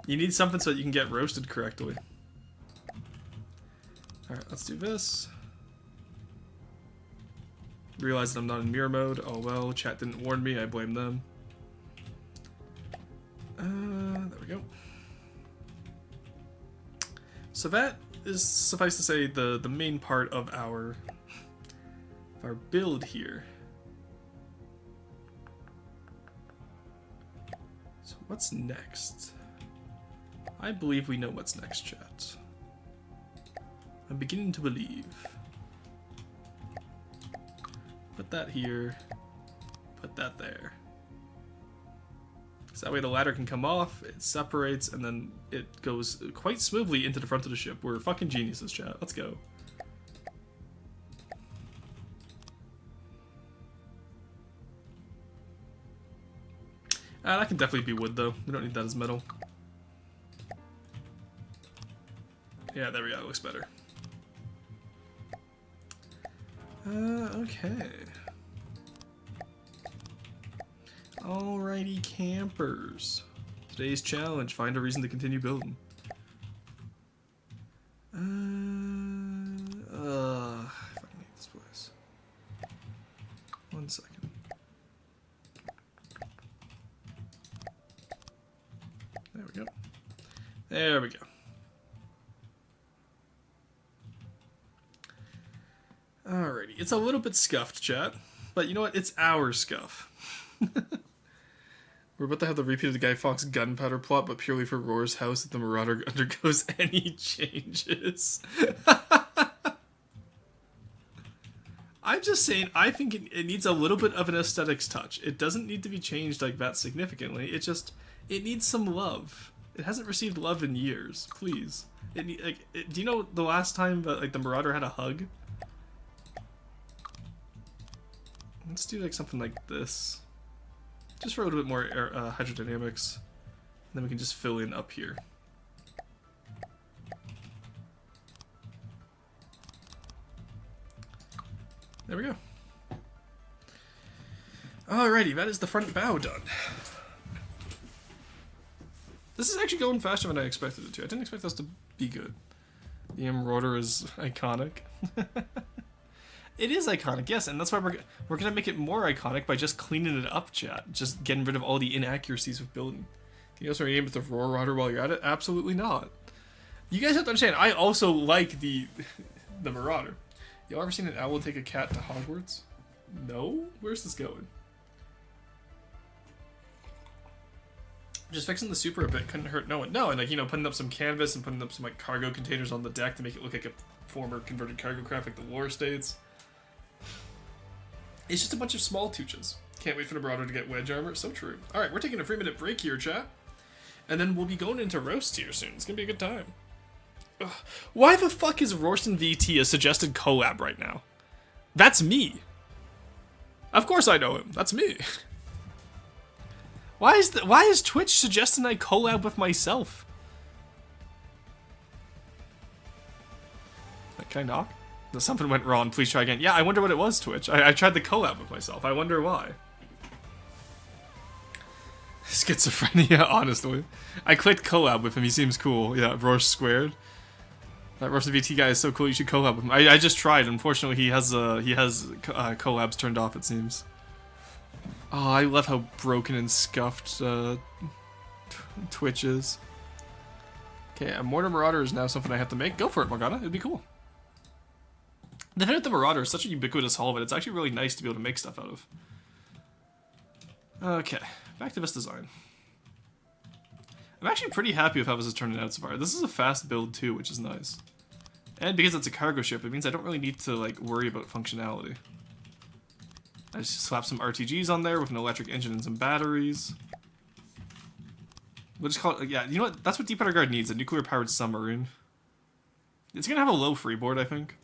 You need something so that you can get roasted correctly. Alright, let's do this. Realize that I'm not in mirror mode. Oh well, chat didn't warn me. I blame them. There we go. So that is, suffice to say, the main part of our build here. So what's next? I believe we know what's next, chat. I'm beginning to believe. Put that here. Put that there. So that way the ladder can come off, it separates, and then it goes quite smoothly into the front of the ship. We're fucking geniuses, chat. Let's go. That can definitely be wood, though. We don't need that as metal. Yeah, there we go. It looks better. Okay. Alrighty, campers. Today's challenge, find a reason to continue building. I fucking hate this place. 1 second. There we go. There we go. Alrighty, it's a little bit scuffed, chat. But you know what? It's our scuff. We're about to have the repeat of the Guy Fawkes gunpowder plot, but purely for Roar's house if the Marauder undergoes any changes. I'm just saying, I think it needs a little bit of an aesthetics touch. It doesn't need to be changed like that significantly. It needs some love. It hasn't received love in years. Please. Do you know the last time that the Marauder had a hug? Let's do something like this. Just for a little bit more hydrodynamics. And then we can just fill in up here. There we go. Alrighty, that is the front bow done. This is actually going faster than I expected it to. I didn't expect this to be good. The Marauder is iconic. It is iconic, yes, and that's why we're gonna make it more iconic by just cleaning it up, chat. Just getting rid of all the inaccuracies of building. Can you also rename it the Roar Rudder while you're at it? Absolutely not. You guys have to understand, I also like the Marauder. Y'all ever seen an owl take a cat to Hogwarts? No? Where's this going? Just fixing the super a bit couldn't hurt no one. No, and putting up some canvas and putting up some cargo containers on the deck to make it look like a former converted cargo craft like the War States. It's just a bunch of small tooches. Can't wait for the Marauder to get wedge armor. So true. Alright, we're taking a 3-minute break here, chat. And then we'll be going into roast here soon. It's gonna be a good time. Ugh. Why the fuck is Rorston VT a suggested collab right now? That's me. Of course I know him. That's me. Why is Twitch suggesting I collab with myself? Can I knock? No, something went wrong. Please try again. Yeah, I wonder what it was, Twitch. I tried the collab with myself. I wonder why. Schizophrenia, honestly. I clicked collab with him. He seems cool. Yeah, Roar squared. That Rorston VT guy is so cool. You should collab with him. I just tried. Unfortunately, he has collabs turned off. It seems. Oh, I love how broken and scuffed Twitch is. Okay, a Mortar Marauder is now something I have to make. Go for it, Morgana. It'd be cool. The thing with the Marauder is such a ubiquitous hull, but it's actually really nice to be able to make stuff out of. Okay, back to this design. I'm actually pretty happy with how this is turning out so far. This is a fast build too, which is nice. And because it's a cargo ship, it means I don't really need to like worry about functionality. I just slap some RTGs on there with an electric engine and some batteries. We'll just call it, yeah, you know what? That's what Deep Water Guard needs, a nuclear-powered submarine. It's gonna have a low freeboard, I think.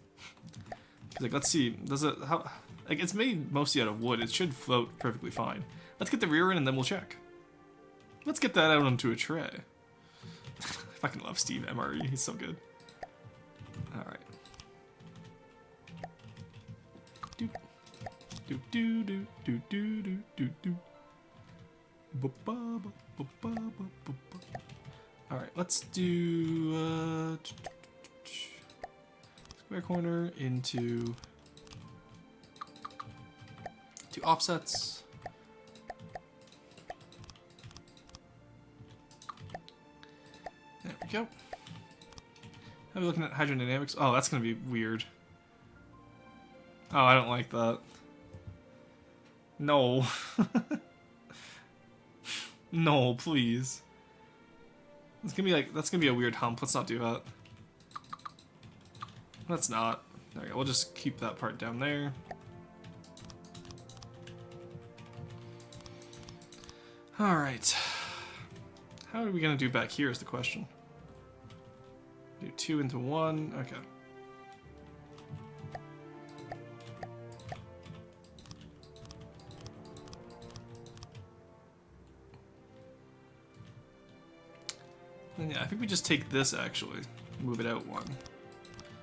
Like, let's see, does it, how, like, it's made mostly out of wood. It should float perfectly fine. Let's get the rear in and then we'll check. Let's get that out onto a tray. I fucking love Steve MRE, he's so good. Alright. Alright, let's do square corner into two offsets. There we go. How are we looking at hydrodynamics? Oh, that's gonna be weird. Oh, I don't like that. No. No, please. It's gonna be like, that's gonna be a weird hump. Let's not do that. Let's not. There we go. We'll just keep that part down there. Alright. How are we gonna do back here is the question. Do 2 into 1. Okay. And yeah, I think we just take this actually, move it out 1.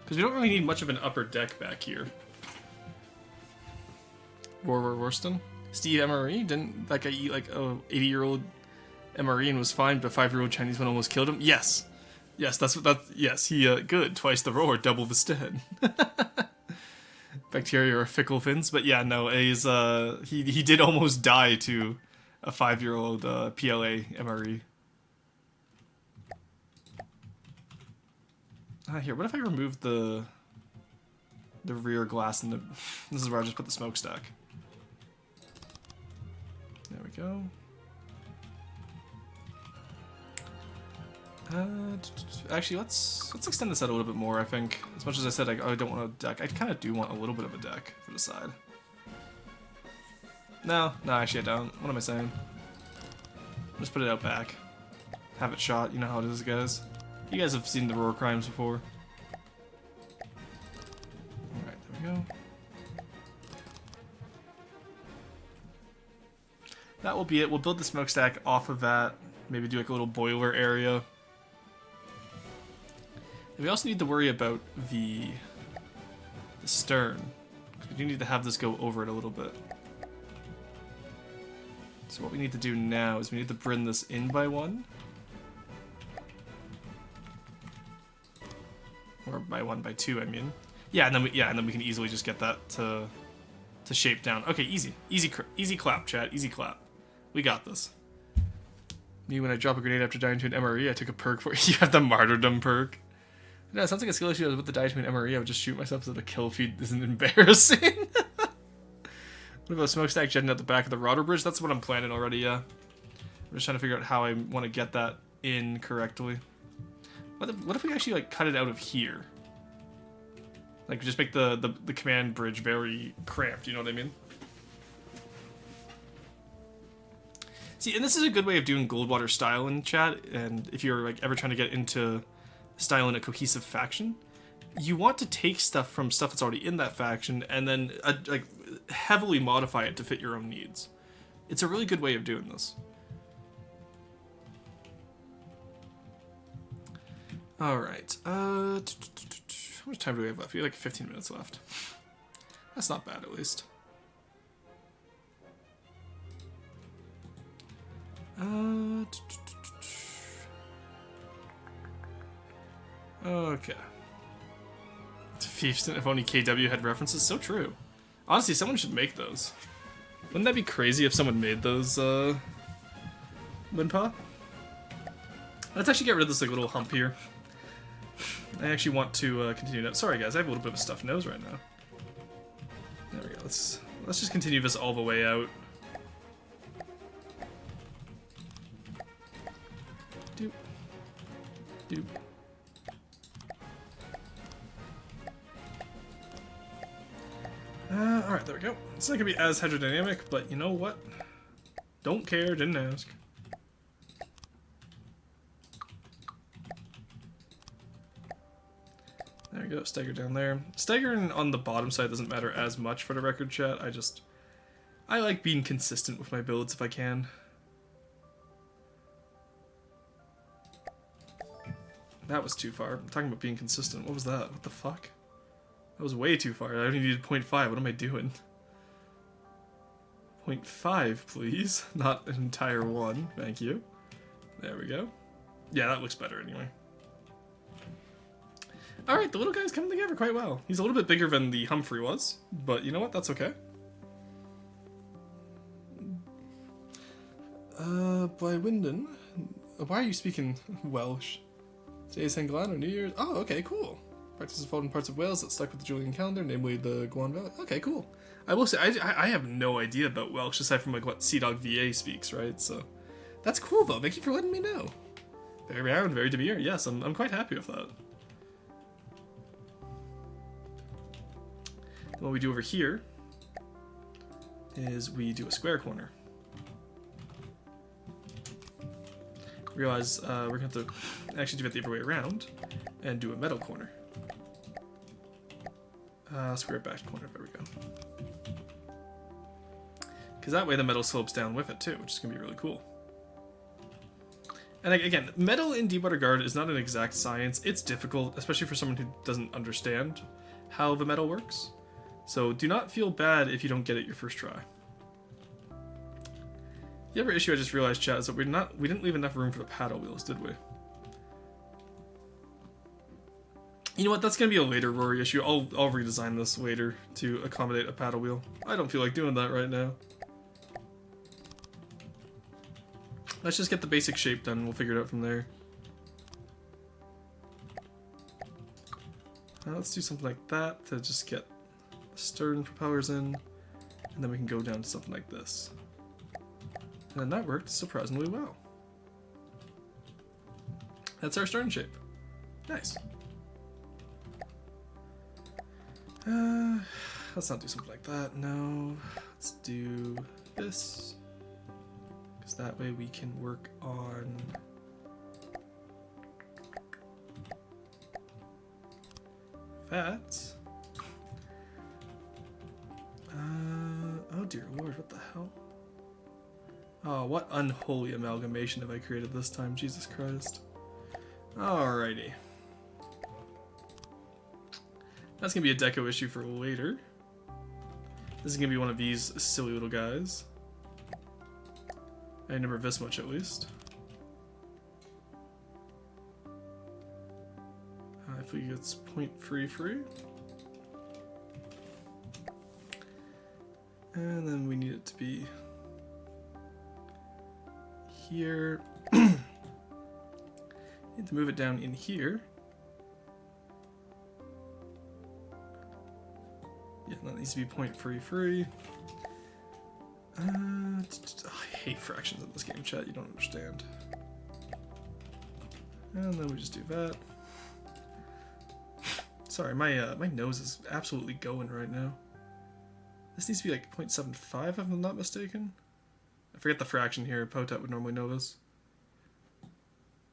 Because we don't really need much of an upper deck back here. Worston? Steve MRE? Didn't that guy eat like a 80-year-old MRE and was fine, but a 5-year-old Chinese one almost killed him? Yes. Yes, that's what that. Yes, he good. Twice the roar, double the stead. Bacteria are fickle fins, but yeah, no, he's he did almost die to a 5-year-old PLA MRE. Here, what if I remove the rear glass and this is where I just put the smokestack. There we go. Actually, let's extend this out a little bit more, I think. As much as I said I don't want a deck, I kind of do want a little bit of a deck for the side. No, actually I don't. What am I saying? Just put it out back. Have it shot, you know how it is, guys. You guys have seen the Roar Crimes before. Alright, there we go. That will be it. We'll build the smokestack off of that. Maybe do like a little boiler area. And we also need to worry about the stern. We do need to have this go over it a little bit. So what we need to do now is we need to bring this in by 1. Or by 1 by 2, I mean. Yeah, and then we can easily just get that to shape down. Okay, easy clap, chat. Easy clap. We got this. Me, when I drop a grenade after dying to an MRE, I took a perk for it. You have the martyrdom perk. No, it sounds like a skill issue. I was about to die to an MRE. I would just shoot myself so the kill feed isn't embarrassing. What about a smokestack jetting out the back of the rotor bridge? That's what I'm planning already, yeah. I'm just trying to figure out how I want to get that in correctly. What if we actually like cut it out of here? Like just make the command bridge very cramped, you know what I mean? See, and this is a good way of doing Goldwater style in chat, and if you're like ever trying to get into style in a cohesive faction, you want to take stuff from stuff that's already in that faction and then like heavily modify it to fit your own needs. It's a really good way of doing this. All right. How much time do we have left? We have like 15 minutes left. That's not bad, at least. Okay. Fiefston, if only KW had references. So true. Honestly, someone should make those. Wouldn't that be crazy if someone made those, Linpa? Let's actually get rid of this like little hump here. I actually want to continue that. Sorry guys, I have a little bit of a stuffed nose right now. There we go. Let's just continue this all the way out. Doop. Doop. Alright, there we go. It's not gonna be as hydrodynamic, but you know what? Don't care, didn't ask. There we go, stagger down there. Staggering on the bottom side doesn't matter as much for the record, chat. I like being consistent with my builds if I can. That was too far. I'm talking about being consistent. What was that? What the fuck? That was way too far. I only needed 0.5. What am I doing? 0.5, please. Not an entire 1. Thank you. There we go. Yeah, that looks better anyway. Alright, the little guy's coming together quite well. He's a little bit bigger than the Humphrey was, but you know what? That's okay. By Wyndon, why are you speaking Welsh? Today's St. Glen or New Year's? Oh, okay, cool. Practices followed in parts of Wales that stuck with the Julian calendar, namely the Guan Valley. Okay, cool. I will say, I have no idea about Welsh aside from like what Sea-Dog VA speaks, right? So that's cool though. Thank you for letting me know. Very rare and very demure. Yes, I'm quite happy with that. And what we do over here is we do a square corner. Realize we're going to have to actually do it the other way around and do a metal corner. Square back corner, there we go. Because that way the metal slopes down with it too, which is going to be really cool. And again, metal in Deepwater Guard is not an exact science. It's difficult, especially for someone who doesn't understand how the metal works. So do not feel bad if you don't get it your first try. The other issue I just realized, chat, is that we didn't leave enough room for the paddle wheels, did we? You know what? That's gonna be a later Rory issue. I'll redesign this later to accommodate a paddle wheel. I don't feel like doing that right now. Let's just get the basic shape done. We'll figure it out from there. Let's do something like that to just get the stern propellers in, and then we can go down to something like this. And then that worked surprisingly well. That's our stern shape. Nice. Let's not do something like that. No. Let's do this. Because that way we can work on that. Oh dear lord, what the hell? Oh, what unholy amalgamation have I created this time? Jesus Christ. Alrighty. That's gonna be a deco issue for later. This is gonna be one of these silly little guys. I remember this much at least. If we get point free. And then we need it to be here. Need to move it down in here. Yeah, that needs to be point free. I hate fractions in this game, chat. You don't understand. And then we just do that. Sorry, my nose is absolutely going right now. This needs to be like 0.75 if I'm not mistaken. I forget the fraction here. Potat would normally know this.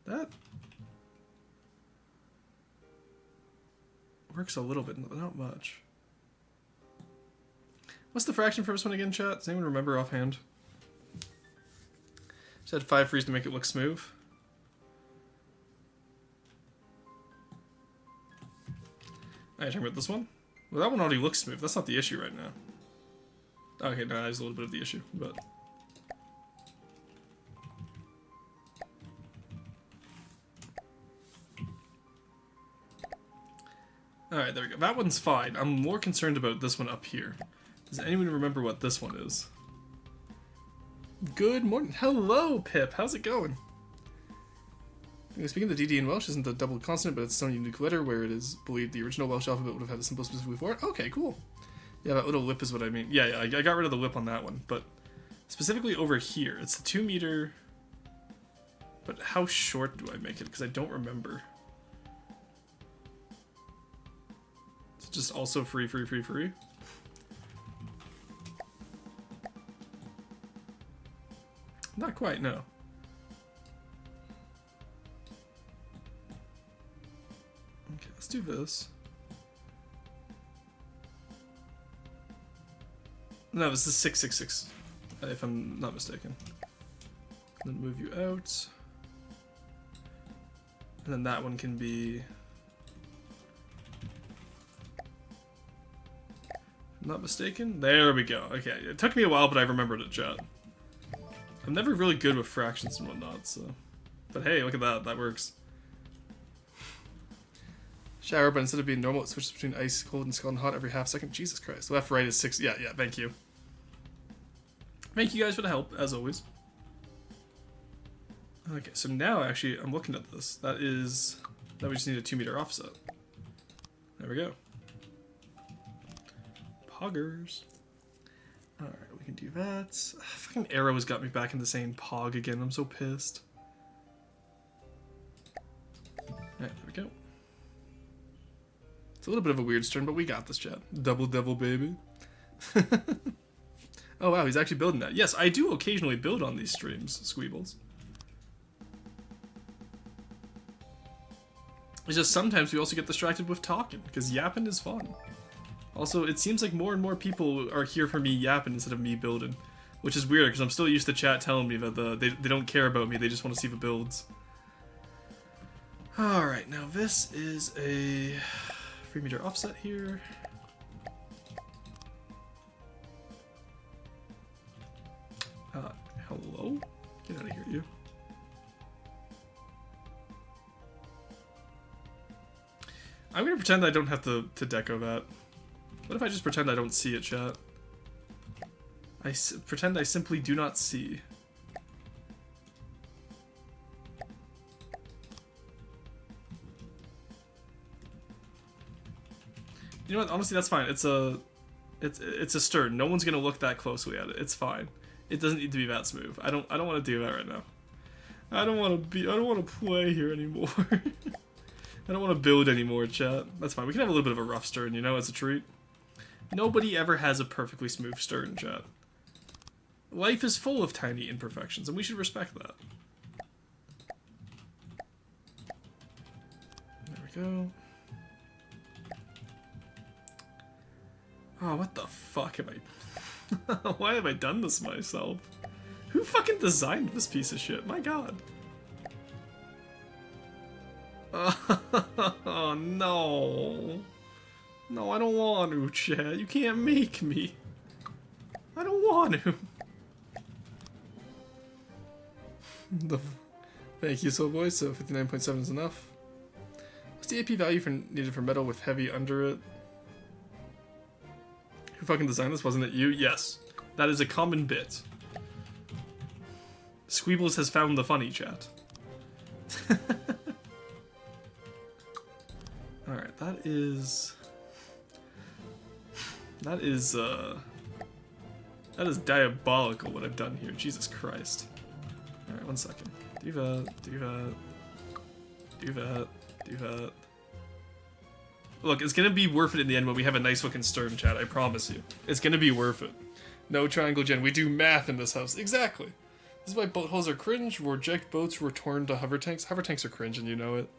That works a little bit, not much. What's the fraction for this one again, chat? Does anyone remember offhand? Just had 5 freeze to make it look smooth. Alright, talking about this one? Well, that one already looks smooth. That's not the issue right now. Okay, no, that is a little bit of the issue, but... Alright, there we go. That one's fine. I'm more concerned about this one up here. Does anyone remember what this one is? Good morning. Hello, Pip. How's it going? Speaking of the DD in Welsh isn't a double consonant, but it's its own unique letter, where it is believed the original Welsh alphabet would have had a symbol specifically for it. Okay, cool. Yeah, that little lip is what I mean. Yeah, I got rid of the lip on that one, but specifically over here, it's the 2 meter. But how short do I make it? Because I don't remember. It's just also free. Not quite, no. Okay, let's do this. No, this is 666, if I'm not mistaken. Then move you out. And then that one can be... If I'm not mistaken? There we go. Okay, it took me a while, but I remembered it, chat. I'm never really good with fractions and whatnot, so... But hey, look at that. That works. Shower, but instead of being normal, it switches between ice, cold, and scalding hot every half second. Jesus Christ. Left, right is 6. Yeah, thank you. Thank you guys for the help, as always. Okay, so now actually, I'm looking at this. That is... Now we just need a 2 meter offset. There we go. Poggers. Alright, we can do that. Fucking arrow has got me back into saying pog again. I'm so pissed. Alright, there we go. It's a little bit of a weird stern, but we got this, chat. Double devil, baby. Oh wow, he's actually building that. Yes, I do occasionally build on these streams, Squeebles. It's just sometimes we also get distracted with talking, because yapping is fun. Also, it seems like more and more people are here for me yapping instead of me building. Which is weird, because I'm still used to chat telling me that they don't care about me, they just want to see the builds. Alright, now this is a 3 meter offset here. Hello? Get out of here, you. I'm gonna pretend I don't have to deco that. What if I just pretend I don't see it, chat? Pretend I simply do not see. You know what? Honestly, that's fine. It's a stern. No one's gonna look that closely at it. It's fine. It doesn't need to be that smooth. I don't want to do that right now. I don't want to play here anymore. I don't want to build anymore, chat. That's fine. We can have a little bit of a rough stern, you know, as a treat. Nobody ever has a perfectly smooth stern, chat. Life is full of tiny imperfections, and we should respect that. There we go. Oh, what the fuck am I... Why have I done this myself? Who fucking designed this piece of shit? My god. Oh, no. No, I don't want to, chat. You can't make me. I don't want to. Thank you, Soul Boy. So 59.7 is enough. What's the AP value needed for metal with heavy under it? Who fucking designed this? Wasn't it you? Yes. That is a common bit. Squeebles has found the funny, chat. Alright, that is diabolical what I've done here. Jesus Christ. Alright, 1 second. Do that, do that. Do that, do that. Look, it's gonna be worth it in the end when we have a nice looking stern, chat. I promise you. It's gonna be worth it. No triangle gen. We do math in this house. Exactly. This is why boat hulls are cringe. Reject boats returned to hover tanks. Hover tanks are cringe and you know it.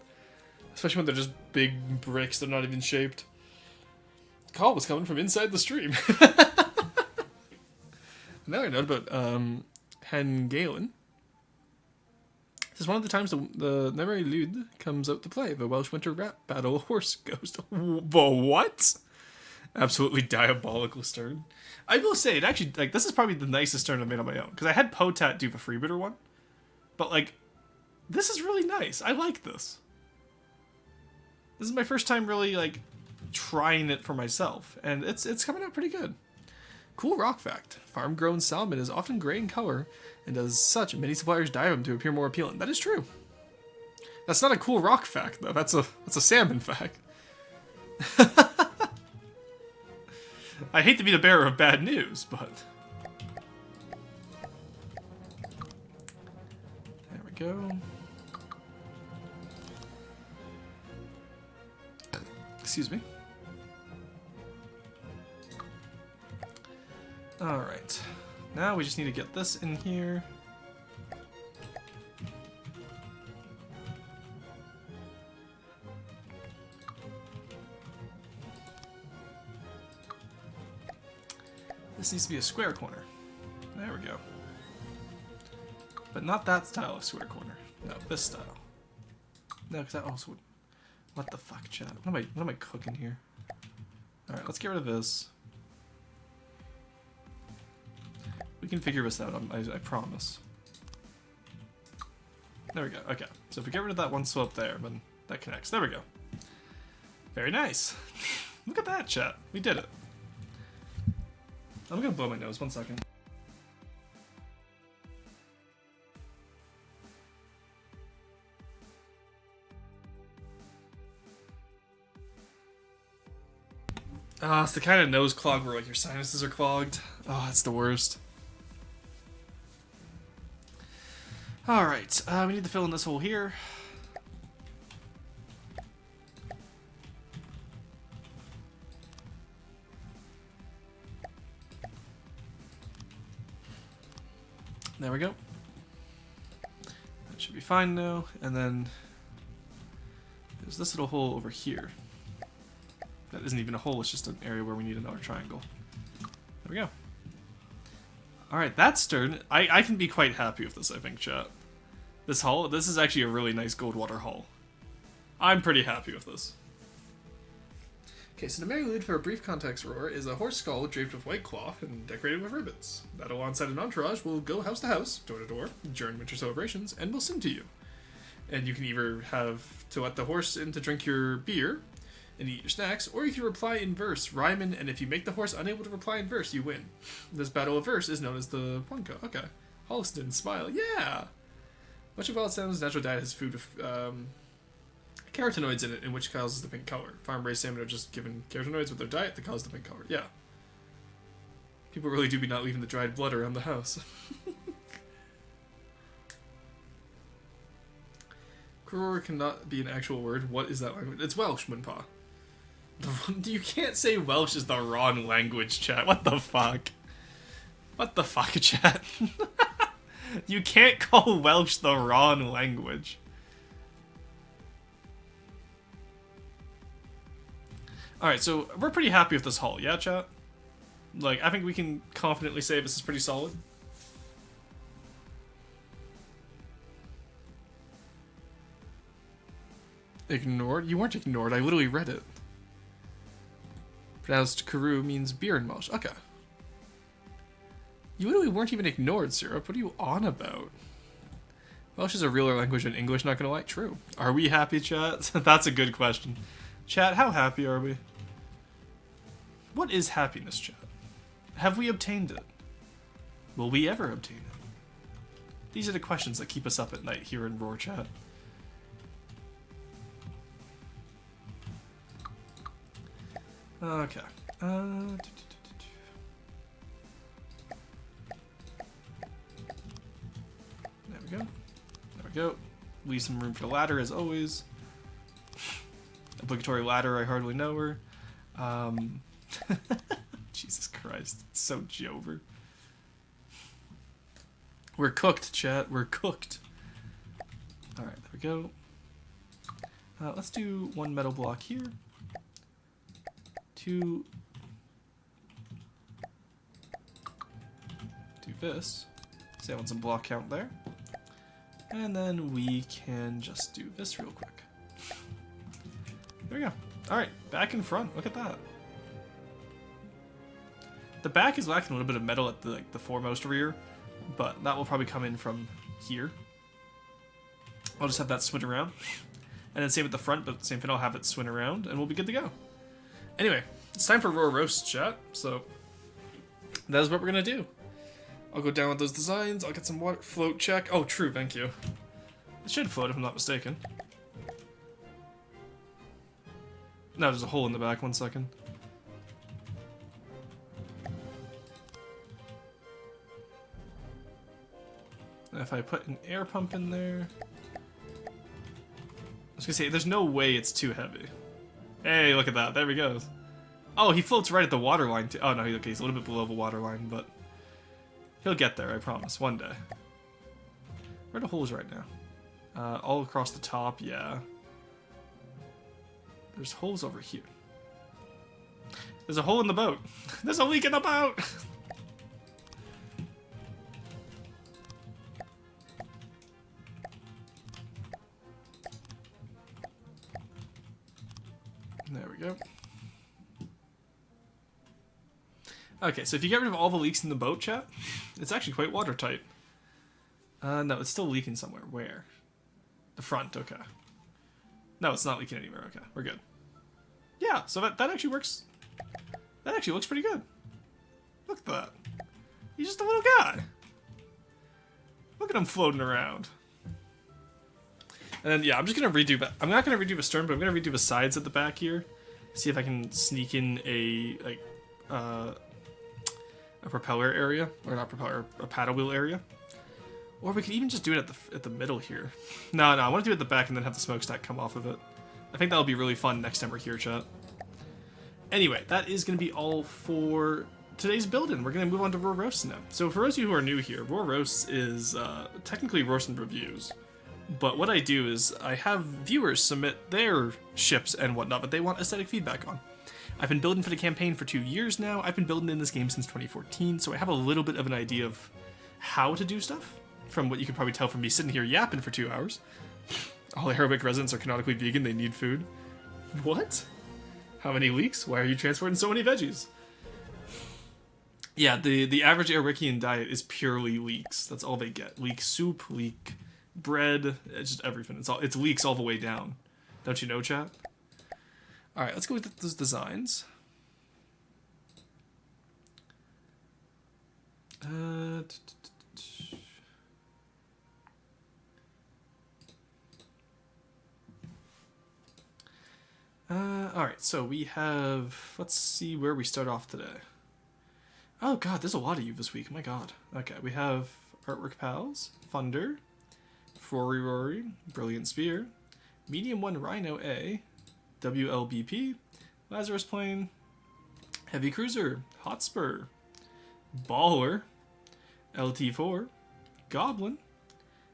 Especially when they're just big bricks. They're not even shaped. The call was coming from inside the stream. Now I know about Hengalen. This is one of the times the Nemery Lud comes out to play. The Welsh Winter Rap Battle Horse Ghost. The what? Absolutely diabolical stern. I will say, it actually, like, this is probably the nicest stern I've made on my own. Because I had Potat do the Freebooter one. But, like, this is really nice. I like this. This is my first time really, like, trying it for myself. And it's coming out pretty good. Cool rock fact. Farm-grown salmon is often gray in color, and as such, many suppliers dye them to appear more appealing. That is true. That's not a cool rock fact, though. That's a salmon fact. I hate to be the bearer of bad news, but... There we go. Excuse me. Alright. Now we just need to get this in here. This needs to be a square corner. There we go. But not that style of square corner. No, this style. No, because that also would... What the fuck, chat? What am I cooking here? Alright, let's get rid of this. We can figure this out, I promise. There we go, okay. So if we get rid of that one slope there, then that connects. There we go. Very nice. Look at that, chat. We did it. I'm gonna blow my nose, 1 second. It's the kind of nose clog where like your sinuses are clogged. Oh, that's the worst. Alright, we need to fill in this hole here. There we go. That should be fine now. And then there's this little hole over here. That isn't even a hole, it's just an area where we need another triangle. There we go. Alright, that's stern. I can be quite happy with this, I think, chat. This hull, this is actually a really nice Goldwater hull. I'm pretty happy with this. Okay, so the Mary Lud for a brief context roar is a horse skull draped with white cloth and decorated with ribbons. That alongside an entourage will go house to house, door to door, during winter celebrations, and will sing to you. And you can either have to let the horse in to drink your beer and eat your snacks, or you can reply in verse, rhyming, and if you make the horse unable to reply in verse, you win. This battle of verse is known as the Punka. Okay. Holliston, smile. Yeah! Much of Wildstone's natural diet has food with carotenoids in it, in which causes the pink color. Farm-raised salmon are just given carotenoids with their diet that cause the pink color. Yeah. People really do be not leaving the dried blood around the house. Kuror cannot be an actual word. What is that language? It's Welsh, Moonpaw. You can't say Welsh is the wrong language, chat. What the fuck? What the fuck, chat? You can't call Welsh the wrong language. Alright, so we're pretty happy with this hull, yeah, chat? Like, I think we can confidently say this is pretty solid. Ignored? You weren't ignored, I literally read it. Pronounced Karoo means beer in Welsh. Okay. You literally weren't even ignored, Syrup. What are you on about? Welsh is a realer language than English, not gonna lie. True. Are we happy, chat? That's a good question. Chat, how happy are we? What is happiness, chat? Have we obtained it? Will we ever obtain it? These are the questions that keep us up at night here in Roar Chat. Okay. There we go. There we go. Leave some room for the ladder as always. Obligatory ladder, I hardly know her. Jesus Christ, it's so Jover. We're cooked, chat. We're cooked. Alright, there we go. Let's do one metal block here. Two. Do this. Say I want some block count there. And then we can just do this real quick. There we go. Alright, back in front. Look at that. The back is lacking a little bit of metal at the foremost rear, but that will probably come in from here. I'll just have that swing around. And then same at the front, but same thing, I'll have it swing around, and we'll be good to go. Anyway, it's time for Raw Roast, chat, so that is what we're going to do. I'll go down with those designs, I'll get some water float check. Oh, true, thank you. It should float if I'm not mistaken. No, there's a hole in the back, 1 second. And if I put an air pump in there... I was gonna say, there's no way it's too heavy. Hey, look at that, there he goes. Oh, he floats right at the water line too. Oh no, okay, he's a little bit below the water line, but... he'll get there, I promise, one day. Where are the holes right now? All across the top, yeah. There's holes over here. There's a hole in the boat. There's a leak in the boat! There we go. Okay, so if you get rid of all the leaks in the boat, chat, it's actually quite watertight. No, it's still leaking somewhere. Where? The front, okay. No, it's not leaking anywhere. Okay, we're good. Yeah, so that actually works. That actually looks pretty good. Look at that. He's just a little guy. Look at him floating around. And then, yeah, I'm just going to redo... I'm not going to redo the stern, but I'm going to redo the sides at the back here. See if I can sneak in a, like, a propeller area. Or not propeller, a paddle wheel area. Or we could even just do it at the middle here. No, I want to do it at the back and then have the smokestack come off of it. I think that'll be really fun next time we're here, chat. Anyway, that is going to be all for today's build-in. We're going to move on to Raw Roasts now. So for those of you who are new here, Raw Roasts is technically roast and reviews. But what I do is I have viewers submit their ships and whatnot that they want aesthetic feedback on. I've been building for the campaign for 2 years now. I've been building in this game since 2014, so I have a little bit of an idea of how to do stuff, from what you could probably tell from me sitting here yapping for 2 hours. All Arabic residents are canonically vegan, they need food. What? How many leeks? Why are you transporting so many veggies? Yeah, the average Arabian diet is purely leeks. That's all they get. Leek soup, leek bread, it's just everything. It's leeks all the way down. Don't you know, chat? Alright, let's go with those designs. Alright, so we have... Let's see where we start off today. Oh god, there's a lot of you this week. My god. Okay, we have Artwork Pals, Thunder, Rory Rory, Brilliant Spear, Medium 1 Rhino A, WLBP, Lazarus Plane, Heavy Cruiser, Hotspur, Baller, LT4, Goblin.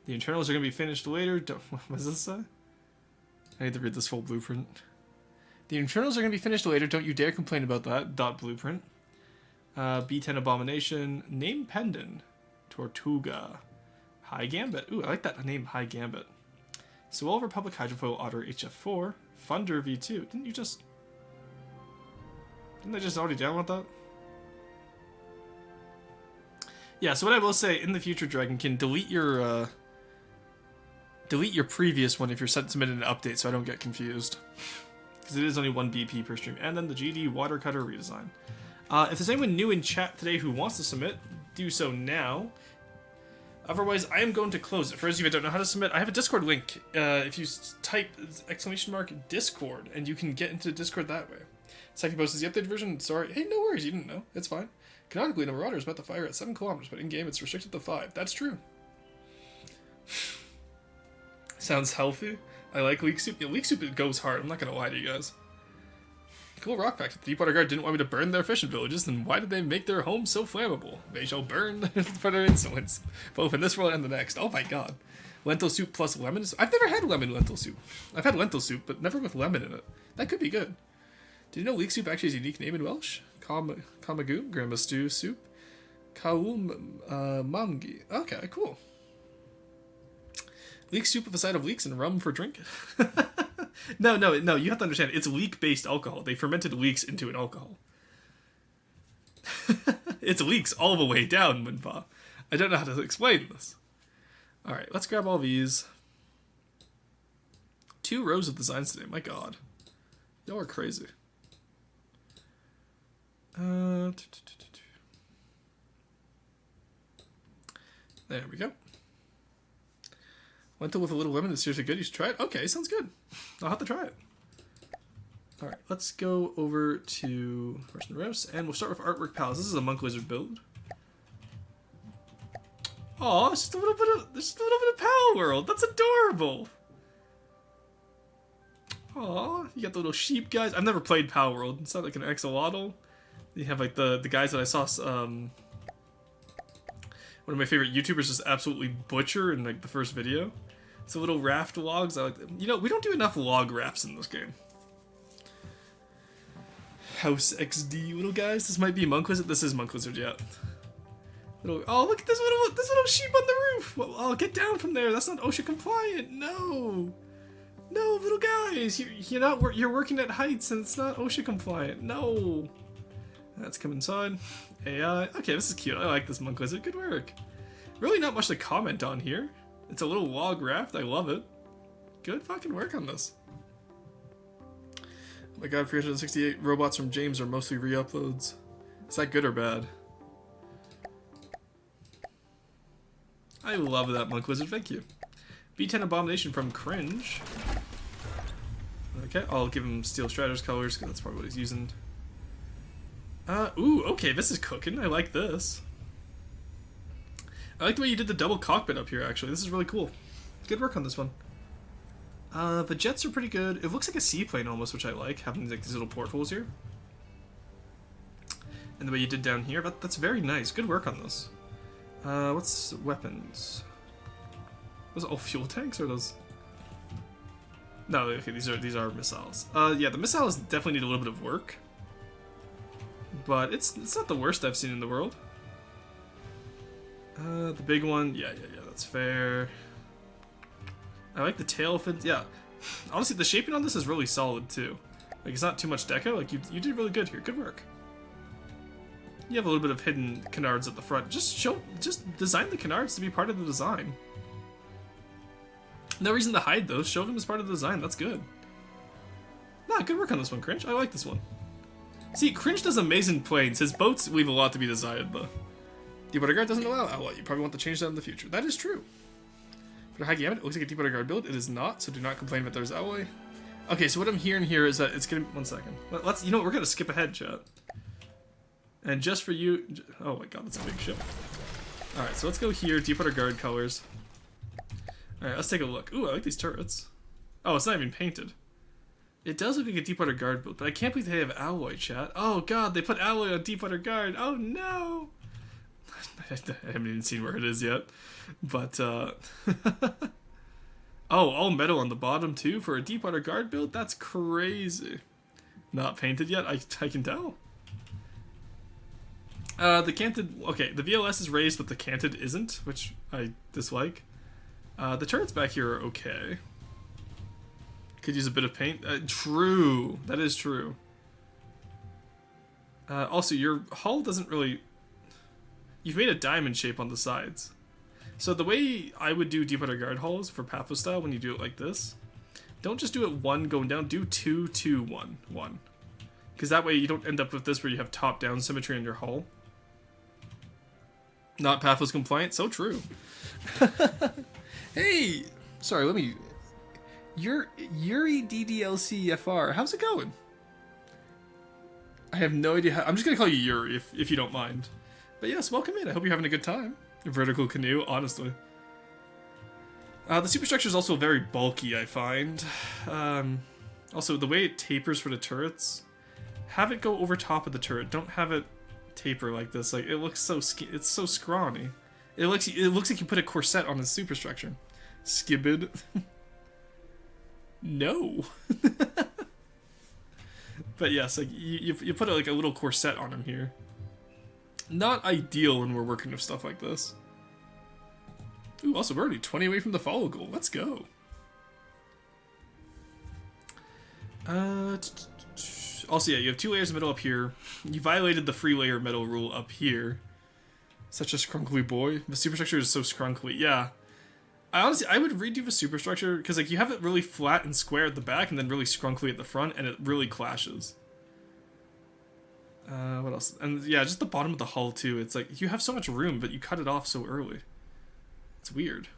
The internals are going to be finished later. What does this say? I need to read this full blueprint. The internals are going to be finished later. Don't you dare complain about that. Blueprint. B10 Abomination. Name Pendant. Tortuga. High Gambit. Ooh, I like that name, High Gambit. Sewell Republic Hydrofoil Otter HF4. Thunder V2. Didn't I just already download that? Yeah, so what I will say, in the future, Dragonkin, delete your previous one if you're submitting an update so I don't get confused. Because it is only 1 BP per stream. And then the GD Water Cutter redesign. If there's anyone new in chat today who wants to submit, do so now. Otherwise, I am going to close it. For those of you who don't know how to submit, I have a Discord link. If you type !Discord, and you can get into Discord that way. Second post is the updated version. Sorry. Hey, no worries. You didn't know. It's fine. Canonically, the Marauder is meant to fire at 7 kilometers, but in-game it's restricted to 5. That's true. Sounds healthy. I like leek soup. Yeah, leek soup, it goes hard. I'm not going to lie to you guys. Cool rock fact. The Deepwater Guard didn't want me to burn their fishing villages, then why did they make their homes so flammable? They shall burn for their insolence, both in this world and the next. Oh my god. Lentil soup plus lemons? I've never had lemon lentil soup. I've had lentil soup, but never with lemon in it. That could be good. Did you know leek soup actually has a unique name in Welsh? Kamagoon, grandma stew soup. Kaum mangi. Okay, cool. Leek soup with a side of leeks and rum for drink. No, you have to understand, it's leek-based alcohol. They fermented leeks into an alcohol. It's leeks all the way down, Minpa. I don't know how to explain this. Alright, let's grab all these. 2 rows of designs today, my god. Y'all are crazy. There we go. Lentil with a little lemon is seriously good. You should try it. Okay, sounds good. I'll have to try it. Alright, let's go over to Russian Roast, and we'll start with Artwork Palace. This is a Monk Lizard build. Oh, it's just a little bit of Pal World. That's adorable. Aw, you got the little sheep guys. I've never played Pal World. It's not like an axolotl. You have like the guys that I saw. One of my favorite YouTubers just absolutely butcher in like the first video. It's a little raft logs. I like them. You know, we don't do enough log rafts in this game. House XD little guys. This might be Monk Lizard. This is Monk Lizard, yeah. Oh, look at this little sheep on the roof. Well, oh, get down from there. That's not OSHA compliant. No, little guys. You're working at heights and it's not OSHA compliant. No. Let's come inside. AI. Okay, this is cute. I like this Monk Lizard. Good work. Really not much to comment on here. It's a little log raft. I love it. Good fucking work on this. Oh my god, 368 robots from James are mostly re-uploads. Is that good or bad? I love that Monk Lizard. Thank you. B10 Abomination from Cringe. Okay, I'll give him Steel Strider's colors because that's probably what he's using. Ooh, okay, this is cooking. I like this. I like the way you did the double cockpit up here, actually. This is really cool. Good work on this one. The jets are pretty good. It looks like a seaplane almost, which I like, having like these little portholes here. And the way you did down here, that's very nice. Good work on this. What's weapons? Those all fuel tanks or those? No, okay, these are missiles. Yeah, the missiles definitely need a little bit of work. But it's not the worst I've seen in the world. The big one, yeah, that's fair. I like the tail fins, yeah. Honestly, the shaping on this is really solid too. Like, it's not too much deco, like, you did really good here, good work. You have a little bit of hidden canards at the front. Just design the canards to be part of the design. No reason to hide those, show them as part of the design, that's good. Nah, good work on this one, Cringe, I like this one. See, Cringe does amazing planes. His boats leave a lot to be desired, though. Deepwater Guard doesn't allow alloy. You probably want to change that in the future. That is true. For the Hagiamut, it looks like a Deepwater Guard build. It is not, so do not complain that there's alloy. Okay, so what I'm hearing here is that it's gonna... One second. Let's... You know what? We're gonna skip ahead, chat. And just for you... Oh my god, that's a big ship. Alright, so let's go here. Deepwater Guard colors. Alright, let's take a look. Ooh, I like these turrets. Oh, it's not even painted. It does look like a Deepwater Guard build, but I can't believe they have alloy, chat. Oh god, they put alloy on Deepwater Guard. Oh no! I haven't even seen where it is yet. But, oh, all metal on the bottom too for a Deepwater Guard build? That's crazy. Not painted yet? I can tell. The canted... Okay, the VLS is raised, but the canted isn't, which I dislike. The turrets back here are okay. Could use a bit of paint. True. That is true. Also, your hull doesn't really... You've made a diamond shape on the sides. So the way I would do Deepwater Guard hulls for Pathos style when you do it like this, don't just do it one going down, do 2, 2, 1, 1. Because that way you don't end up with this where you have top-down symmetry in your hull. Not Pathos compliant, so true. Hey! Sorry, let me... Yuri DDLCFR, how's it going? I have no idea how... I'm just gonna call you Yuri, if you don't mind. But yes, welcome in. I hope you're having a good time. Vertical canoe, honestly. The superstructure is also very bulky, I find. Also, the way it tapers for the turrets Have it go over top of the turret. Don't have it taper like this. Like, it looks so it's so scrawny. It looks like you put a corset on his superstructure. Skibbid. No. But yes, like you put like a little corset on him here. Not ideal when we're working with stuff like this. Ooh, also we're already 20 away from the follow goal. Let's go. Also, yeah, you have 2 layers of metal up here. You violated the free layer metal rule up here. Such a scrunkly boy. The superstructure is so scrunkly. Yeah. I would redo the superstructure, because like you have it really flat and square at the back, and then really scrunkly at the front, and it really clashes. What else? And yeah, just the bottom of the hull too. It's like you have so much room, but you cut it off so early. It's weird,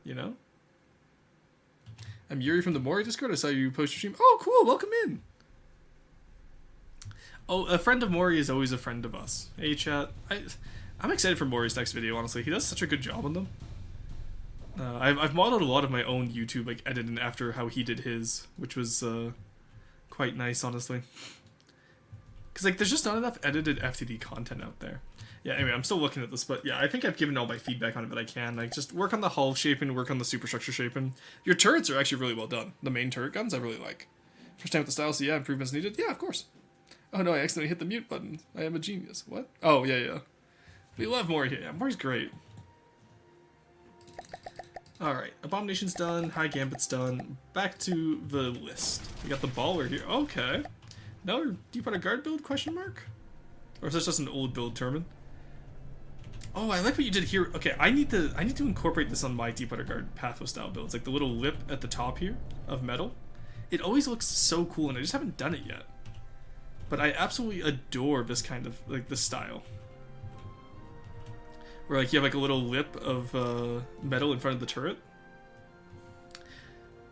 you know? I'm Yuri from the Mori Discord. I saw you post your stream. Oh, cool. Welcome in. Oh, a friend of Mori is always a friend of us. Hey, chat. I'm excited for Mori's next video, honestly. He does such a good job on them. I've modeled a lot of my own YouTube, like, editing after how he did his, which was quite nice, honestly. Because, like, there's just not enough edited FTD content out there. Yeah, anyway, I'm still looking at this, but yeah, I think I've given all my feedback on it that I can. Like, just work on the hull shaping, work on the superstructure shaping. Your turrets are actually really well done. The main turret guns I really like. First time with the style, so yeah, improvements needed. Yeah, of course. Oh no, I accidentally hit the mute button. I am a genius. What? Oh, yeah. We love Mori here. Yeah, Mori's great. Alright, Abomination's done, High Gambit's done. Back to the list. We got the Baller here. Okay. Another Deep Water Guard build, question mark? Or is this just an old build, Turman? Oh, I like what you did here. Okay, I need to incorporate this on my Deep Water Guard Pathos style builds. Like the little lip at the top here of metal. It always looks so cool, and I just haven't done it yet. But I absolutely adore this kind of, like, this style. Where, like, you have, like, a little lip of metal in front of the turret.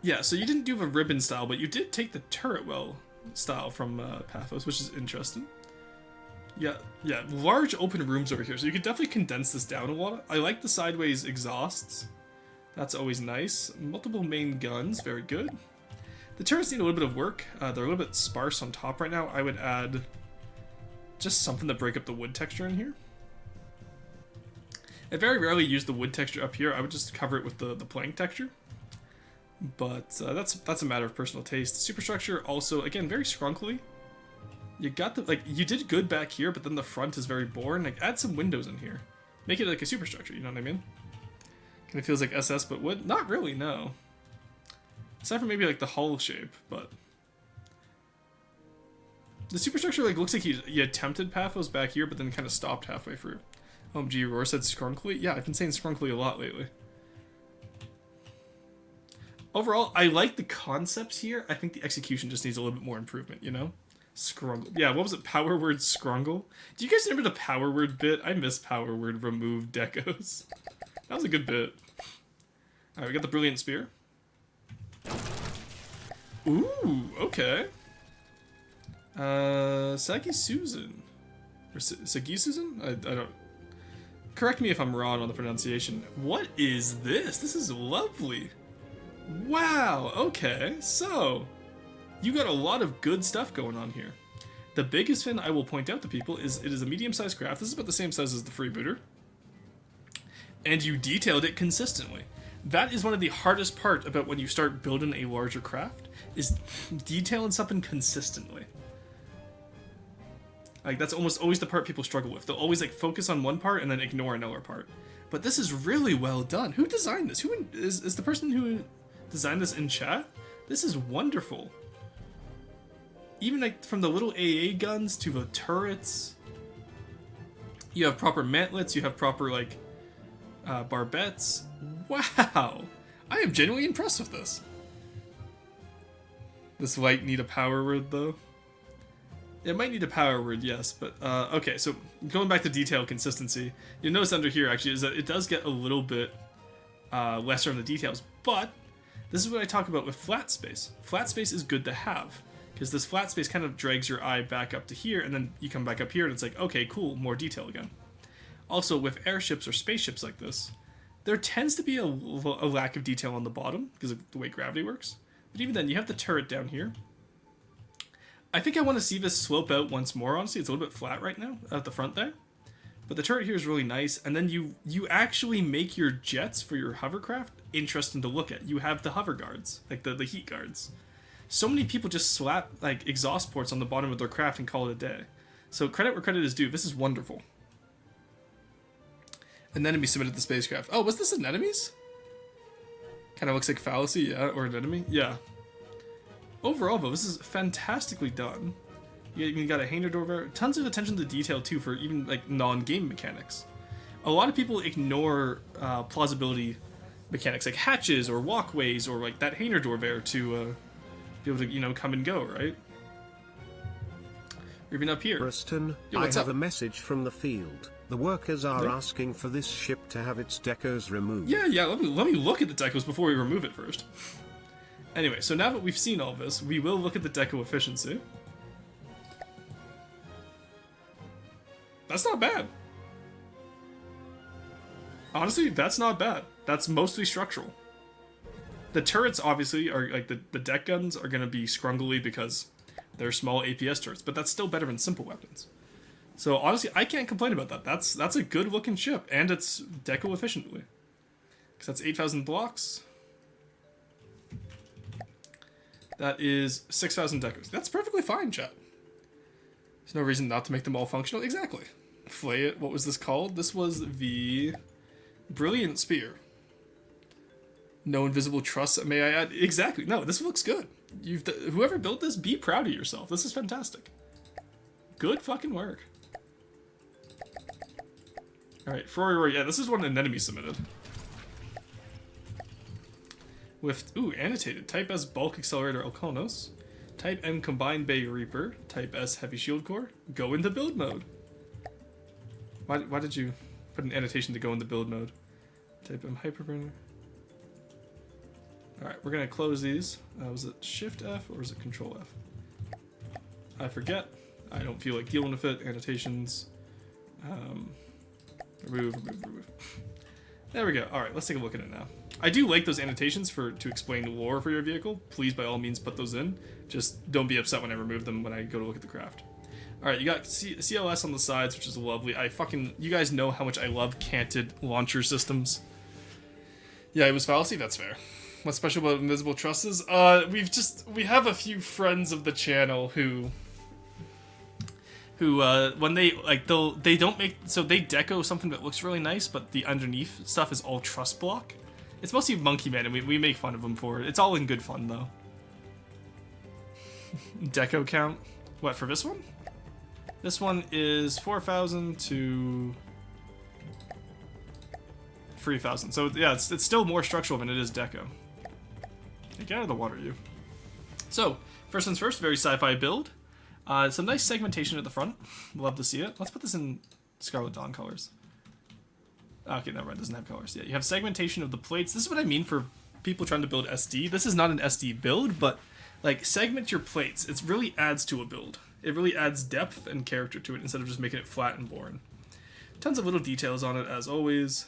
Yeah, so you didn't do the ribbon style, but you did take the turret well style from Pathos, which is interesting. Yeah, large open rooms over here, so you could definitely condense this down a lot. I like the sideways exhausts. That's always nice. Multiple main guns, very good. The turrets need a little bit of work. They're a little bit sparse on top right now. I would add just something to break up the wood texture in here. I very rarely use the wood texture up here. I would just cover it with the plank texture. But that's a matter of personal taste. Superstructure also, again, very scrunkly. You got the, like, you did good back here, but then the front is very boring. Like, add some windows in here. Make it like a superstructure, you know what I mean? Kind of feels like SS, but wood? Not really, no. Aside from maybe like the hull shape, but the superstructure like looks like you attempted Pathos back here, but then kind of stopped halfway through. OMG, Roar said scrunkly. Yeah, I've been saying scrunkly a lot lately. Overall, I like the concepts here. I think the execution just needs a little bit more improvement, you know? Scrungle. Yeah, what was it? Power word scrungle? Do you guys remember the power word bit? I miss power word remove decos. That was a good bit. Alright, we got the Brilliant Spear. Ooh, okay. Sagi Susan. Or Sagi Susan? I don't... Correct me if I'm wrong on the pronunciation. What is this? This is lovely. Wow, okay. So, you got a lot of good stuff going on here. The biggest thing I will point out to people is it is a medium-sized craft. This is about the same size as the Freebooter. And you detailed it consistently. That is one of the hardest part about when you start building a larger craft, is detailing something consistently. Like, that's almost always the part people struggle with. They'll always, like, focus on one part and then ignore another part. But this is really well done. Who designed this? Who is the person who designed this in chat? This is wonderful. Even, like, from the little AA guns to the turrets. You have proper mantlets, you have proper, like, barbettes. Wow! I am genuinely impressed with this. This might need a power word, though. It might need a power word, yes, but, okay, so going back to detail consistency, you'll notice under here, actually, is that it does get a little bit lesser on the details, but this is what I talk about with flat space. Flat space is good to have, because this flat space kind of drags your eye back up to here, and then you come back up here, and it's like, okay, cool, more detail again. Also, with airships or spaceships like this, there tends to be a lack of detail on the bottom, because of the way gravity works. But even then, you have the turret down here. I think I want to see this slope out once more, honestly. It's a little bit flat right now at the front there. But the turret here is really nice. And then you actually make your jets for your hovercraft interesting to look at. You have the hover guards, like the heat guards. So many people just slap like exhaust ports on the bottom of their craft and call it a day. So credit where credit is due. This is wonderful. An enemy submitted the spacecraft. Oh, was this an enemy's? Kind of looks like fallacy, yeah, or an enemy. Yeah. Overall, though, this is fantastically done. You got a hanger door there. Tons of attention to detail, too, for even, like, non-game mechanics. A lot of people ignore plausibility mechanics, like hatches or walkways or, like, that hanger door there to be able to, you know, come and go, right? Even up here. Preston, Yo, I have up? a message from the field. The workers are asking for this ship to have its decos removed. Yeah, let me look at the decos before we remove it first. Anyway, so now that we've seen all this, we will look at the deco efficiency. That's not bad. Honestly, that's not bad. That's mostly structural. The turrets, obviously, are like the deck guns are going to be scrungly because they're small APS turrets, but that's still better than simple weapons. So honestly, I can't complain about that. That's a good looking ship, and it's deco efficiently. Because that's 8,000 blocks. That is 6,000 decos. That's perfectly fine, chat. There's no reason not to make them all functional. Exactly. Flay it. What was this called? This was the Brilliant Spear. No invisible truss, may I add? Exactly. No, this looks good. Whoever built this, be proud of yourself. This is fantastic. Good fucking work. Alright, Rory, yeah, this is one an enemy submitted. With, annotated. Type S Bulk Accelerator Alkonos. Type M Combined Bay Reaper. Type S Heavy Shield Core. Go into build mode. Why did you put an annotation to go into build mode? Type M Hyperburner. Alright, we're gonna close these. Was it Shift F or was it Control F? I forget. I don't feel like dealing with it. Annotations. Remove. There we go. Alright, let's take a look at it now. I do like those annotations to explain lore for your vehicle. Please, by all means, put those in. Just don't be upset when I remove them when I go to look at the craft. Alright, you got CLS on the sides, which is lovely. You guys know how much I love canted launcher systems. Yeah, it was fallacy? That's fair. What's special about invisible trusses? We have a few friends of the channel who when they don't make, so they deco something that looks really nice, but the underneath stuff is all truss block. It's mostly Monkey Man, and we make fun of them for it. It's all in good fun, though. Deco count. What, for this one? This one is 4,000 to 3,000. So, yeah, it's still more structural than it is deco. Get out of the water, you. So, first things first, very sci-fi build. Some nice segmentation at the front. Love to see it. Let's put this in Scarlet Dawn colors. Okay, never mind. It doesn't have colors. Yeah, you have segmentation of the plates. This is what I mean for people trying to build SD. This is not an SD build, but like segment your plates. It really adds to a build. It really adds depth and character to it instead of just making it flat and boring. Tons of little details on it as always,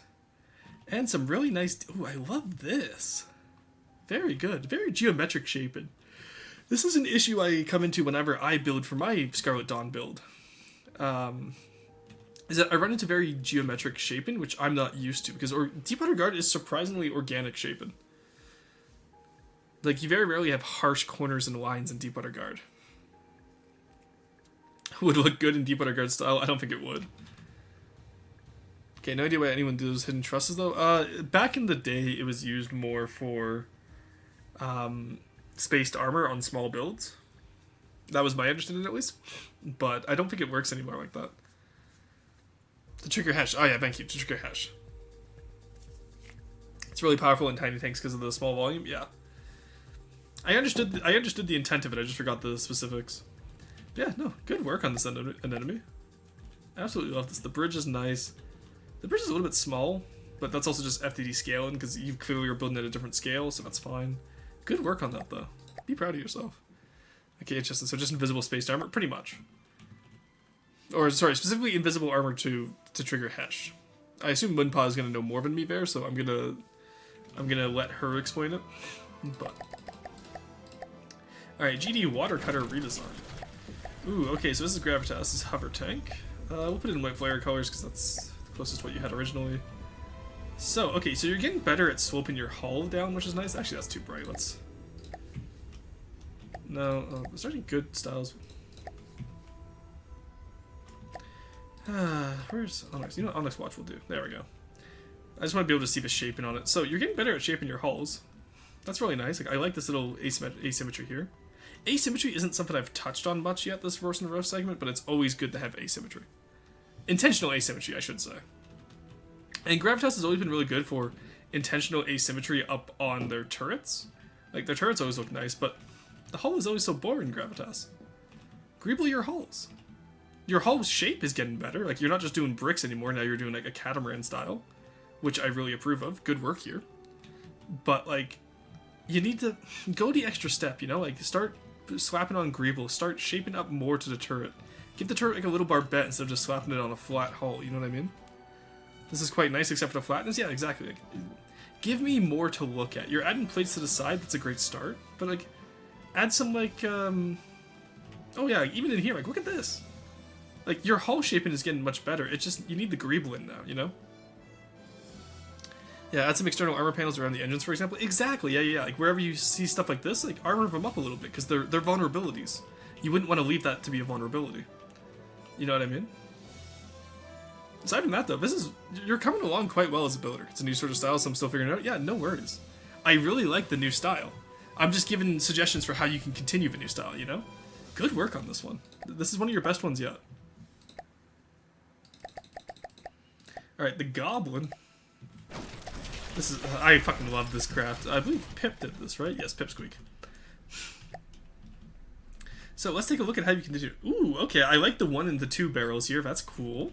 and some really nice. Ooh, I love this. Very good. Very geometric shaping. This is an issue I come into whenever I build for my Scarlet Dawn build. Is that I run into very geometric shaping, which I'm not used to, because Deepwater Guard is surprisingly organic shaping. Like, you very rarely have harsh corners and lines in Deepwater Guard. Would look good in Deepwater Guard style? I don't think it would. Okay, no idea why anyone does hidden trusses, though. Back in the day, it was used more for spaced armor on small builds. That was my understanding, at least. But I don't think it works anymore like that. To trigger hash. Oh yeah, thank you. To trigger hash. It's really powerful in tiny tanks because of the small volume. Yeah. I understood the intent of it. I just forgot the specifics. But yeah, no, good work on this enemy. Absolutely love this. The bridge is nice. The bridge is a little bit small, but that's also just FTD scaling because you clearly are building at a different scale, so that's fine. Good work on that though. Be proud of yourself. Okay, interesting. So just invisible spaced armor, pretty much. Or sorry, specifically invisible armor to trigger Hesh. I assume Moonpaw is gonna know more than me there, so I'm gonna let her explain it. But alright, GD Water Cutter redesign. Ooh, okay, so this is Gravitas, this is Hover Tank. We'll put it in white flare colors because that's the closest to what you had originally. So, okay, so you're getting better at sloping your hull down, which is nice. Actually, that's too bright. Let's... No, there's already good styles. Where's Onyx? You know what Onyx Watch will do. There we go. I just want to be able to see the shaping on it. So, you're getting better at shaping your hulls. That's really nice. Like, I like this little asymmetry here. Asymmetry isn't something I've touched on much yet this Roast and Roast segment, but it's always good to have asymmetry. Intentional asymmetry, I should say. And Gravitas has always been really good for intentional asymmetry up on their turrets. Like, their turrets always look nice, but the hull is always so boring, Gravitas. Greeble your hulls. Your hull shape is getting better. Like, you're not just doing bricks anymore, now you're doing, like, a catamaran style, which I really approve of. Good work here. But, like, you need to go the extra step, you know? Like, start slapping on Greeble, start shaping up more to the turret. Give the turret, like, a little barbette instead of just slapping it on a flat hull, you know what I mean? This is quite nice, except for the flatness. Yeah, exactly. Like, give me more to look at. You're adding plates to the side. That's a great start. But, like, add some, like, oh, yeah, even in here, like, look at this. Like, your hull shaping is getting much better. It's just, you need the Greeble in now, you know? Yeah, add some external armor panels around the engines, for example. Exactly, yeah. Like, wherever you see stuff like this, like, armor them up a little bit, because they're vulnerabilities. You wouldn't want to leave that to be a vulnerability. You know what I mean? Aside from that, though, you're coming along quite well as a builder. It's a new sort of style, so I'm still figuring it out. Yeah, no worries. I really like the new style. I'm just giving suggestions for how you can continue the new style, you know? Good work on this one. This is one of your best ones yet. Alright, the Goblin. This is... I fucking love this craft. I believe Pip did this, right? Yes, Pipsqueak. So, let's take a look at how you can do... Ooh, okay, I like the 1 and the 2 barrels here. That's cool.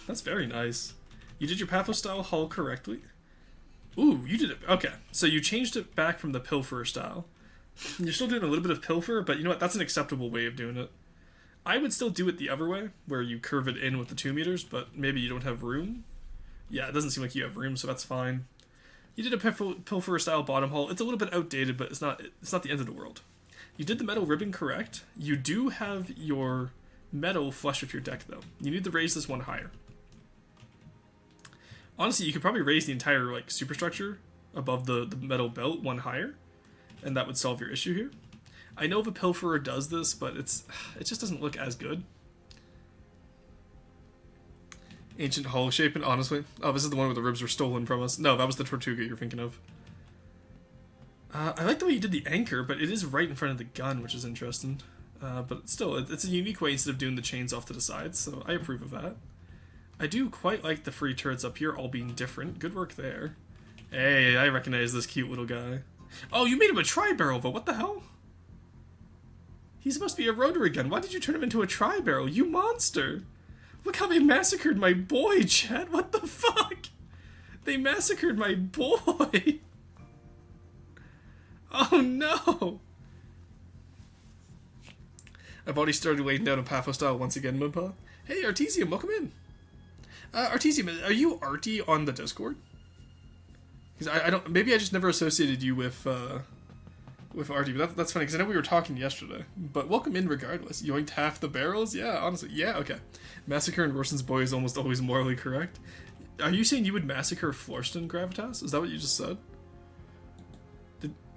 That's very nice. You did your Pathos style hull correctly. Ooh, you did it. Okay, so you changed it back from the Pilferer style. You're still doing a little bit of Pilfer, but you know what? That's an acceptable way of doing it. I would still do it the other way, where you curve it in with the 2 meters, but maybe you don't have room. Yeah, it doesn't seem like you have room, so that's fine. You did a Pilferer style bottom hull. It's a little bit outdated, but it's not the end of the world. You did the metal ribbon correct. You do have your metal flush with your deck, though. You need to raise this one higher. Honestly, you could probably raise the entire, like, superstructure above the metal belt one higher, and that would solve your issue here. I know the Pilferer does this, but it just doesn't look as good. Ancient hull shaping, honestly. Oh, this is the one where the ribs were stolen from us. No, that was the Tortuga you're thinking of. I like the way you did the anchor, but it is right in front of the gun, which is interesting. But still, it's a unique way instead of doing the chains off to the sides, so I approve of that. I do quite like the free turrets up here all being different. Good work there. Hey, I recognize this cute little guy. Oh, you made him a tri-barrel, but what the hell? He's supposed to be a rotary gun. Why did you turn him into a tri-barrel? You monster! Look how they massacred my boy, Chad. What the fuck? They massacred my boy. Oh no! I've already started laying down a Pathos style once again, Moonpaw. Hey, Artesium, welcome in. Artesium, are you Artie on the Discord? Because I don't. Maybe I just never associated you with Artie, but that's funny because I know we were talking yesterday. But welcome in regardless. Yoinked half the barrels? Yeah, honestly, yeah, okay. Massacre and Rorson's boy is almost always morally correct. Are you saying you would massacre Florston, Gravitas? Is that what you just said?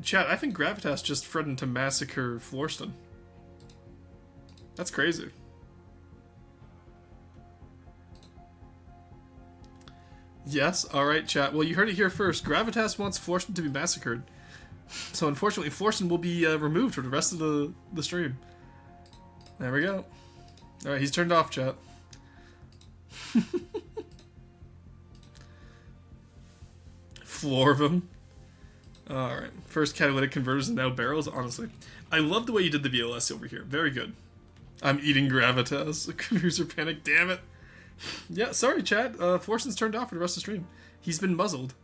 Chat, I think Gravitas just threatened to massacre Florston. That's crazy. Yes, alright, chat. Well, you heard it here first. Gravitas wants Florston to be massacred. So, unfortunately, Florston will be removed for the rest of the stream. There we go. Alright, he's turned off, chat. Floor of him. Alright, first catalytic converters and now barrels, honestly. I love the way you did the VLS over here. Very good. I'm eating Gravitas. Cruiser panic, damn it. Yeah, sorry, chat. Florston's turned off for the rest of the stream. He's been muzzled.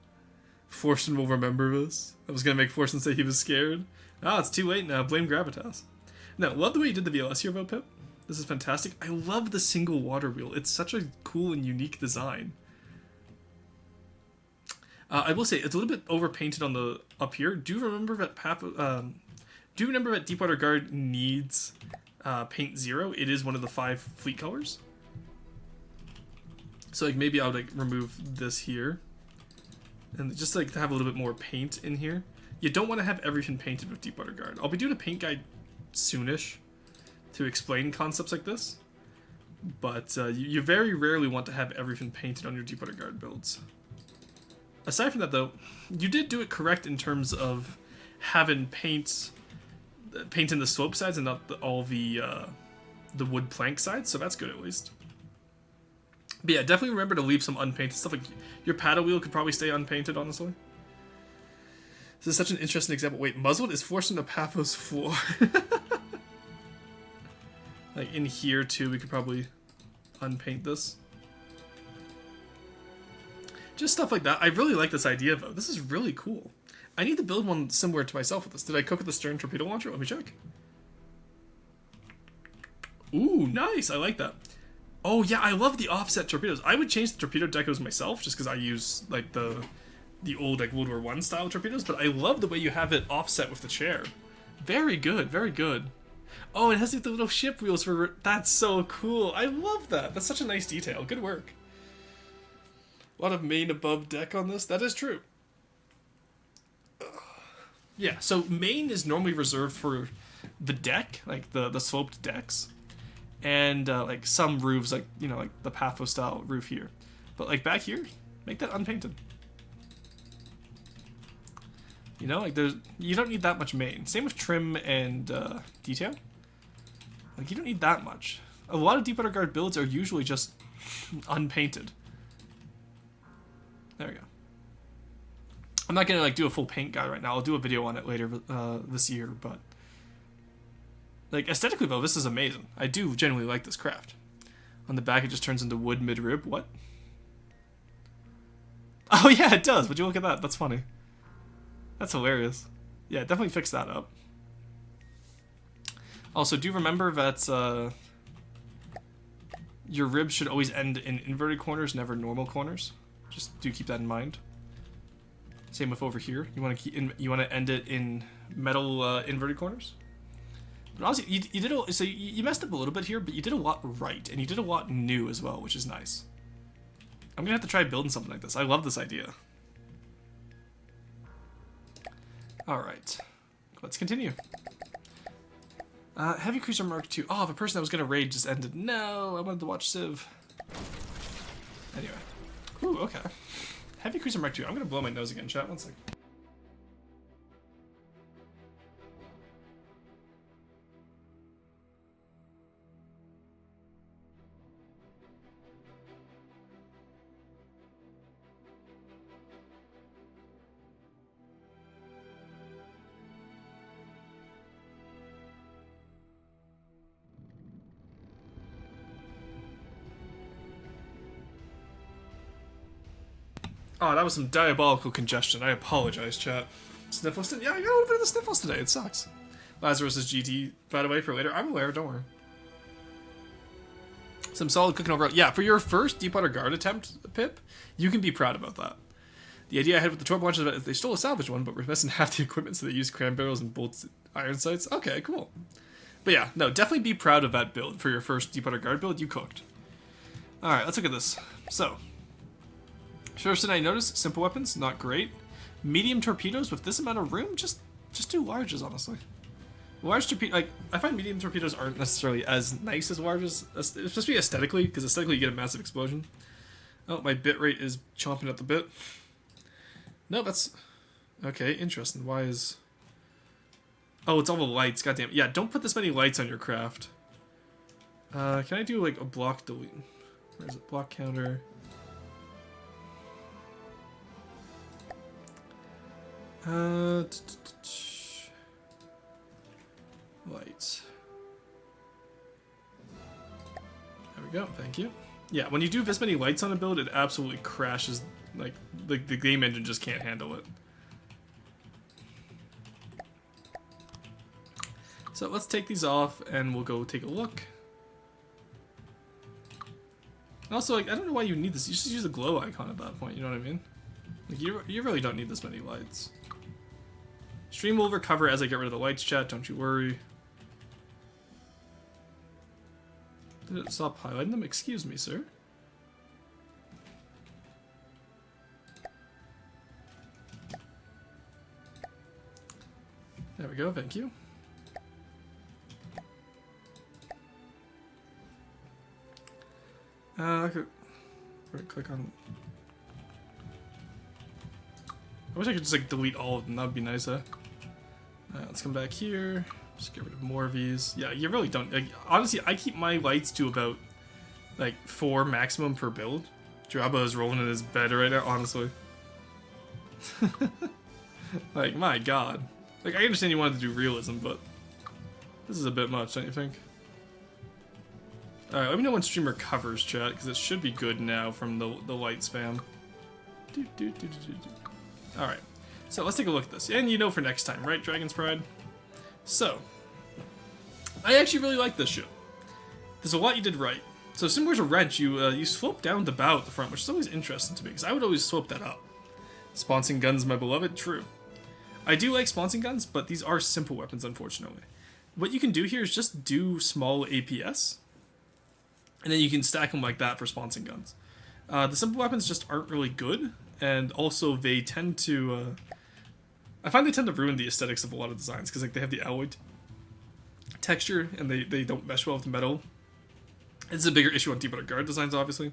Florston will remember this. I was gonna make Florston say he was scared. Ah, it's too late now. Blame Gravitas. No, love the way you did the VLS here, Pip. This is fantastic. I love the single water wheel. It's such a cool and unique design. I will say it's a little bit overpainted on the up here. Do remember that Deepwater Guard needs paint 0, it is one of the 5 fleet colors. So like maybe I'll like remove this here, and just like to have a little bit more paint in here. You don't want to have everything painted with Deepwater Guard. I'll be doing a paint guide soonish to explain concepts like this, but you very rarely want to have everything painted on your Deepwater Guard builds. Aside from that though, you did do it correct in terms of having paint in the slope sides and not all the wood plank sides, so that's good at least. But yeah, definitely remember to leave some unpainted stuff. Like your paddle wheel could probably stay unpainted, honestly. This is such an interesting example. Wait, muzzled is forced into Paphos floor. Like in here too, we could probably unpaint this. Just stuff like that. I really like this idea though. This is really cool. I need to build one similar to myself with this. Did I cook with the stern torpedo launcher? Let me check. Ooh, nice. I like that. Oh yeah, I love the offset torpedoes. I would change the torpedo decos myself just because I use like the old like World War I style torpedoes, but I love the way you have it offset with the chair. Very good, very good. Oh, it has like the little ship wheels for... That's so cool. I love that. That's such a nice detail. Good work. A lot of main above deck on this. That is true. Yeah, so main is normally reserved for the deck, like the sloped decks. And like some roofs, like, you know, like the Paphos style roof here. But like back here, make that unpainted. You know, like you don't need that much main. Same with trim and detail. Like you don't need that much. A lot of Deepwater Guard builds are usually just unpainted. There we go. I'm not gonna like do a full paint guide right now. I'll do a video on it later this year, but like aesthetically though, this is amazing. I do genuinely like this craft. On the back, it just turns into wood mid-rib. What? Oh yeah, it does. Would you look at that? That's funny. That's hilarious. Yeah, definitely fix that up. Also, do remember that your ribs should always end in inverted corners, never normal corners. Just do keep that in mind. Same with over here. You want to end it in metal inverted corners. But honestly, you did so you messed up a little bit here, but you did a lot right, and you did a lot new as well, which is nice. I'm gonna have to try building something like this. I love this idea. All right, let's continue. Heavy Cruiser Mark II. Oh, the person that was gonna raid just ended. No, I wanted to watch Civ. Anyway. Ooh, okay. Heavy Cruiser Mark II. I'm gonna blow my nose again, chat. One second. Oh, that was some diabolical congestion. I apologize, chat. Sniffles? Yeah, I got a little bit of the sniffles today. It sucks. Lazarus is GT, by the way, for later. I'm aware, don't worry. Some solid cooking overall. Yeah, for your first Deepwater Guard attempt, Pip, you can be proud about that. The idea I had with the torp launch is that they stole a salvaged one, but we're missing half the equipment, so they used cram barrels and bolts iron sights. Okay, cool. But yeah, no, definitely be proud of that build for your first Deepwater Guard build. You cooked. Alright, let's look at this. So, first thing I noticed, simple weapons, not great. Medium torpedoes with this amount of room, just do larges, honestly. Large torpedo, like, I find medium torpedoes aren't necessarily as nice as larges, especially aesthetically, because aesthetically you get a massive explosion. Oh, my bitrate is chomping at the bit. No, that's... Okay, interesting. Why is... Oh, it's all the lights, goddamn. Yeah, don't put this many lights on your craft. Can I do, like, a block delete? Where is it? Block counter... Lights. There we go, thank you. Yeah, when you do this many lights on a build, it absolutely crashes. Like, the game engine just can't handle it. So let's take these off and we'll go take a look. Also, like, I don't know why you need this. You just use the glow icon at that point, you know what I mean? Like, you really don't need this many lights. Stream will recover as I get rid of the lights, chat, don't you worry. Did it stop highlighting them? Excuse me, sir. There we go, thank you. I could right click on. I wish I could just like delete all of them, that would be nice, huh? Let's come back here. Just get rid of more of these. Yeah, you really don't. Like, honestly, I keep my lights to about like 4 maximum per build. Jabba is rolling in his bed right now, honestly. Like, my god. Like, I understand you wanted to do realism, but this is a bit much, don't you think? Alright, let me know when stream recovers, chat, because it should be good now from the light spam. Alright, so let's take a look at this. And you know for next time, right, Dragon's Pride? So, I actually really like this ship. There's a lot you did right. So similar to wrench, you slope down the bow at the front, which is always interesting to me, because I would always slope that up. Sponsing guns, my beloved, true. I do like sponsing guns, but these are simple weapons, unfortunately. What you can do here is just do small APS, and then you can stack them like that for sponsing guns. The simple weapons just aren't really good, and also they tend to... I find they tend to ruin the aesthetics of a lot of designs, because like they have the alloy texture, and they don't mesh well with the metal. It's a bigger issue on deep water guard designs, obviously.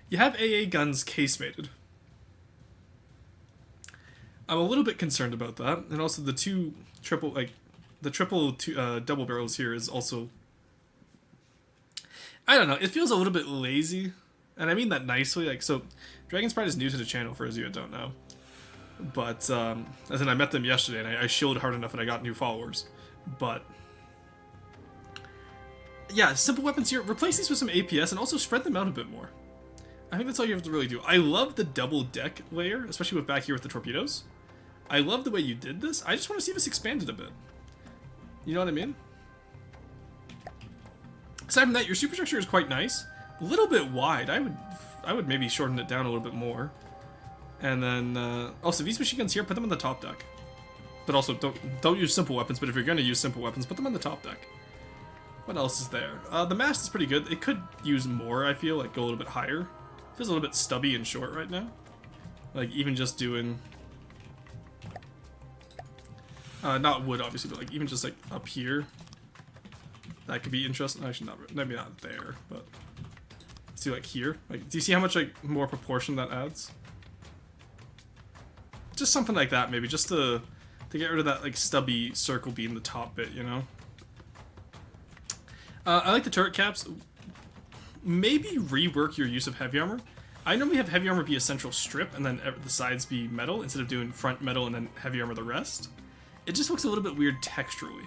You have AA guns casemated. I'm a little bit concerned about that, and also the triple double barrels here is also... I don't know, it feels a little bit lazy, and I mean that nicely. Like, so, Dragon's Pride is new to the channel, for those of you that don't know. But, as in I met them yesterday, and I shielded hard enough and I got new followers. But... yeah, simple weapons here. Replace these with some APS and also spread them out a bit more. I think that's all you have to really do. I love the double deck layer, especially with back here with the torpedoes. I love the way you did this. I just want to see this expanded a bit. You know what I mean? Aside from that, your superstructure is quite nice. A little bit wide. I would maybe shorten it down a little bit more. And then also these machine guns here, put them on the top deck. But also don't use simple weapons. But if you're going to use simple weapons, put them on the top deck. What else is there? The mast is pretty good. It could use more, I feel, like go a little bit higher. It feels a little bit stubby and short right now. Like even just doing... not wood, obviously, but like even just like up here. That could be interesting. Actually, maybe not there, but... see, like here? Like, do you see how much like more proportion that adds? Just something like that, maybe, just to get rid of that like stubby circle being the top bit, you know? I like the turret caps. Maybe rework your use of heavy armor. I normally have heavy armor be a central strip and then the sides be metal instead of doing front metal and then heavy armor the rest. It just looks a little bit weird texturally.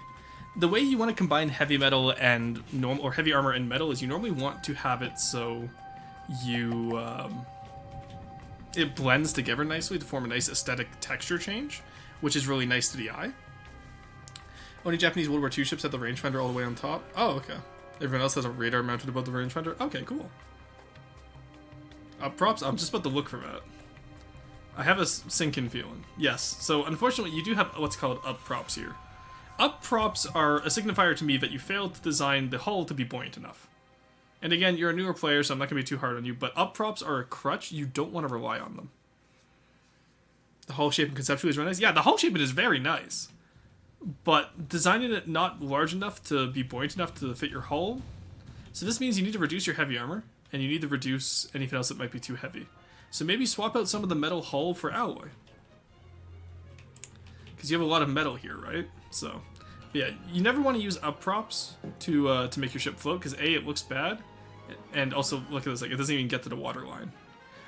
The way you want to combine heavy metal and or heavy armor and metal is you normally want to have it so you it blends together nicely to form a nice aesthetic texture change, which is really nice to the eye. Only Japanese World War II ships have the rangefinder all the way on top. Oh, okay. Everyone else has a radar mounted above the rangefinder. Okay, cool. Props. I'm just about to look for that. I have a sinking feeling. Yes. So unfortunately, you do have what's called up props here. Up props are a signifier to me that you failed to design the hull to be buoyant enough. And again, you're a newer player, so I'm not going to be too hard on you, but up props are a crutch. You don't want to rely on them. The hull shaping conceptually is very nice. Yeah, the hull shaping is very nice. But designing it not large enough to be buoyant enough to fit your hull. So this means you need to reduce your heavy armor, and you need to reduce anything else that might be too heavy. So maybe swap out some of the metal hull for alloy. Because you have a lot of metal here, right? So, yeah, you never want to use up props to make your ship float, because A, it looks bad, and also, look at this, like, it doesn't even get to the water line.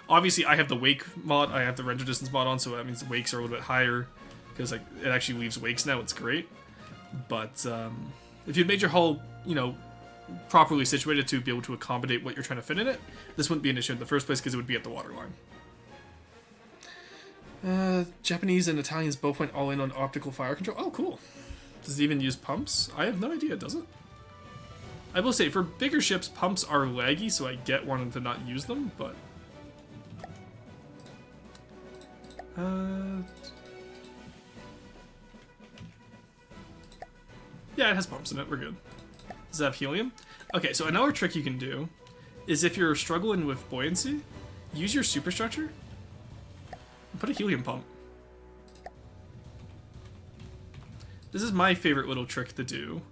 Obviously, I have the wake mod, I have the render distance mod on, so that means the wakes are a little bit higher, because like it actually leaves wakes now, it's great. But if you'd made your hull, you know, properly situated to be able to accommodate what you're trying to fit in it, this wouldn't be an issue in the first place because it would be at the water line. Japanese and Italians both went all in on optical fire control. Oh, cool. Does it even use pumps? I have no idea, does it? I will say, for bigger ships, pumps are laggy, so I get wanting to not use them, but... yeah, it has pumps in it, we're good. Does it have helium? Okay, so another trick you can do is if you're struggling with buoyancy, use your superstructure and put a helium pump. This is my favorite little trick to do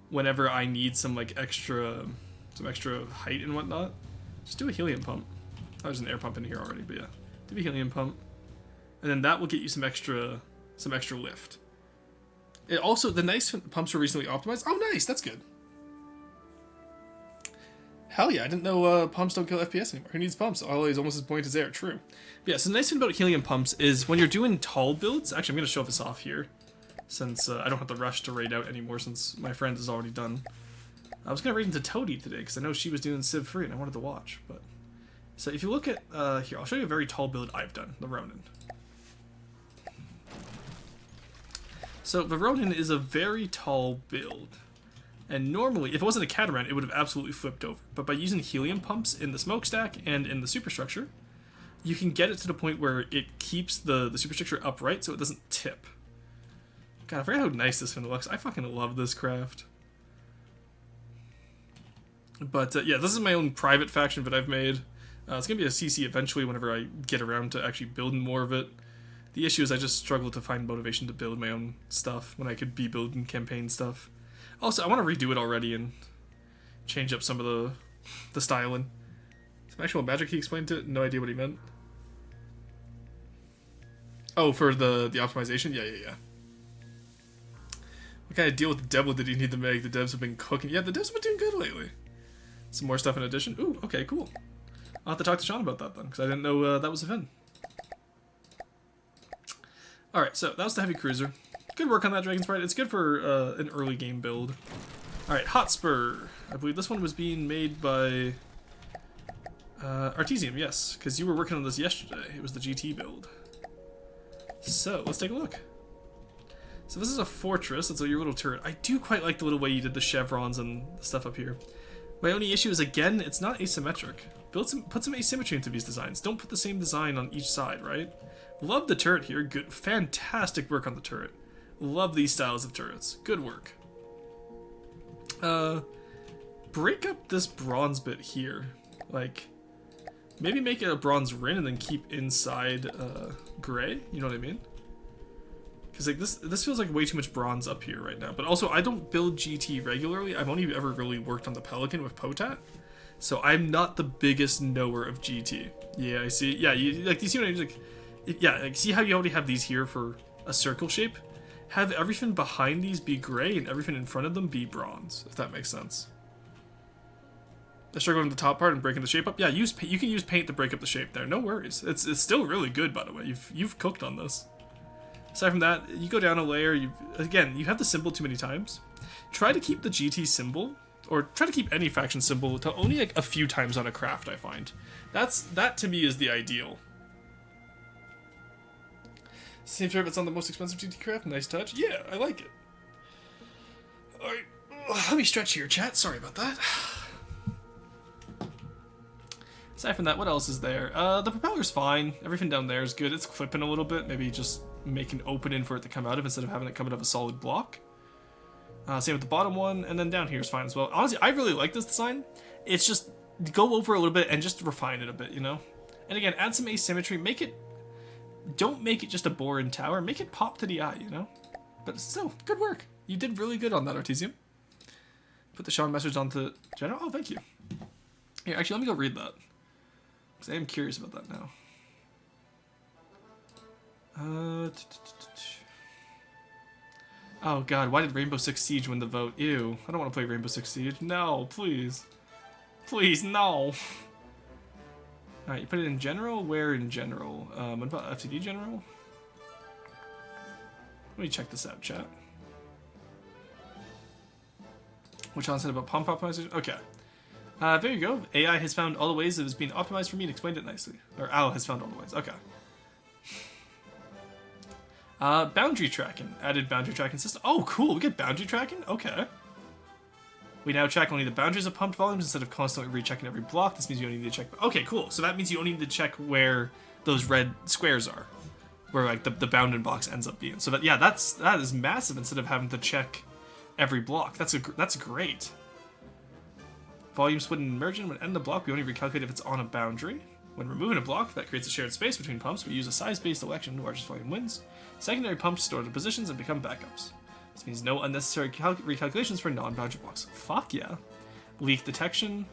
whenever I need some like extra height and whatnot. Just do a helium pump. Oh, there's an air pump in here already, but yeah, do a helium pump, and then that will get you some extra lift. It also, the nice pumps were recently optimized. Oh, nice, that's good. Hell yeah, I didn't know pumps don't kill FPS anymore. Who needs pumps? Oil is almost as buoyant as air. True. But yeah, so the nice thing about helium pumps is when you're doing tall builds. Actually, I'm gonna show this off here, since I don't have to rush to raid out anymore since my friend is already done. I was gonna raid into Toadie today because I know she was doing Civ 3 and I wanted to watch. But so if you look at here, I'll show you a very tall build I've done, the Ronin. So the Ronin is a very tall build, and normally, if it wasn't a catamaran, it would have absolutely flipped over. But by using helium pumps in the smokestack and in the superstructure, you can get it to the point where it keeps the superstructure upright so it doesn't tip. God, I forgot how nice this thing looks. I fucking love this craft. But yeah, this is my own private faction that I've made. It's going to be a CC eventually whenever I get around to actually building more of it. The issue is I just struggle to find motivation to build my own stuff when I could be building campaign stuff. Also, I want to redo it already and change up some of the styling. Some actual magic he explained it? No idea what he meant. Oh, for the optimization? Yeah. What kind of deal with the devil did he need to make? The devs have been cooking. Yeah, the devs have been doing good lately. Some more stuff in addition. Ooh, okay, cool. I'll have to talk to Sean about that then, because I didn't know that was a thing. Alright, so that was the heavy cruiser. Good work on that Dragon Sprite. It's good for an early game build. Alright, Hotspur. I believe this one was being made by Artesium, yes, because you were working on this yesterday. It was the GT build. So, let's take a look. So this is a fortress. It's your little turret. I do quite like the little way you did the chevrons and the stuff up here. My only issue is, again, it's not asymmetric. Put some asymmetry into these designs. Don't put the same design on each side, right? Love the turret here. Good, fantastic work on the turret. Love these styles of turrets. Good work. Break up this bronze bit here. Like, maybe make it a bronze ring and then keep inside gray. You know what I mean? Because like this feels like way too much bronze up here right now. But also, I don't build GT regularly. I've only ever really worked on the Pelican with Potat. So I'm not the biggest knower of GT. Yeah, I see. Yeah, you see what I mean? Like, yeah, like see how you already have these here for a circle shape? Have everything behind these be gray and everything in front of them be bronze, if that makes sense. I start going to the top part and breaking the shape up. Yeah, you can use paint to break up the shape there. No worries. It's still really good, by the way. You've cooked on this. Aside from that, you go down a layer. You have the symbol too many times. Try to keep the GT symbol, or try to keep any faction symbol to only like a few times on a craft. I find that to me is the ideal. Seems if it's on the most expensive GT craft. Nice touch. Yeah, I like it. Alright, let me stretch here, chat. Sorry about that. Aside from that, what else is there? The propeller's fine. Everything down there is good. It's clipping a little bit. Maybe just make an opening for it to come out of instead of having it come out of a solid block. Same with the bottom one, and then down here is fine as well. Honestly, I really like this design. It's just go over a little bit and just refine it a bit, you know? And again, add some asymmetry. Don't make it just a boring tower. Make it pop to the eye, you know? But still, good work. You did really good on that, Artesium. Put the Sean message onto General. Oh, thank you. Here, actually, let me go read that. Because I am curious about that now. Oh god, why did Rainbow Six Siege win the vote? Ew, I don't want to play Rainbow Six Siege. No, please. Please, no. Alright, you put it in general? Where in general? What about FTD general? Let me check this out, chat. Which one said about pump optimization? Okay. There you go. AI has found all the ways it was being optimized for me and explained it nicely. Or Al has found all the ways. Okay. Boundary tracking. Added boundary tracking system. Oh, cool. We get boundary tracking? Okay. We now track only the boundaries of pumped volumes instead of constantly rechecking every block. This means you only need to check... Okay, cool. So that means you only need to check where those red squares are. Where, like, the bounding box ends up being. So, that is massive instead of having to check every block. That's great. Volume split and merging. When ending the block, we only recalculate if it's on a boundary. When removing a block, that creates a shared space between pumps. We use a size-based election. The largest volume wins. Secondary pumps store the positions and become backups. This means no unnecessary recalculations for non-boundary blocks. Fuck yeah. Leak detection.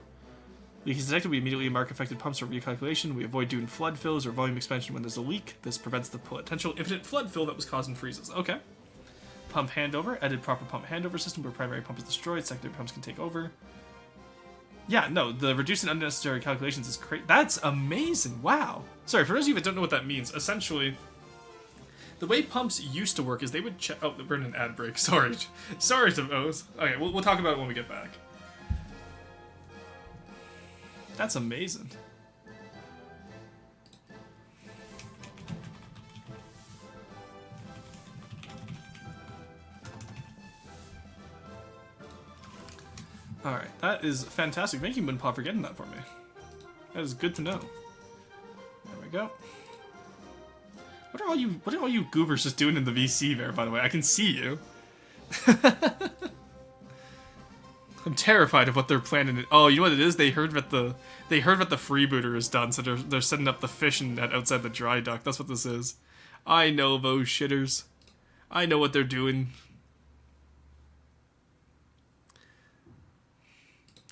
Leak is detected, we immediately mark affected pumps for recalculation. We avoid doing flood fills or volume expansion when there's a leak. This prevents the potential infinite flood fill that was causing freezes. Okay. Pump handover. Edit proper pump handover system where primary pump is destroyed. Secondary pumps can take over. Yeah, no, the reducing unnecessary calculations is great. That's amazing. Wow. Sorry, for those of you that don't know what that means, essentially, the way pumps used to work is they would check... Oh, we're in an ad break. Sorry. Sorry to those. Okay, we'll talk about it when we get back. That's amazing. Alright, that is fantastic. Thank you, Moonpaw, for getting that for me. That is good to know. There we go. What are all you goobers just doing in the VC there, by the way? I can see you. I'm terrified of what they're planning. Oh, you know what it is? They heard what the freebooter has done, so they're setting up the fishing net outside the dry dock. That's what this is. I know those shitters. I know what they're doing.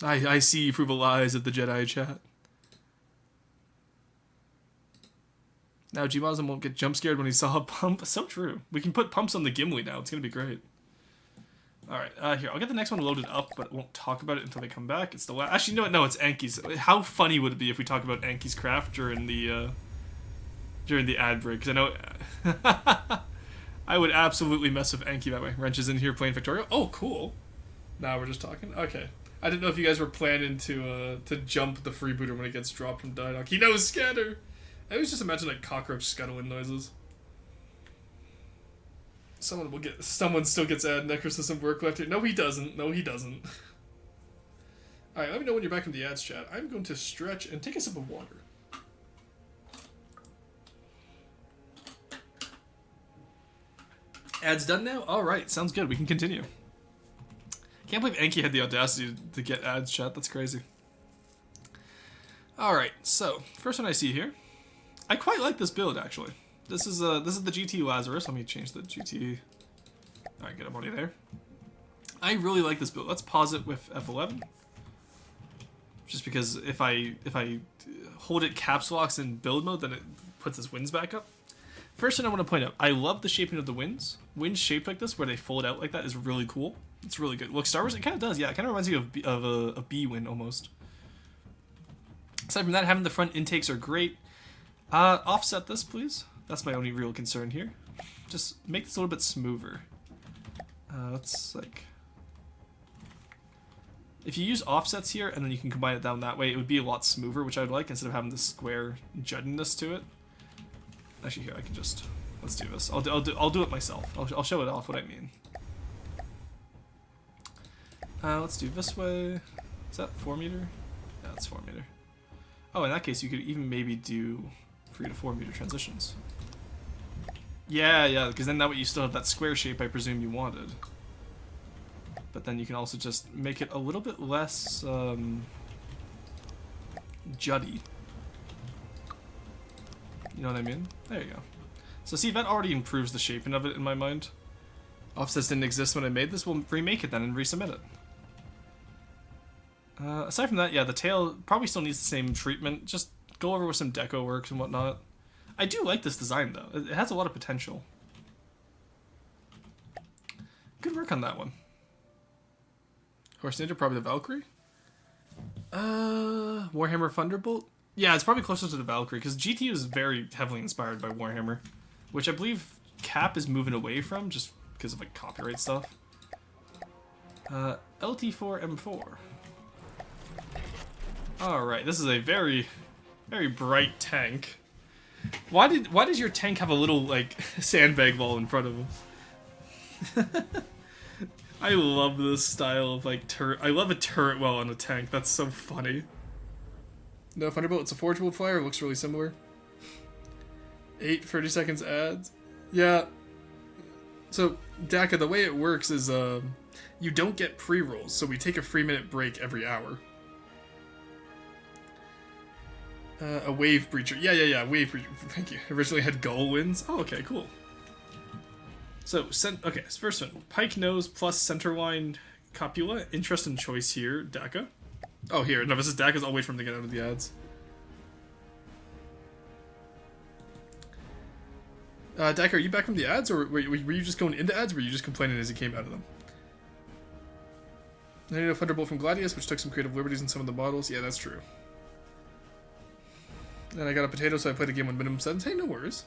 I see through the lies of the Jedi chat. Now G-Mosm won't get jump scared when he saw a pump. So true. We can put pumps on the Gimli now. It's gonna be great. Alright, here, I'll get the next one loaded up, but won't talk about it until they come back. It's the last... Actually, you know what? No, it's Anki's. How funny would it be if we talk about Anki's craft during the ad break? Because I know... I would absolutely mess with Anki that way. Wrench is in here playing Victoria. Oh, cool. Now we're just talking? Okay. I didn't know if you guys were planning to jump the freebooter when it gets dropped from Didoc. He knows scatter! I always just imagine like cockroach scuttling noises. Someone still gets ad necrosystem work left here. No, he doesn't. No, he doesn't. Alright, let me know when you're back in the ads chat. I'm going to stretch and take a sip of water. Ads done now? Alright, sounds good. We can continue. Can't believe Anki had the audacity to get ads chat. That's crazy. Alright, so, first one I see here. I quite like this build, actually. This is the GT Lazarus. Let me change the GT. Alright, good, I'm already there. I really like this build. Let's pause it with F11. Just because if I hold it caps locks in build mode, then it puts its wings back up. First thing I want to point out, I love the shaping of the wings. Wings shaped like this, where they fold out like that, is really cool. It's really good. Look, Star Wars, it kind of does, yeah. It kind of reminds me of a bee wing, almost. Aside from that, having the front intakes are great. Offset this, please. That's my only real concern here. Just make this a little bit smoother. Let's, like... If you use offsets here, and then you can combine it down that way, it would be a lot smoother, which I would like, instead of having this square juddiness to it. Actually, here, I can just... Let's do this. I'll do it myself. I'll show it off what I mean. Let's do this way. Is that 4 meter? Yeah, that's 4 meter. Oh, in that case, you could even maybe do 3 to 4 meter transitions. Yeah, because then that way you still have that square shape I presume you wanted. But then you can also just make it a little bit less juddy. You know what I mean? There you go. So see, that already improves the shaping of it in my mind. Offsets didn't exist when I made this. We'll remake it then and resubmit it. Aside from that, yeah, the tail probably still needs the same treatment. Just go over with some deco works and whatnot. I do like this design, though. It has a lot of potential. Good work on that one. Horse Ninja, probably the Valkyrie. Warhammer Thunderbolt? Yeah, it's probably closer to the Valkyrie, because GT is very heavily inspired by Warhammer, which I believe Cap is moving away from, just because of, like, copyright stuff. LT4M4. Alright, this is a very, very bright tank. Why does your tank have a little, like, sandbag wall in front of him? I love this style of, like, turret. I love a turret wall on a tank. That's so funny. No, Thunderbolt, it's a forgeable flyer. It looks really similar. 8 30 seconds ads. Yeah. So, Daka, the way it works is, you don't get pre-rolls, so we take a 3-minute break every hour. A wave breacher. Yeah. Wave breacher. Thank you. Originally had gull wings. Oh, okay, cool. So, okay, first one. Pike nose plus centerline copula. Interesting choice here. Daka. Oh, here. No, this is Daka's. I'll wait for him to get out of the ads. Daka, are you back from the ads, or were you just going into ads, or were you just complaining as you came out of them? I need a Thunderbolt from Gladius, which took some creative liberties in some of the models. Yeah, that's true. And I got a potato, so I played a game on minimum settings. Hey, no worries.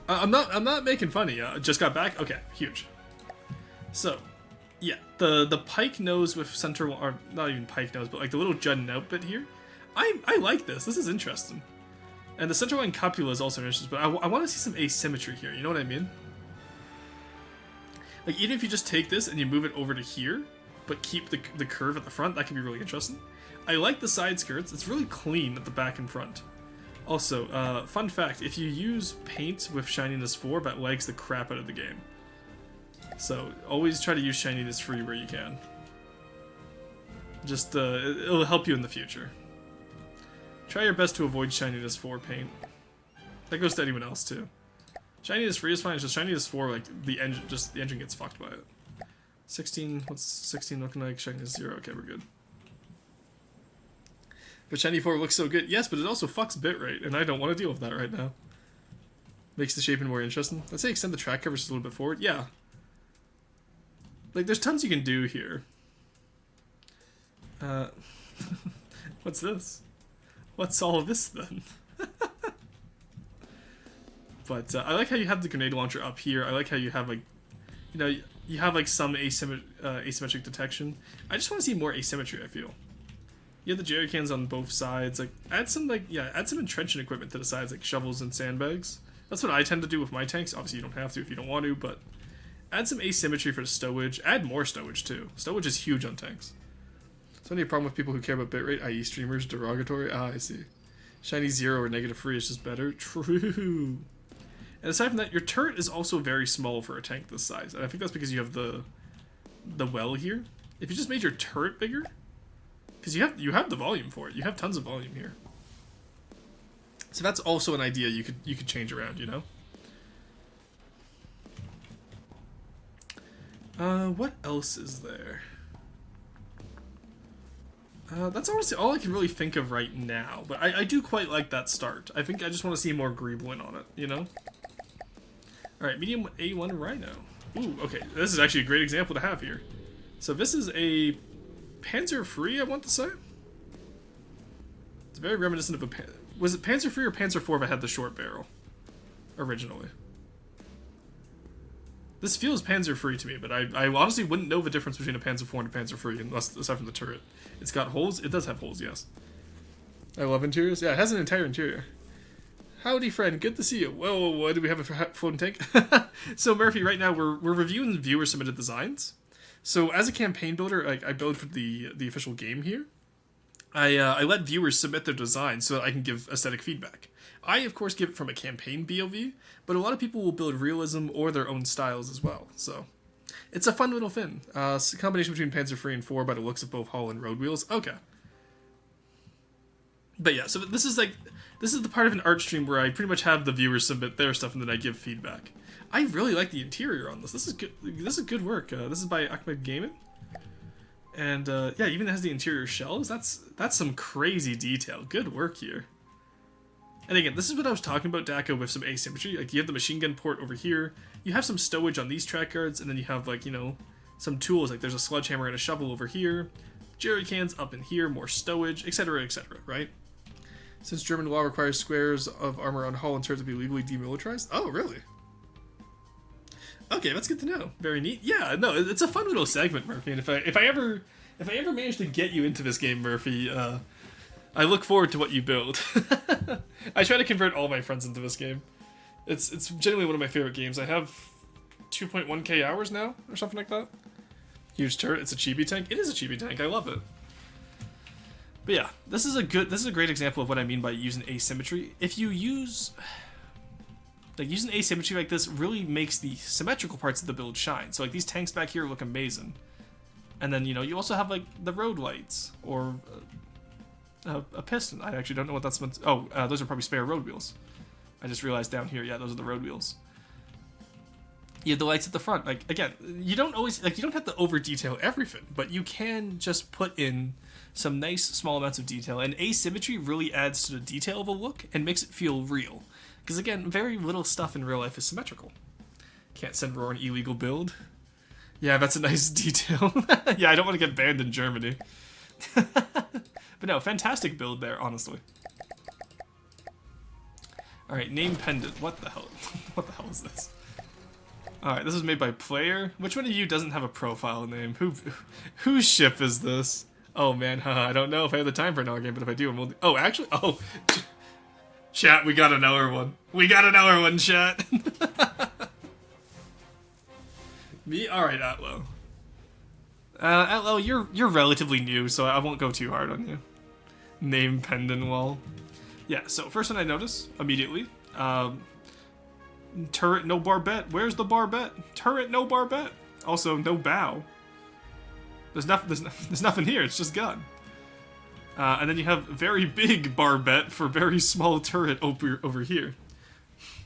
I'm not making fun of you. Just got back. Okay, huge. So, yeah, the pike nose with center, or not even pike nose, but like the little jutting out bit here. I like this. This is interesting. And the centerline copula is also interesting, but I want to see some asymmetry here. You know what I mean? Like, even if you just take this and you move it over to here, but keep the curve at the front, that could be really interesting. I like the side skirts. It's really clean at the back and front. Also, fun fact, if you use paint with shininess 4, that lags the crap out of the game. So, always try to use shininess 3 where you can. Just, it'll help you in the future. Try your best to avoid shininess 4 paint. That goes to anyone else, too. Shininess 3 is fine, it's just shininess 4, like, the engine gets fucked by it. 16, what's 16 looking like? Shininess 0, okay, we're good. But Shiny 4 looks so good. Yes, but it also fucks bitrate, and I don't want to deal with that right now. Makes the shaping more interesting. Let's say extend the track coverage a little bit forward. Yeah. Like, there's tons you can do here. What's this? What's all of this, then? But I like how you have the grenade launcher up here. I like how you have, like, you know, you have, like, some asymmetric detection. I just want to see more asymmetry, I feel. You have the jerry cans on both sides. Like, add some entrenching equipment to the sides, like shovels and sandbags. That's what I tend to do with my tanks. Obviously, you don't have to if you don't want to, but add some asymmetry for the stowage. Add more stowage, too. Stowage is huge on tanks. So any problem with people who care about bitrate, i.e. streamers, derogatory? Ah, I see. Shiny 0 or negative 3 is just better. True. And aside from that, your turret is also very small for a tank this size. And I think that's because you have the well here. If you just made your turret bigger, because you have the volume for it. You have tons of volume here. So that's also an idea you could change around, you know? What else is there? That's honestly all I can really think of right now. But I do quite like that start. I think I just want to see more Greeblin on it, you know? Alright, medium A1 Rhino. Ooh, okay. This is actually a great example to have here. So this is a Panzer Free, I want to say? It's very reminiscent of a... Was it Panzer Free or Panzer 4 that had the short barrel? Originally. This feels Panzer Free to me, but I honestly wouldn't know the difference between a Panzer 4 and a Panzer Free, aside from the turret. It's got holes? It does have holes, yes. I love interiors. Yeah, it has an entire interior. Howdy, friend. Good to see you. Whoa, do we have a floating tank? So, Murphy, right now we're reviewing the viewer-submitted designs. So, as a campaign builder, I build for the official game here. I let viewers submit their designs so that I can give aesthetic feedback. I, of course, give it from a campaign BOV, but a lot of people will build realism or their own styles as well. So, it's a fun little thing. It's a combination between Panzer Free and 4 by the looks of both hull and road wheels. Okay. But yeah, so this is the part of an art stream where I pretty much have the viewers submit their stuff and then I give feedback. I really like the interior on this. This is good. This is good work. This is by Ahmed Gaming, and yeah, even has the interior shelves. That's some crazy detail. Good work here. And again, this is what I was talking about, Daka, with some asymmetry. Like, you have the machine gun port over here. You have some stowage on these track guards, and then you have, like, you know, some tools. Like, there's a sledgehammer and a shovel over here. Jerry cans up in here, more stowage, etc., right? Since German law requires squares of armor on hull and turrets to be legally demilitarized. Oh, really? Okay, that's good to know. Very neat. Yeah, no, it's a fun little segment, Murphy. And if I ever manage to get you into this game, Murphy, I look forward to what you build. I try to convert all my friends into this game. It's genuinely one of my favorite games. I have 2.1k hours now, or something like that. Huge turret. It's a chibi tank. It is a chibi tank. I love it. But yeah, this is a great example of what I mean by using asymmetry. If you use, like, using asymmetry like this really makes the symmetrical parts of the build shine. So, like, these tanks back here look amazing. And then, you know, you also have, like, the road lights, or a piston. I actually don't know what that's meant. Oh, those are probably spare road wheels. I just realized down here, yeah, those are the road wheels. You have the lights at the front. Like, again, you don't have to over detail everything, but you can just put in some nice small amounts of detail, and asymmetry really adds to the detail of a look and makes it feel real. Because again, very little stuff in real life is symmetrical. Can't send Roar an illegal build. Yeah, that's a nice detail. Yeah, I don't want to get banned in Germany. But no, fantastic build there, honestly. Alright, name pendant. What the hell? What the hell is this? Alright, this is made by Player. Which one of you doesn't have a profile name? Whose ship is this? Oh man, I don't know if I have the time for another game, but if I do, I'm oh, actually, oh. Chat, we got another one. We got another one, chat. Me? Alright, Atlo. Atlo, you're relatively new, so I won't go too hard on you. Name pendant wall. Yeah, so first one I notice immediately. Turret, no barbette. Where's the barbette? Turret, no barbette. Also, no bow. There's nothing here. It's just gun. And then you have very big barbette for very small turret over here.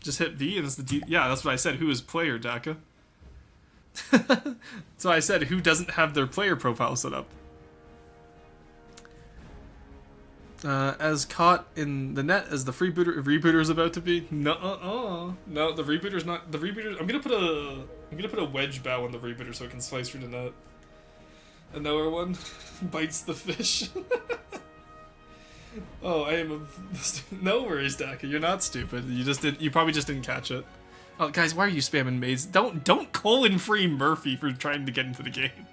Just hit V and it's the D. Yeah, that's what I said. Who is Player, Daka? So I said, who doesn't have their player profile set up? As caught in the net as the rebooter is about to be. No, the rebooter's not. The rebooter. I'm gonna put a wedge bow on the rebooter so it can slice through the net. Another one bites the fish. Oh, I am no worries, Daka. You're not stupid. You probably just didn't catch it. Oh, guys, why are you spamming maids? Don't colon free Murphy for trying to get into the game.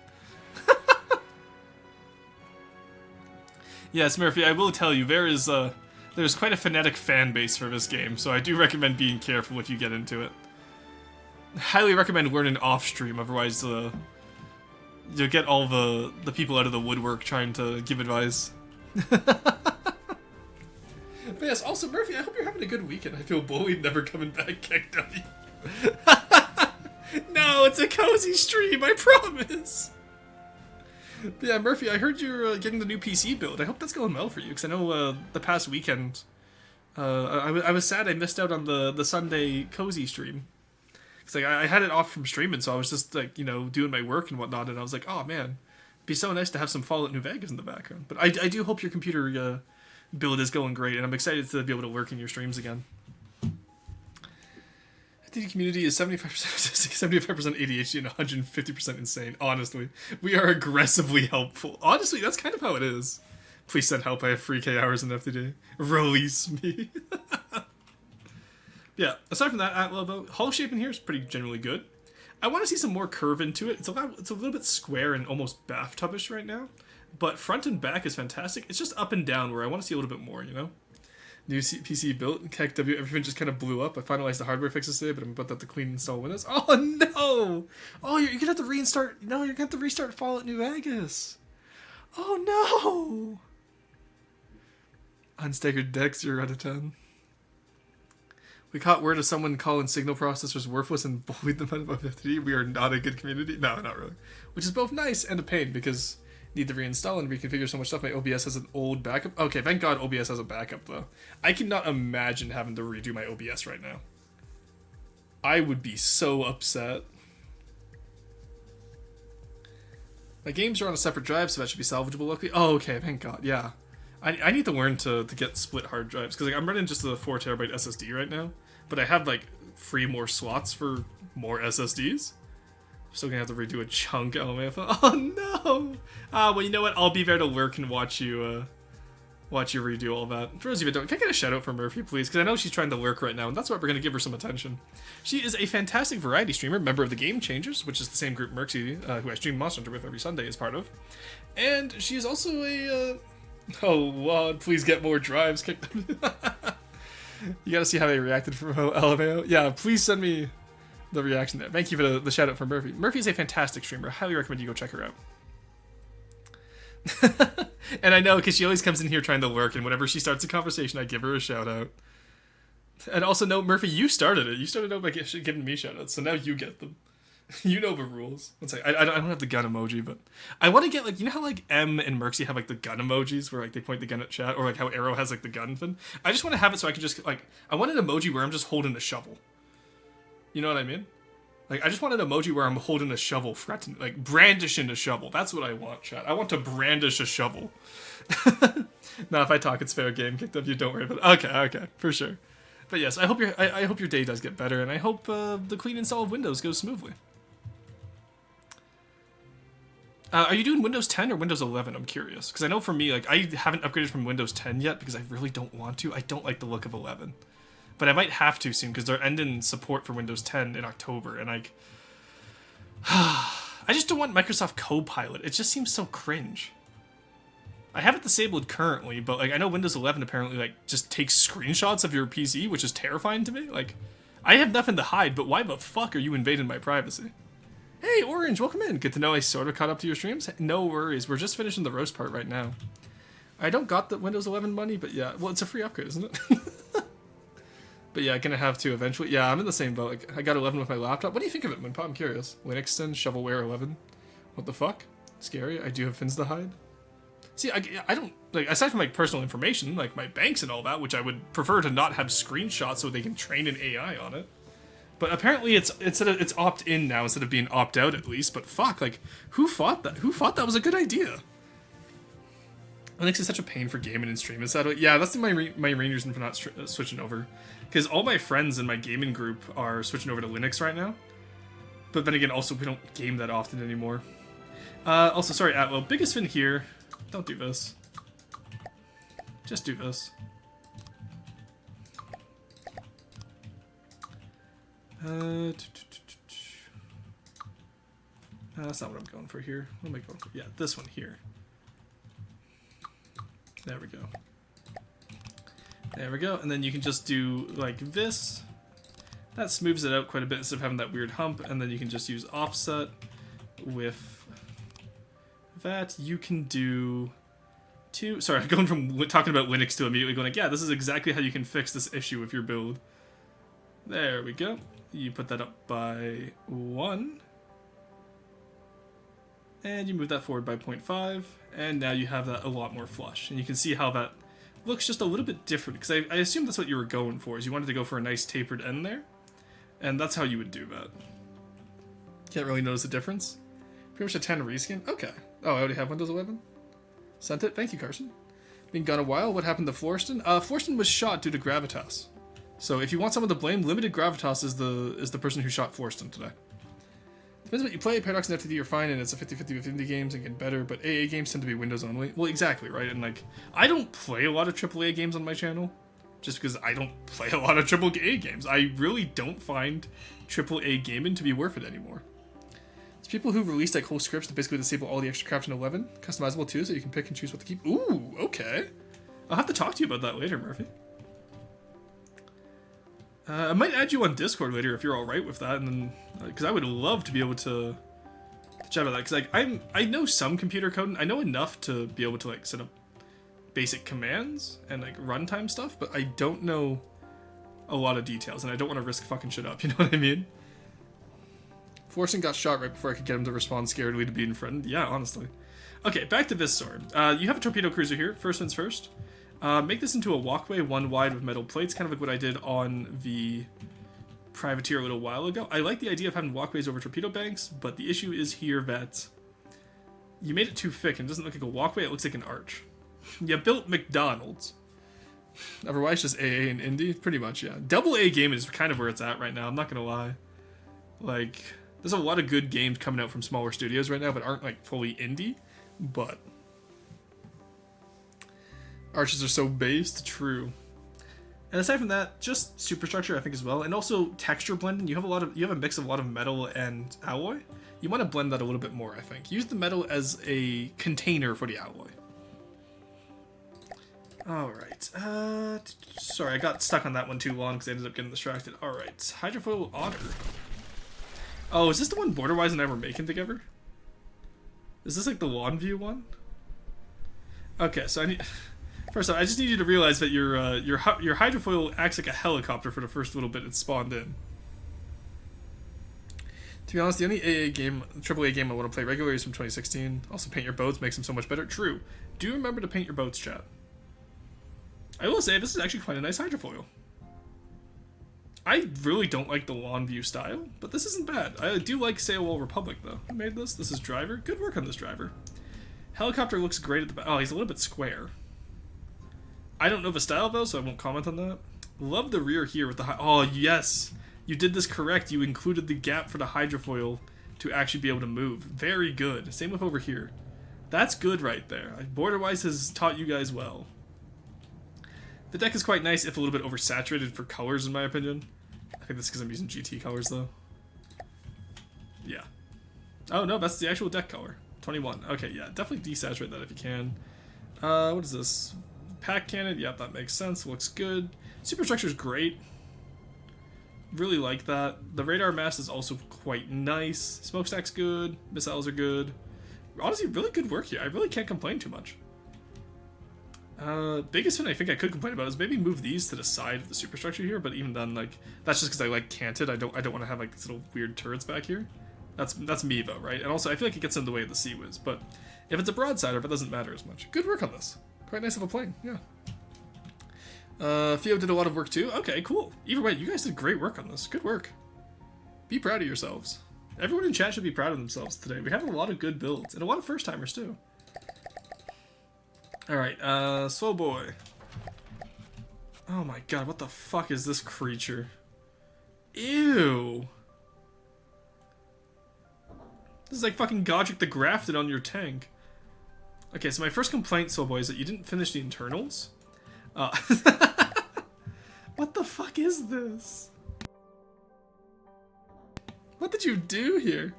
Yes, Murphy, I will tell you, there's quite a phonetic fan base for this game, so I do recommend being careful if you get into it. Highly recommend learning off stream, otherwise you'll get all the people out of the woodwork trying to give advice. But yes, also Murphy, I hope you're having a good weekend. I feel bullied, never coming back, KW. No, it's a cozy stream, I promise. But yeah, Murphy, I heard you're getting the new PC build. I hope that's going well for you, because I know the past weekend, I was sad I missed out on the Sunday cozy stream. Because like, I had it off from streaming, so I was just like, doing my work and whatnot, and I was like, oh man, it'd be so nice to have some Fallout New Vegas in the background. But I do hope your computer build is going great, and I'm excited to be able to work in your streams again. I think the community is 75% ADHD and 150% insane, honestly. We are aggressively helpful. Honestly, that's kind of how it is. Please send help, I have 3k hours in FTD. Release me. Yeah, aside from that, Atlo, hull shape in here is pretty generally good. I want to see some more curve into it. It's a little bit square and almost bathtub-ish right now. But front and back is fantastic. It's just up and down where I want to see a little bit more, New PC built, KW, everything just kind of blew up. I finalized the hardware fixes today, but I'm about to clean install Windows. Oh no! Oh, you're gonna have to restart. No, you're gonna have to restart Fallout New Vegas. Oh no! Unstaggered decks, you're out of 10. We caught word of someone calling signal processors worthless and bullied them out of FTD. We are not a good community. No, not really. Which is both nice and a pain because need to reinstall and reconfigure so much stuff. My OBS has an old backup. Okay, thank God OBS has a backup though. I cannot imagine having to redo my OBS right now. I would be so upset. My games are on a separate drive, so that should be salvageable luckily. Oh, okay, thank God, yeah. I need to learn to get split hard drives, because like, I'm running just a 4TB SSD right now, but I have like 3 more slots for more SSDs. I'm still gonna have to redo a chunk LMAF. Oh no! Well, you know what? I'll be there to lurk and watch you redo all that. For those of you who don't, can I get a shout out for Murphy, please? Because I know she's trying to lurk right now, and that's why we're gonna give her some attention. She is a fantastic variety streamer, member of the Game Changers, which is the same group Merxy, who I stream Monster Hunter with every Sunday, is part of. And she is also a, oh Lord, please get more drives. You gotta see how they reacted from LMAO. Yeah, please send me the reaction there. Thank you for the shout out for Murphy. Murphy is a fantastic streamer. I highly recommend you go check her out. And I know because she always comes in here trying to lurk, and whenever she starts a conversation, I give her a shout out. And also, no, Murphy, you started it. You started out by giving me shout outs, so now you get them. You know the rules. It's like I don't have the gun emoji, but I want to get like, you know how like M and Merxy have like the gun emojis where like they point the gun at chat, or like how Arrow has like the gun thing. I just want to have it so I can just like, I want an emoji where I'm just holding a shovel. You know what I mean? Like, I just want an emoji where I'm holding a shovel, like brandishing a shovel. That's what I want, chat. I want to brandish a shovel. Now, if I talk, it's fair game. Kicked up, you don't worry about it. Okay, for sure. But yes, I hope your day does get better, and I hope the clean install of Windows goes smoothly. Are you doing Windows 10 or Windows 11? I'm curious, because I know for me, like, I haven't upgraded from Windows 10 yet because I really don't want to. I don't like the look of 11, but I might have to soon because they're ending support for Windows 10 in October, and like, I just don't want Microsoft Copilot. It just seems so cringe. I have it disabled currently, but like I know Windows 11 apparently like just takes screenshots of your PC, which is terrifying to me. Like, I have nothing to hide, but why the fuck are you invading my privacy? Hey, Orange, welcome in. Good to know I sort of caught up to your streams. No worries, we're just finishing the roast part right now. I don't got the Windows 11 money, but yeah, well, it's a free upgrade, isn't it? But yeah, gonna have to eventually. Yeah, I'm in the same boat. Like, I got 11 with my laptop. What do you think of it, Winpop? I'm curious. Linux 10, shovelware 11. What the fuck? Scary. I do have fins to hide. See, I don't, like, aside from, like, personal information, like my banks and all that, which I would prefer to not have screenshots so they can train an AI on it. But apparently it's opt-in now instead of being opt-out at least. But fuck, like, who thought that? Who thought that was a good idea? Linux is such a pain for gaming and streaming. Yeah, that's my main reason for not switching over. Because all my friends in my gaming group are switching over to Linux right now. But then again, also, we don't game that often anymore. Also, sorry, Atwell, biggest fin here. Don't do this. Just do this. That's not what I'm going for here. What am I going for? Yeah, this one here. There we go. There we go. And then you can just do like this. That smooths it out quite a bit instead of having that weird hump. And then you can just use offset with that. You can do two. Sorry, I'm going from talking about Linux to immediately going like, yeah, this is exactly how you can fix this issue with your build. There we go. You put that up by 1. And you move that forward by 0.5. And now you have that a lot more flush. And you can see how that looks just a little bit different. Because I assume that's what you were going for, is you wanted to go for a nice tapered end there. And that's how you would do that. Can't really notice the difference. Pretty much a 10 reskin. Okay. Oh, I already have Windows 11? Sent it? Thank you, Carson. Been gone a while. What happened to Florestan? Florestan was shot due to gravitas. So if you want someone to blame, Limited Gravitas is the person who shot Florestan today. Depends what you play. Paradox and FTD are fine, and it's a 50-50 with indie games and getting better, but AA games tend to be Windows only. Well, exactly, right? And like, I don't play a lot of AAA games on my channel, just because I don't play a lot of AAA games. I really don't find AAA gaming to be worth it anymore. There's people who released like whole scripts to basically disable all the extra crap in 11, customizable too, so you can pick and choose what to keep. Ooh, okay. I'll have to talk to you about that later, Murphy. I might add you on Discord later if you're all right with that, and then because I would love to be able to chat about that. Because like I know some computer coding, I know enough to be able to like set up basic commands and like runtime stuff, but I don't know a lot of details, and I don't want to risk fucking shit up. You know what I mean? Forsen got shot right before I could get him to respond scaredly to being frightened. Yeah, honestly. Okay, back to this sword. You have a torpedo cruiser here. First things first. Make this into a walkway, 1 wide with metal plates, kind of like what I did on the Privateer a little while ago. I like the idea of having walkways over torpedo banks, but the issue is here that you made it too thick and it doesn't look like a walkway, it looks like an arch. You built McDonald's. Otherwise, just AA and indie? Pretty much, yeah. Double A game is kind of where it's at right now, I'm not gonna lie. Like, there's a lot of good games coming out from smaller studios right now that aren't, like, fully indie, but arches are so based, true. And aside from that, just superstructure I think as well, and also texture blending. You have a mix of a lot of metal and alloy. You want to blend that a little bit more, I think. Use the metal as a container for the alloy. Alright, sorry, I got stuck on that one too long because I ended up getting distracted. Alright, hydrofoil auger. Oh, is this the one Borderwise and I were making together? Is this like the lawn view one? Okay, so I need... First off, I just need you to realize that your hydrofoil acts like a helicopter for the first little bit it spawned in. To be honest, the only AA game, AAA game I want to play regularly is from 2016. Also, paint your boats makes them so much better. True. Do remember to paint your boats, chat. I will say, this is actually quite a nice hydrofoil. I really don't like the lawn view style, but this isn't bad. I do like Sailwell Republic, though. Who made this? This is Driver. Good work on this Driver. Helicopter looks great at the back. Oh, he's a little bit square. I don't know the style, though, so I won't comment on that. Love the rear here with the oh, yes! You did this correct. You included the gap for the hydrofoil to actually be able to move. Very good. Same with over here. That's good right there. Borderwise has taught you guys well. The deck is quite nice, if a little bit oversaturated for colors, in my opinion. I think that's because I'm using GT colors, though. Yeah. Oh, no, that's the actual deck color. 21. Okay, yeah, definitely desaturate that if you can. What is this? Pack cannon. Yep, that makes sense. Looks good. Superstructure's great. Really like that. The radar mast is also quite nice. Smokestack's good. Missiles are good. Honestly, really good work here. I really can't complain too much. Biggest thing I think I could complain about is maybe move these to the side of the superstructure here, but even then, like, that's just because I like canted. I don't want to have like these little weird turrets back here. That's me though, right? And also I feel like it gets in the way of the Sea Whiz, but if it's a broadsider, it doesn't matter as much. Good work on this. Quite nice of a plane, yeah. Theo did a lot of work too. Okay, cool. Either way, you guys did great work on this. Good work. Be proud of yourselves. Everyone in chat should be proud of themselves today. We have a lot of good builds, and a lot of first-timers too. Alright, Slow Boy. Oh my god, what the fuck is this creature? Ew. This is like fucking Godric the Grafted on your tank. Okay, so my first complaint, Slow Boy, is that you didn't finish the internals. What the fuck is this? What did you do here?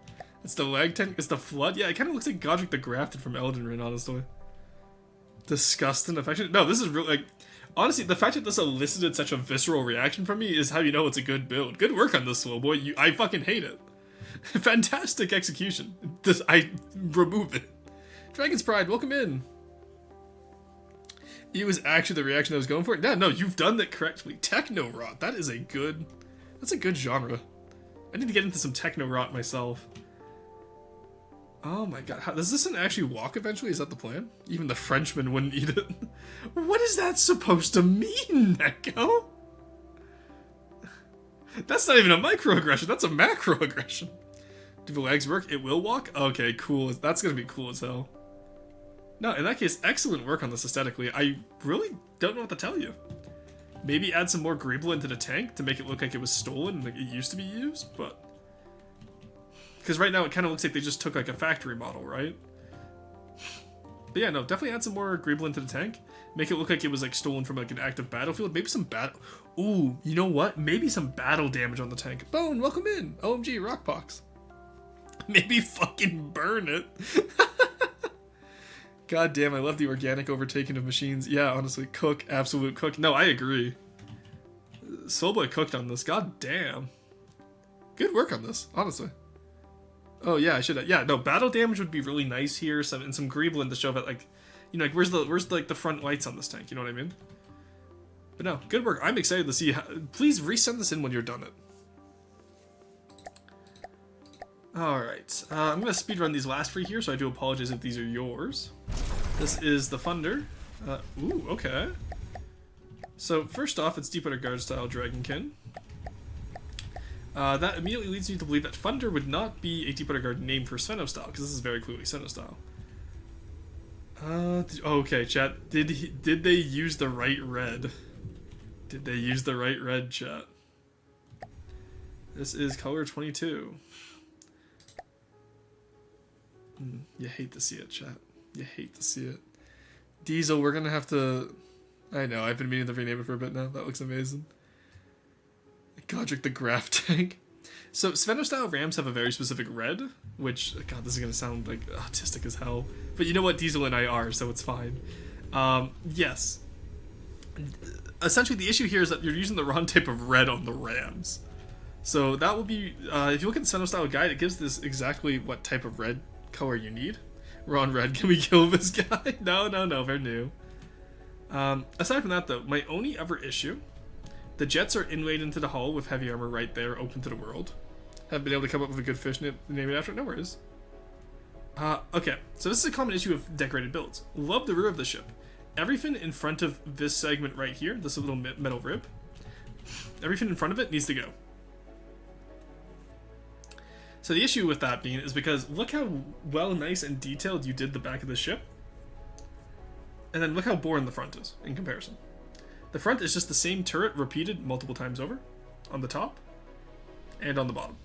It's the leg tank. It's the flood. Yeah, it kind of looks like Godric the Grafted from Elden Ring, honestly. Disgusting, affectionate. No, this is really like. Honestly, the fact that this elicited such a visceral reaction from me is how you know it's a good build. Good work on this, Slow Boy. I fucking hate it. Fantastic execution. I remove it. Dragon's Pride, welcome in. It was actually the reaction I was going for. Yeah, no, you've done that correctly. Techno rot. That's a good genre. I need to get into some techno rot myself. Oh my god, does this one actually walk eventually? Is that the plan? Even the Frenchman wouldn't eat it. What is that supposed to mean, Neko? That's not even a microaggression, that's a macroaggression. Do the legs work? It will walk? Okay, cool. That's gonna be cool as hell. No, in that case, excellent work on this aesthetically. I really don't know what to tell you. Maybe add some more Greeble into the tank to make it look like it was stolen, like it used to be used, but... Because right now it kind of looks like they just took like a factory model, right? But yeah, no, definitely add some more Greeble into the tank. Make it look like it was like stolen from like an active battlefield. Maybe some battle... Ooh, you know what? Maybe some battle damage on the tank. Bone, welcome in! OMG, Rockbox. Maybe fucking burn it. God damn, I love the organic overtaking of machines. Yeah, honestly, cook, absolute cook. No, I agree. Soulboy cooked on this. God damn. Good work on this, honestly. Oh yeah, I should have. Yeah, no, battle damage would be really nice here. And some Greeblin to show that, like, you know, like where's like the front lights on this tank? You know what I mean? But no, good work. I'm excited to see. Please resend this in when you're done it. Alright, I'm going to speedrun these last three here, so I do apologize if these are yours. This is the Thunder. Ooh, okay. So, first off, it's Deepwater Guard style Dragonkin. That immediately leads me to believe that Thunder would not be a Deepwater Guard name for Svenno style, because this is very clearly Svenno style. Okay, chat. Did they use the right red? Did they use the right red, chat? This is color 22. You hate to see it, chat. You hate to see it. Diesel, we're gonna have to... I know, I've been meaning to rename it for a bit now. That looks amazing. Godric the Graph Tank. So, Svenno-style Rams have a very specific red, which... God, this is gonna sound, like, autistic as hell. But you know what? Diesel and I are, so it's fine. Yes. Essentially, the issue here is that you're using the wrong type of red on the Rams. So, that will be... if you look at the Svenno-style guide, it gives this exactly what type of red color you need. We're on red. Can we kill this guy? No, they're new. Aside from that, though, my only other issue, the jets are inlaid into the hull with heavy armor right there, open to the world. Haven't been able to come up with a good fish name it after. No worries. Okay, so this is a common issue of decorated builds. Love the rear of the ship. Everything in front of this segment right here, this little metal rib, everything in front of it needs to go. So the issue with that being is because look how well, nice, and detailed you did the back of the ship. And then look how boring the front is in comparison. The front is just the same turret repeated multiple times over on the top and on the bottom.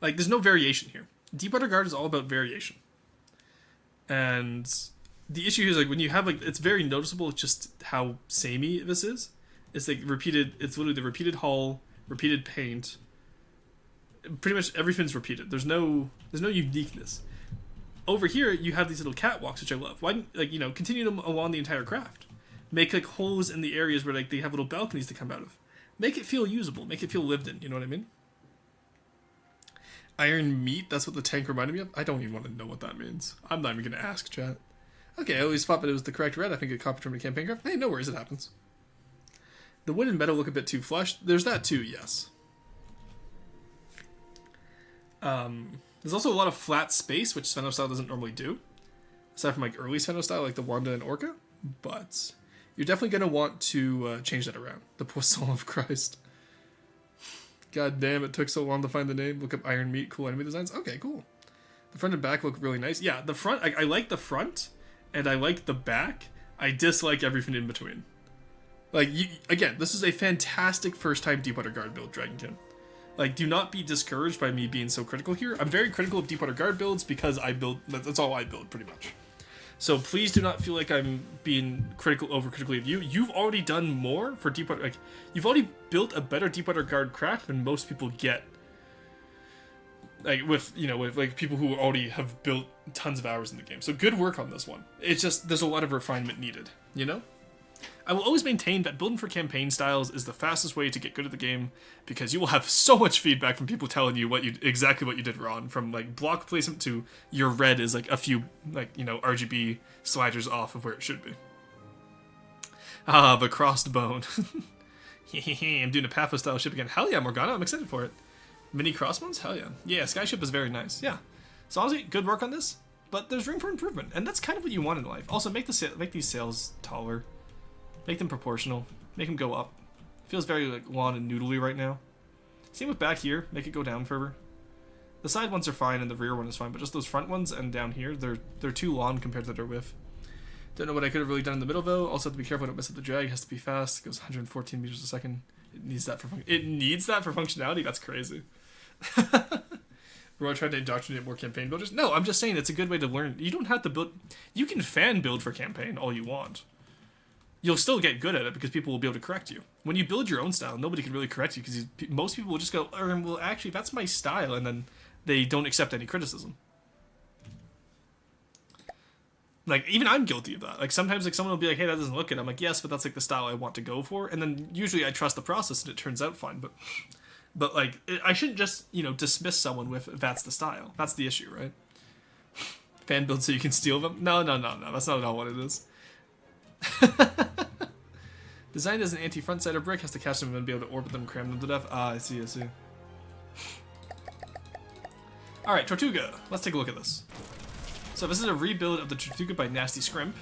Like, there's no variation here. Deepwater Guard is all about variation. And the issue is, like, when you have, like, it's very noticeable just how samey this is. It's, like, repeated, it's literally the repeated hull, repeated paint. Pretty much everything's repeated. There's no uniqueness. Over here, you have these little catwalks, which I love. Why, like, you know, continue them along the entire craft. Make, like, holes in the areas where, like, they have little balconies to come out of. Make it feel usable. Make it feel lived in. You know what I mean? Iron meat, that's what the tank reminded me of? I don't even want to know what that means. I'm not even going to ask, chat. Okay, I always thought that it was the correct red. I think it copied from a campaign craft. Hey, no worries, it happens. The wood and metal look a bit too flush. There's that too, yes. There's also a lot of flat space, which Svenno style doesn't normally do. Aside from like early Svenno style, like the Wanda and Orca. But you're definitely going to want to change that around. The Poisson of Christ. God damn, it took so long to find the name. Look up Iron Meat, cool enemy designs. Okay, cool. The front and back look really nice. Yeah, the front, I like the front, and I like the back. I dislike everything in between. Like, again, this is a fantastic first-time Deepwater Guard build, Dragonkin. Like, do not be discouraged by me being so critical here. I'm very critical of Deepwater Guard builds because that's all I build, pretty much. So please do not feel like I'm being overcritically of you. You've already done more for Deepwater, like, you've already built a better Deepwater Guard craft than most people get. Like, with like, people who already have built tons of hours in the game. So good work on this one. It's just, there's a lot of refinement needed, you know? I will always maintain that building for campaign styles is the fastest way to get good at the game, because you will have so much feedback from people telling you exactly what you did wrong, from like block placement to your red is like a few, like, you know, RGB sliders off of where it should be. Ah, the crossed bone. I'm doing a Pathos style ship again. Hell yeah, Morgana, I'm excited for it. Mini crossbones? Hell yeah. Yeah, Skyship is very nice. Yeah. So honestly, good work on this, but there's room for improvement, and that's kind of what you want in life. Also, make these sails taller. Make them proportional. Make them go up. Feels very like long and noodly right now. Same with back here. Make it go down further. The side ones are fine and the rear one is fine, but just those front ones and down here, they're too long compared to their width. Don't know what I could have really done in the middle though. Also have to be careful not mess up the drag. It has to be fast. It goes 114 meters a second. It needs that for functionality. That's crazy. We're trying to indoctrinate more campaign builders. No, I'm just saying it's a good way to learn. You don't have to build. You can fan build for campaign all you want. You'll still get good at it because people will be able to correct you. When you build your own style, nobody can really correct you because most people will just go, well, actually, that's my style, and then they don't accept any criticism. Like, even I'm guilty of that. Like, sometimes, like, someone will be like, hey, that doesn't look good. I'm like, yes, but that's, like, the style I want to go for. And then usually I trust the process and it turns out fine. But like, I shouldn't just, you know, dismiss someone with, that's the style. That's the issue, right? Fan build so you can steal them? No. That's not at all what it is. Designed as an anti-front sider brick, has to catch them and be able to orbit them and cram them to death. Ah, I see. Alright, Tortuga. Let's take a look at this. So this is a rebuild of the Tortuga by Nasty Scrimp.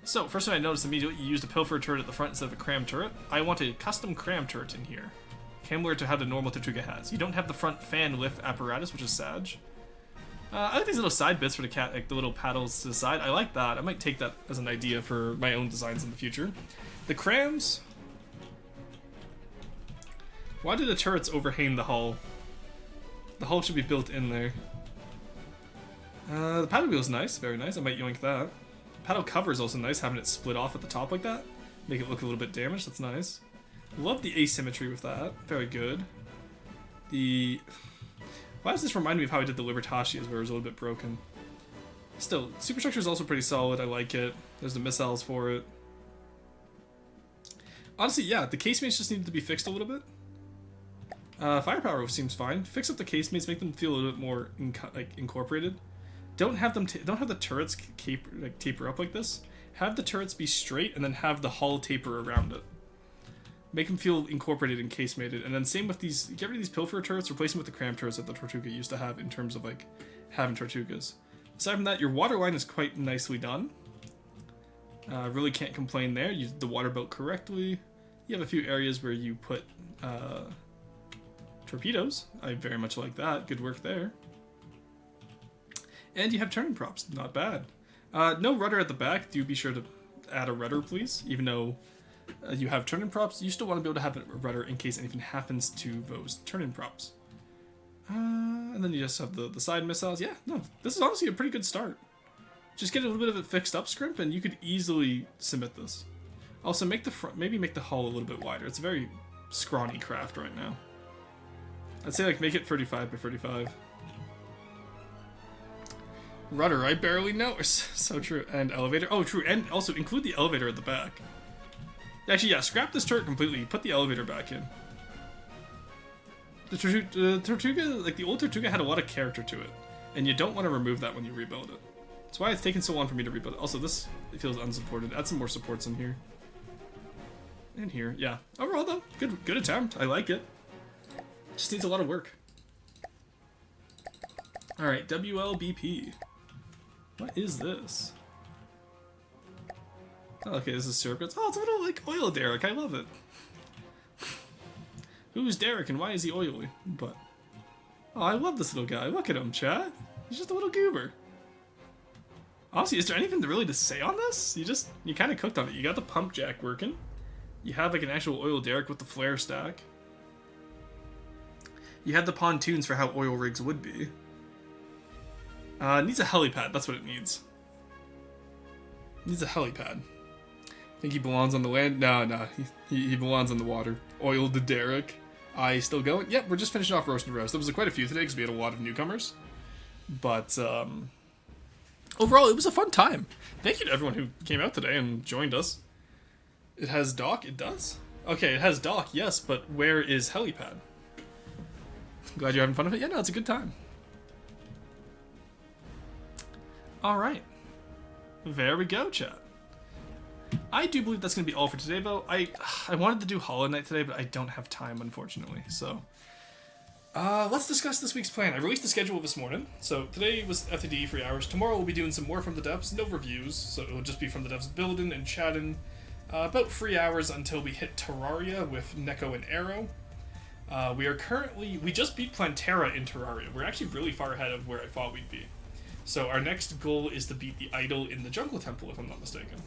So, first thing I noticed immediately, you used a pilfer turret at the front instead of a cram turret. I want a custom cram turret in here, similar to how the normal Tortuga has. You don't have the front fan lift apparatus, which is Sag. I like these little side bits for the cat, like the little paddles to the side. I like that. I might take that as an idea for my own designs in the future. The crams. Why do the turrets overhang the hull? The hull should be built in there. The paddle wheel is nice, very nice. I might yoink that. Paddle cover is also nice, having it split off at the top like that. Make it look a little bit damaged, that's nice. Love the asymmetry with that, very good. Why does this remind me of how I did the Libertacias, where it was a little bit broken? Still, superstructure is also pretty solid, I like it. There's the missiles for it. Honestly, yeah, the casemates just needed to be fixed a little bit. Firepower seems fine. Fix up the casemates, make them feel a little bit more incorporated. Don't have the turrets taper up like this. Have the turrets be straight and then have the hull taper around it. Make them feel incorporated and casemated. And then same with these, get rid of these pilfer turrets, replace them with the cram turrets that the Tortuga used to have in terms of like having Tortugas. Aside from that, your water line is quite nicely done. Really can't complain there. You did the water belt correctly. You have a few areas where you put torpedoes. I very much like that. Good work there. And you have turning props. Not bad. No rudder at the back. Do be sure to add a rudder, please. Even though you have turning props, you still want to be able to have a rudder in case anything happens to those turning props. And then you just have the side missiles. Yeah, no, this is honestly a pretty good start. Just get a little bit of it fixed up, Scrimp, and you could easily submit this. Also, make the front, maybe make the hull a little bit wider. It's a very scrawny craft right now. I'd say like make it 35 by 35. Rudder, I barely know. So true. And elevator. Oh, true. And also include the elevator at the back. Actually, yeah, scrap this turret completely. Put the elevator back in. The Tortuga, like the old Tortuga, had a lot of character to it, and you don't want to remove that when you rebuild it. That's why it's taken so long for me to rebuild it. Also, this it feels unsupported. Add some more supports in here. And here, yeah. Overall, though, good attempt. I like it. Just needs a lot of work. All right, WLBP. What is this? Oh, okay, this is syrup. Oh, it's a little like oil derrick. I love it. Who's Derek and why is he oily? But oh, I love this little guy. Look at him, chat. He's just a little goober. Honestly, is there anything really to say on this? You kind of cooked on it. You got the pump jack working. You have like an actual oil derrick with the flare stack. You had the pontoons for how oil rigs would be. It needs a helipad. That's what it needs. It needs a helipad. Think he belongs on the land? No. He belongs on the water. Oil the derrick. He's still going? Yep, we're just finishing off Roast and Roast. There was quite a few today because we had a lot of newcomers. But overall, it was a fun time. Thank you to everyone who came out today and joined us. It has dock? It does? Okay, it has dock, yes, but where is helipad? Glad you're having fun with it? Yeah, no, it's a good time. Alright. There we go, chat. I do believe that's going to be all for today, though. I wanted to do Hollow Knight today, but I don't have time, unfortunately. So, let's discuss this week's plan. I released the schedule this morning. So, today was FTD 3 hours. Tomorrow we'll be doing some more From the Depths. No reviews, so it'll just be From the Depths building and chatting. About 3 hours until we hit Terraria with Neko and Arrow. We just beat Plantera in Terraria. We're actually really far ahead of where I thought we'd be. So, our next goal is to beat the idol in the Jungle Temple, if I'm not mistaken.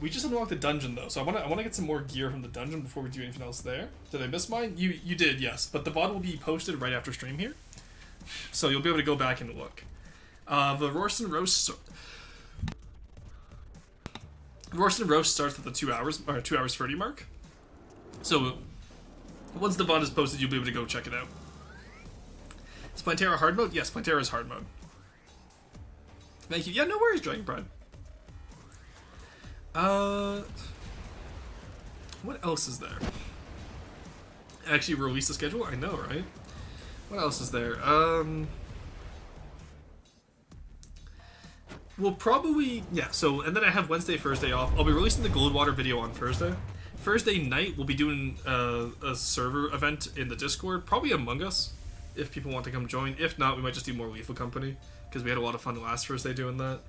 We just unlocked the dungeon though, so I wanna get some more gear from the dungeon before we do anything else there. Did I miss mine? You did, yes, but the VOD will be posted right after stream here, so you'll be able to go back and look. The Roast and Roast starts at the 2 hours 30 mark. So once the VOD is posted, you'll be able to go check it out. Is Plantera hard mode? Yes, Plantera is hard mode. Thank you. Yeah, no worries, Dragon Pride. What else is there? Actually release the schedule? I know, right? What else is there? We'll probably, yeah, so, and then I have Wednesday, Thursday off. I'll be releasing the Goldwater video on Thursday. Thursday night, we'll be doing a server event in the Discord, probably Among Us, if people want to come join. If not, we might just do more Lethal Company, because we had a lot of fun last Thursday doing that.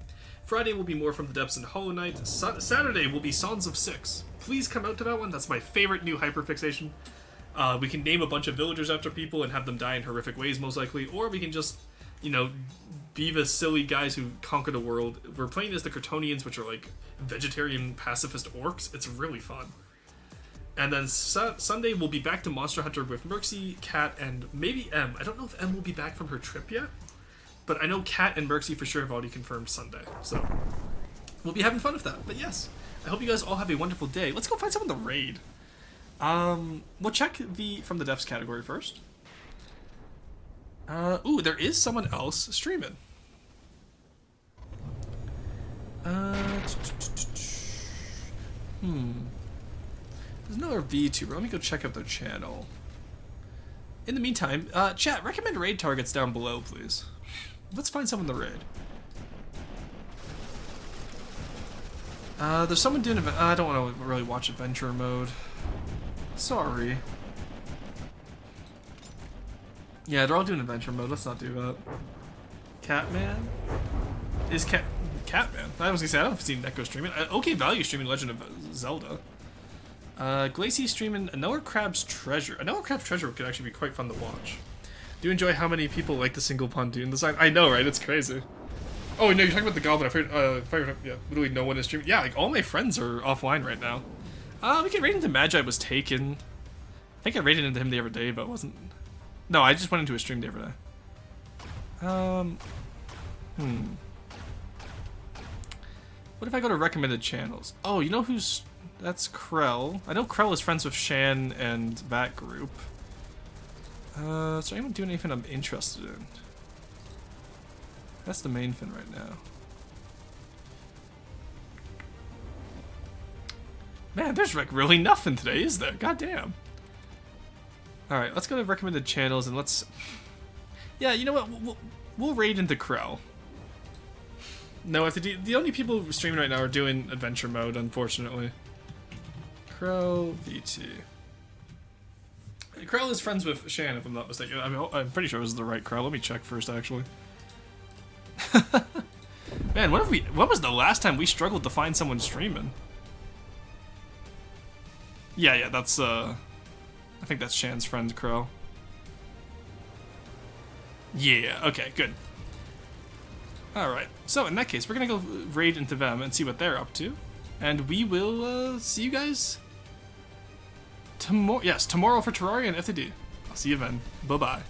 Friday will be more From the Depths and Hollow Knight. Saturday will be Sons of Six. Please come out to that one. That's my favorite new hyperfixation. We can name a bunch of villagers after people and have them die in horrific ways, most likely. Or we can just, be the silly guys who conquer the world. We're playing as the Kryptonians, which are like vegetarian pacifist orcs. It's really fun. And then Sunday we'll be back to Monster Hunter with Merxy, Kat, and maybe M. I don't know if M will be back from her trip yet. But I know Kat and Merxy for sure have already confirmed Sunday, so we'll be having fun with that. But yes, I hope you guys all have a wonderful day. Let's go find someone to raid. We'll check the From the Depths category first. Ooh, there is someone else streaming. There's another Vtuber. Let me go check out their channel. In the meantime, chat, recommend raid targets down below, please. Let's find someone to raid. There's someone doing I don't want to really watch adventure mode. Sorry. Yeah, they're all doing adventure mode. Let's not do that. Catman? Is Catman? I was gonna say, I haven't seen Neko streaming. Okay, Value streaming Legend of Zelda. Glacy streaming Another Crab's Treasure. Another Crab's Treasure could actually be quite fun to watch. Do you enjoy how many people like the single pontoon design? I know, right? It's crazy. Oh, no, you're talking about the Goblin. I figured, yeah, literally no one is streaming. Yeah, like, all my friends are offline right now. We can raid into Magi was taken. I think I raided into him the other day, but it wasn't... No, I just went into a stream the other day. What if I go to recommended channels? Oh, you know who's... That's Krell. I know Krell is friends with Shan and that group. Is there anyone doing anything I'm interested in? That's the main thing right now. Man, there's like really nothing today, is there? God damn. Alright, let's go to recommended channels and let's... Yeah, you know what? We'll raid into Krell. No, if the only people streaming right now are doing adventure mode, unfortunately. Krell VT. Krell is friends with Shan, if I'm not mistaken. I mean, I'm pretty sure it was the right Krell. Let me check first, actually. Man, when was the last time we struggled to find someone streaming? Yeah, that's, I think that's Shan's friend, Krell. Yeah, okay, good. Alright, so in that case, we're gonna go raid into them and see what they're up to. And we will, see you guys tomorrow. Yes, tomorrow for Terraria and FTD. I'll see you then. Bye-bye.